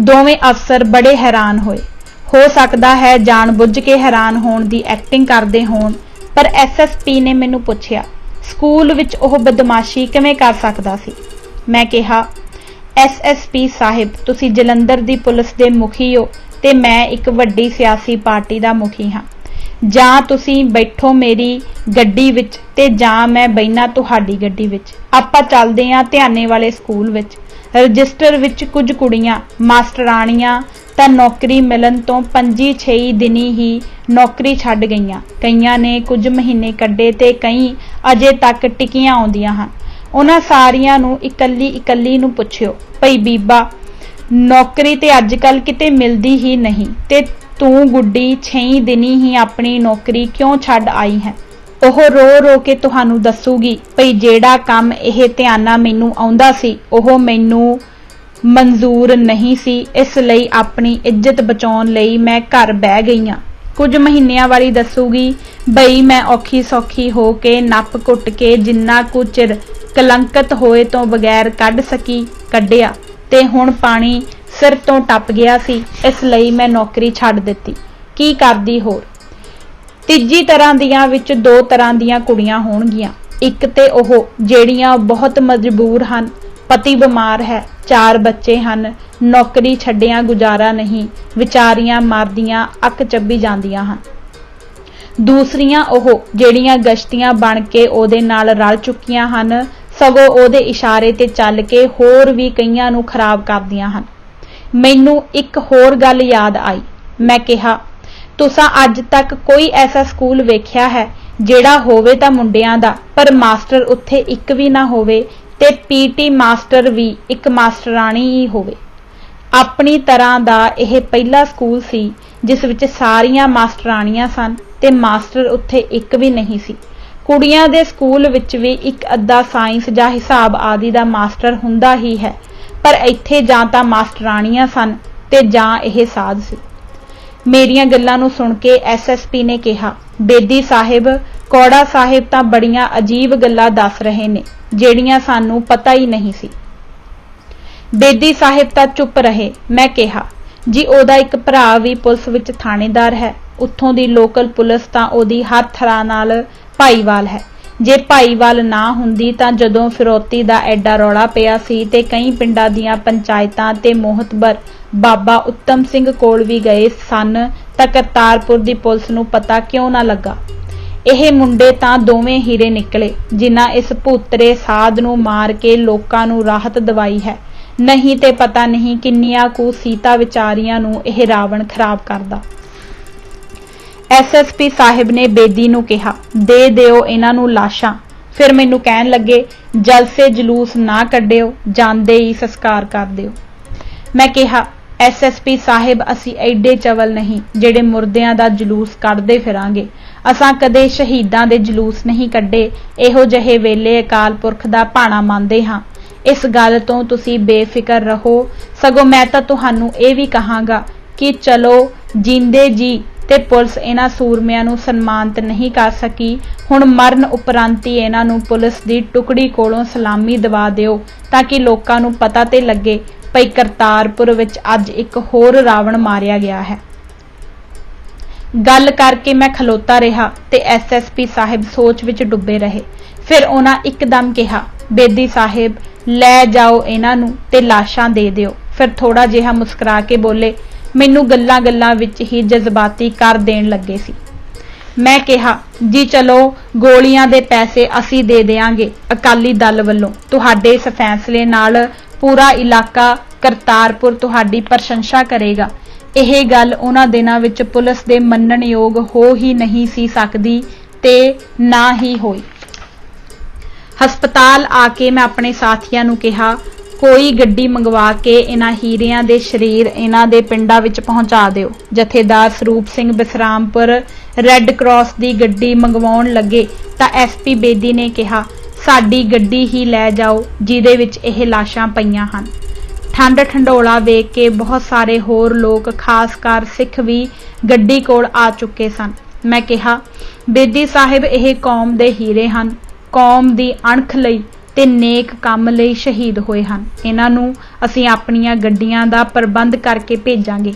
ਦੋਵੇਂ ਅਫਸਰ ਬੜੇ ਹੈਰਾਨ ਹੋਏ। ਹੋ ਸਕਦਾ ਹੈ ਜਾਣ-ਬੁੱਝ ਕੇ ਹੈਰਾਨ ਹੋਣ ਦੀ ਐਕਟਿੰਗ ਕਰਦੇ ਹੋਣ, ਪਰ ਐਸਐਸਪੀ ਨੇ ਮੈਨੂੰ ਪੁੱਛਿਆ, ਸਕੂਲ ਵਿੱਚ ਉਹ ਬਦਮਾਸ਼ੀ ਕਿਵੇਂ ਕਰ ਸਕਦਾ ਸੀ? ਮੈਂ ਕਿਹਾ, ਐਸਐਸਪੀ ਸਾਹਿਬ, ਤੁਸੀਂ ਜਲੰਧਰ ਦੀ ਪੁਲਿਸ ਦੇ ਮੁਖੀ ਹੋ ਤੇ ਮੈਂ ਇੱਕ ਵੱਡੀ ਸਿਆਸੀ ਪਾਰਟੀ ਦਾ ਮੁਖੀ ਹਾਂ। ਜਾਂ ਤੁਸੀਂ ਬੈਠੋ ਮੇਰੀ ਗੱਡੀ ਵਿੱਚ ਤੇ ਜਾਂ ਮੈਂ ਬੈਠਾ ਤੁਹਾਡੀ ਗੱਡੀ ਵਿੱਚ। ਆਪਾਂ ਚੱਲਦੇ ਆਂ ਧਿਆਨੇ ਵਾਲੇ ਸਕੂਲ ਵਿੱਚ। ਰਜਿਸਟਰ ਵਿੱਚ ਕੁਝ ਕੁੜੀਆਂ ਮਾਸਟਰਾਣੀਆਂ ਤਾਂ ਨੌਕਰੀ ਮਿਲਣ ਤੋਂ 5-6 ਦਿਨੀ ਹੀ ਨੌਕਰੀ ਛੱਡ ਗਈਆਂ। ਕਈਆਂ ਨੇ ਕੁਝ ਮਹੀਨੇ ਕੱਢੇ ਤੇ ਕਈ ਅਜੇ ਤੱਕ ਟਿਕੀਆਂ ਆਉਂਦੀਆਂ ਹਨ। ਉਹਨਾਂ ਸਾਰੀਆਂ ਨੂੰ ਇਕੱਲੀ ਨੂੰ ਪੁੱਛਿਓ, ਭਈ ਬੀਬਾ, ਨੌਕਰੀ ਤੇ ਅੱਜ ਕੱਲ੍ਹ ਕਿਤੇ ਮਿਲਦੀ ਹੀ ਨਹੀਂ ਤੇ ਤੂੰ ਗੁੱਡੀ 6 ਦਿਨੀ ਹੀ ਆਪਣੀ ਨੌਕਰੀ ਕਿਉਂ ਛੱਡ ਆਈ ਹੈ? ਉਹ ਰੋ ਰੋ ਕੇ ਤੁਹਾਨੂੰ ਦੱਸੂਗੀ, ਭਈ ਜਿਹੜਾ ਕੰਮ ਇਹ ਧਿਆਨਾ ਮੈਨੂੰ ਆਉਂਦਾ ਸੀ ਉਹ ਮੈਨੂੰ ਮਨਜ਼ੂਰ ਨਹੀਂ ਸੀ, ਇਸ ਲਈ ਆਪਣੀ ਇੱਜ਼ਤ ਬਚਾਉਣ ਲਈ ਮੈਂ ਘਰ ਬਹਿ ਗਈ ਹਾਂ। ਕੁਝ ਮਹੀਨਿਆਂ ਵਾਲੀ ਦੱਸੂਗੀ, ਬਈ ਮੈਂ ਔਖੀ ਸੌਖੀ ਹੋ ਕੇ ਨੱਪ ਕੁੱਟ ਕੇ ਜਿੰਨਾ ਕੁ ਚਿਰ ਕਲੰਕਤ ਹੋਏ ਤੋਂ ਬਗੈਰ ਕੱਢ ਸਕੀ ਕੱਢਿਆ ਤੇ ਹੁਣ ਪਾਣੀ ਸਿਰ ਤੋਂ ਟੱਪ ਗਿਆ ਸੀ, ਇਸ ਲਈ ਮੈਂ ਨੌਕਰੀ ਛੱਡ ਦਿੱਤੀ। ਕੀ ਕਰਦੀ ਹੋਰ? ਤੀਜੀ ਤਰ੍ਹਾਂ ਦੀਆਂ ਵਿੱਚ 2 ਤਰ੍ਹਾਂ ਦੀਆਂ ਕੁੜੀਆਂ ਹੋਣਗੀਆਂ। ਇੱਕ ਤੇ ਉਹ ਜਿਹੜੀਆਂ ਬਹੁਤ ਮਜਬੂਰ ਹਨ, ਪਤੀ ਬਿਮਾਰ ਹੈ, 4 ਬੱਚੇ ਹਨ, ਨੌਕਰੀ ਛੱਡਿਆਂ ਗੁਜ਼ਾਰਾ ਨਹੀਂ, ਵਿਚਾਰੀਆਂ ਮਰਦੀਆਂ ਅੱਕ ਚੱਬੀ ਜਾਂਦੀਆਂ ਹਨ। ਦੂਸਰੀਆਂ ਉਹ ਜਿਹੜੀਆਂ ਗਸ਼ਤੀਆਂ ਬਣ ਕੇ ਉਹਦੇ ਨਾਲ ਰਲ ਚੁੱਕੀਆਂ ਹਨ, ਸਗੋਂ ਉਹਦੇ ਇਸ਼ਾਰੇ ਤੇ ਚੱਲ ਕੇ ਹੋਰ ਵੀ ਕਈਆਂ ਨੂੰ ਖਰਾਬ ਕਰਦੀਆਂ ਹਨ। ਮੈਨੂੰ ਇੱਕ ਹੋਰ ਗੱਲ ਯਾਦ ਆਈ। ਮੈਂ ਕਿਹਾ, तुसां अज तक कोई ऐसा स्कूल वेख्या है ਜਿਹੜਾ ਹੋਵੇ ਤਾਂ ਮੁੰਡਿਆਂ ਦਾ ਪਰ ਮਾਸਟਰ ਉੱਥੇ ਇੱਕ ਵੀ ਨਾ ਹੋਵੇ ਤੇ ਪੀਟੀ ਮਾਸਟਰ ਵੀ ਇੱਕ ਮਾਸਟਰਾਣੀ ਹੀ ਹੋਵੇ। ਆਪਣੀ ਤਰ੍ਹਾਂ ਦਾ ਇਹ ਪਹਿਲਾ ਸਕੂਲ ਸੀ ਜਿਸ ਵਿੱਚ ਸਾਰੀਆਂ ਮਾਸਟਰਾਣੀਆਂ ਸਨ ਤੇ ਮਾਸਟਰ ਉੱਥੇ ਇੱਕ ਵੀ ਨਹੀਂ ਸੀ। ਕੁੜੀਆਂ ਦੇ ਸਕੂਲ ਵਿੱਚ ਵੀ ਇੱਕ ਅੱਧਾ ਸਾਇੰਸ ਜਾਂ ਹਿਸਾਬ ਆਦਿ ਦਾ ਮਾਸਟਰ ਹੁੰਦਾ ਹੀ ਹੈ, ਪਰ ਇੱਥੇ ਜਾਂ ਤਾਂ ਮਾਸਟਰਾਣੀਆਂ ਸਨ ਤੇ ਜਾਂ ਇਹ ਸਾਧ ਸੀ। ਮੇਰੀਆਂ ਗੱਲਾਂ ਨੂੰ ਸੁਣ ਕੇ ਐਸਐਸਪੀ ਨੇ ਕਿਹਾ, ਬੇਦੀ ਸਾਹਿਬ, ਕੌੜਾ ਸਾਹਿਬ ਤਾਂ ਬੜੀਆਂ ਅਜੀਬ ਗੱਲਾਂ ਦੱਸ ਰਹੇ ਨੇ ਜਿਹੜੀਆਂ ਸਾਨੂੰ ਪਤਾ ਹੀ ਨਹੀਂ ਸੀ। ਬੇਦੀ ਸਾਹਿਬ ਤਾਂ ਚੁੱਪ ਰਹੇ। ਮੈਂ ਕਿਹਾ, ਜੀ ਉਹਦਾ ਇੱਕ ਭਰਾ ਵੀ ਪੁਲਿਸ ਵਿੱਚ ਥਾਣੇਦਾਰ ਹੈ। ਉੱਥੋਂ ਦੀ ਲੋਕਲ ਪੁਲਿਸ ਤਾਂ ਉਹਦੀ ਹਰ ਤਰ੍ਹਾਂ ਨਾਲ ਭਾਈਵਾਲ ਹੈ। ਜੇ ਭਾਈਵਾਲ ਨਾ ਹੁੰਦੀ ਤਾਂ ਜਦੋਂ ਫਿਰੌਤੀ ਦਾ ਐਡਾ ਰੌਲਾ ਪਿਆ ਸੀ ਤੇ ਕਈ ਪਿੰਡਾਂ ਦੀਆਂ ਪੰਚਾਇਤਾਂ ਤੇ ਮੋਹਤਬਰ ਬਾਬਾ ਉੱਤਮ ਸਿੰਘ ਕੋਲ ਵੀ ਗਏ ਸਨ ਤਾਂ ਕਰਤਾਰਪੁਰ ਦੀ ਪੁਲਿਸ ਨੂੰ ਪਤਾ ਕਿਉਂ ਨਾ ਲੱਗਾ। ਇਹ ਮੁੰਡੇ ਤਾਂ ਦੋਵੇਂ ਹੀਰੇ ਨਿਕਲੇ ਜਿਨ੍ਹਾਂ ਇਸ ਭੂਤਰੇ ਸਾਧ ਨੂੰ ਮਾਰ ਕੇ ਲੋਕਾਂ ਨੂੰ ਰਾਹਤ ਦਵਾਈ ਹੈ, ਨਹੀਂ ਤੇ ਪਤਾ ਨਹੀਂ ਕਿੰਨੀਆਂ ਕੁ ਸੀਤਾ ਵਿਚਾਰੀਆਂ ਨੂੰ ਇਹ ਰਾਵਣ ਖਰਾਬ ਕਰਦਾ। ਐਸਐਸਪੀ ਸਾਹਿਬ ਨੇ ਬੇਦੀ ਨੂੰ ਕਿਹਾ, ਦੇ ਦਿਓ ਇਹਨਾਂ ਨੂੰ ਲਾਸ਼ਾਂ। ਫਿਰ ਮੈਨੂੰ ਕਹਿਣ ਲੱਗੇ, ਜਲਸੇ ਜਲੂਸ ਨਾ ਕੱਢਿਓ, ਜਾਂਦੇ ਹੀ ਸੰਸਕਾਰ ਕਰ ਦਿਓ। ਮੈਂ ਕਿਹਾ, ਐਸਐਸਪੀ ਸਾਹਿਬ, ਅਸੀਂ ਐਡੇ ਚਵਲ ਨਹੀਂ ਜਿਹੜੇ ਮੁਰਦਿਆਂ ਦਾ ਜਲੂਸ ਕੱਢਦੇ ਫਿਰਾਂਗੇ। ਅਸਾਂ ਕਦੇ ਸ਼ਹੀਦਾਂ ਦੇ ਜਲੂਸ ਨਹੀਂ ਕੱਢੇ। ਇਹੋ ਜਿਹੇ ਵੇਲੇ ਅਕਾਲ ਪੁਰਖ ਦਾ ਭਾਣਾ ਮੰਨਦੇ ਹਾਂ। ਇਸ ਗੱਲ ਤੋਂ ਤੁਸੀਂ ਬੇਫਿਕਰ ਰਹੋ। ਸਗੋਂ ਮੈਂ ਤਾਂ ਤੁਹਾਨੂੰ ਇਹ ਵੀ ਕਹਾਂਗਾ ਕਿ ਚਲੋ ਜਿੰਦੇ ਜੀ ਤੇ ਪੁਲਿਸ ਇਹਨਾਂ ਸੂਰਮਿਆਂ ਨੂੰ ਸਨਮਾਨਿਤ ਨਹੀਂ ਕਰ ਸਕੀ, ਹੁਣ ਮਰਨ ਉਪਰੰਤ ਹੀ ਇਹਨਾਂ ਨੂੰ ਪੁਲਿਸ ਦੀ ਟੁਕੜੀ ਕੋਲੋਂ ਸਲਾਮੀ ਦਵਾ ਦਿਓ ਤਾਂ ਕਿ ਲੋਕਾਂ ਨੂੰ ਪਤਾ ਤੇ ਲੱਗੇ ਭਈ ਕਰਤਾਰਪੁਰ ਵਿੱਚ ਅੱਜ ਇੱਕ ਹੋਰ ਰਾਵਣ ਮਾਰਿਆ ਗਿਆ ਹੈ। ਗੱਲ ਕਰਕੇ ਮੈਂ ਖਲੋਤਾ ਰਿਹਾ ਤੇ ਐਸਐਸਪੀ ਸਾਹਿਬ ਸੋਚ ਵਿੱਚ ਡੁੱਬੇ ਰਹੇ। ਫਿਰ ਉਹਨਾਂ ਇੱਕਦਮ ਕਿਹਾ, ਬੇਦੀ ਸਾਹਿਬ, ਲੈ ਜਾਓ ਇਹਨਾਂ ਨੂੰ ਤੇ ਲਾਸ਼ਾਂ ਦੇ ਦਿਓ। ਫਿਰ ਥੋੜਾ ਜਿਹਾ ਮੁਸਕਰਾ ਕੇ ਬੋਲੇ, ਮੈਨੂੰ ਗੱਲਾਂ ਵਿੱਚ ਹੀ ਜਜ਼ਬਾਤੀ ਕਰ ਦੇਣ ਲੱਗੇ ਸੀ। ਮੈਂ ਕਿਹਾ, ਜੀ ਚਲੋ, ਗੋਲੀਆਂ ਦੇ ਪੈਸੇ ਅਸੀਂ ਦੇ ਦਿਆਂਗੇ ਅਕਾਲੀ ਦਲ ਵੱਲੋਂ। ਤੁਹਾਡੇ ਇਸ ਫੈਸਲੇ ਨਾਲ ਪੂਰਾ ਇਲਾਕਾ ਕਰਤਾਰਪੁਰ ਤੁਹਾਡੀ ਪ੍ਰਸ਼ੰਸਾ ਕਰੇਗਾ। ਇਹ ਗੱਲ ਉਹਨਾਂ ਦਿਨਾਂ ਵਿੱਚ ਪੁਲਿਸ ਦੇ ਮੰਨਣਯੋਗ ਹੋ ਹੀ ਨਹੀਂ ਸੀ ਸਕਦੀ ਤੇ ਨਾ ਹੀ ਹੋਈ। ਹਸਪਤਾਲ ਆ ਕੇ ਮੈਂ ਆਪਣੇ ਸਾਥੀਆਂ ਨੂੰ ਕਿਹਾ, ਕੋਈ ਗੱਡੀ ਮੰਗਵਾ ਕੇ ਇਹਨਾਂ ਹੀਰਿਆਂ ਦੇ ਸ਼ਰੀਰ ਇਹਨਾਂ ਦੇ ਪਿੰਡਾਂ ਵਿੱਚ ਪਹੁੰਚਾ ਦਿਓ। ਜਥੇਦਾਰ ਸਰੂਪ ਸਿੰਘ ਬਿਸਰਾਮਪੁਰ ਰੈੱਡ ਕਰਾਸ ਦੀ ਗੱਡੀ ਮੰਗਵਾਉਣ ਲੱਗੇ ਤਾਂ ਐਸਪੀ ਬੇਦੀ ਨੇ ਕਿਹਾ, ਸਾਡੀ ਗੱਡੀ ਹੀ ਲੈ ਜਾਓ ਜਿਹਦੇ ਵਿੱਚ ਇਹ ਲਾਸ਼ਾਂ ਪਈਆਂ ਹਨ। ਠੰਡ ਠੰਡੋਲਾ ਵੇਖ ਕੇ ਬਹੁਤ ਸਾਰੇ ਹੋਰ ਲੋਕ, ਖਾਸ ਕਰ ਸਿੱਖ ਵੀ ਗੱਡੀ ਕੋਲ ਆ ਚੁੱਕੇ ਸਨ। ਮੈਂ ਕਿਹਾ, ਬੇਦੀ ਸਾਹਿਬ, ਇਹ ਕੌਮ ਦੇ ਹੀਰੇ ਹਨ, ਕੌਮ ਦੀ ਅਣਖ ਲਈ ਤੇ ਨੇਕ ਕੰਮ ਲਈ ਸ਼ਹੀਦ ਹੋਏ ਹਨ। ਇਹਨਾਂ ਨੂੰ ਅਸੀਂ ਆਪਣੀਆਂ ਗੱਡੀਆਂ ਦਾ ਪ੍ਰਬੰਧ ਕਰਕੇ ਭੇਜਾਂਗੇ।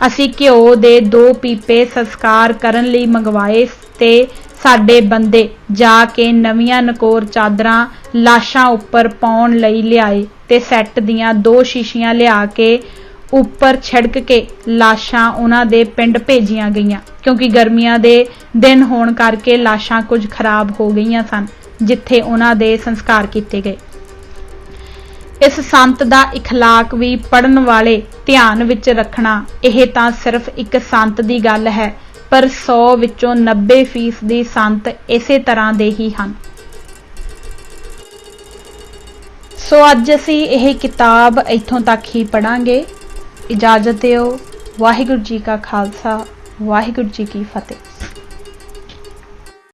ਅਸੀਂ ਘਿਓ ਦੇ 2 ਪੀਪੇ ਸੰਸਕਾਰ ਕਰਨ ਲਈ ਮੰਗਵਾਏ ਤੇ ਸਾਡੇ ਬੰਦੇ ਜਾ ਕੇ ਨਵੀਆਂ ਨਕੋਰ ਚਾਦਰਾਂ ਲਾਸ਼ਾਂ ਉੱਪਰ ਪਾਉਣ ਲਈ ਲਿਆਏ ਤੇ ਸੈੱਟ ਦੀਆਂ 2 ਸ਼ੀਸ਼ੀਆਂ ਲਿਆ ਕੇ ਉੱਪਰ ਛਿੜਕ ਕੇ ਲਾਸ਼ਾਂ ਉਹਨਾਂ ਦੇ ਪਿੰਡ ਭੇਜੀਆਂ ਗਈਆਂ, ਕਿਉਂਕਿ ਗਰਮੀਆਂ ਦੇ ਦਿਨ ਹੋਣ ਕਰਕੇ ਲਾਸ਼ਾਂ ਕੁਝ ਖਰਾਬ ਹੋ ਗਈਆਂ ਸਨ ਜਿੱਥੇ ਉਹਨਾਂ ਦੇ ਸੰਸਕਾਰ ਕੀਤੇ ਗਏ। ਇਸ ਸੰਤ ਦਾ ਇਖਲਾਕ ਵੀ ਪੜਨ ਵਾਲੇ ਧਿਆਨ ਵਿੱਚ ਰੱਖਣਾ। ਇਹ ਤਾਂ ਸਿਰਫ ਇੱਕ ਸੰਤ ਦੀ ਗੱਲ ਹੈ, ਪਰ 100 ਵਿੱਚੋਂ 90% ਸੰਤ ਇਸੇ ਤਰ੍ਹਾਂ ਦੇ ਹੀ ਹਨ। ਸੋ ਅੱਜ ਅਸੀਂ ਇਹ ਕਿਤਾਬ ਇੱਥੋਂ ਤੱਕ ਹੀ ਪੜਾਂਗੇ। ਇਜਾਜ਼ਤ ਦਿਓ। ਵਾਹਿਗੁਰੂ ਜੀ ਕਾ ਖਾਲਸਾ, ਵਾਹਿਗੁਰੂ ਜੀ ਕੀ ਫਤਿਹ।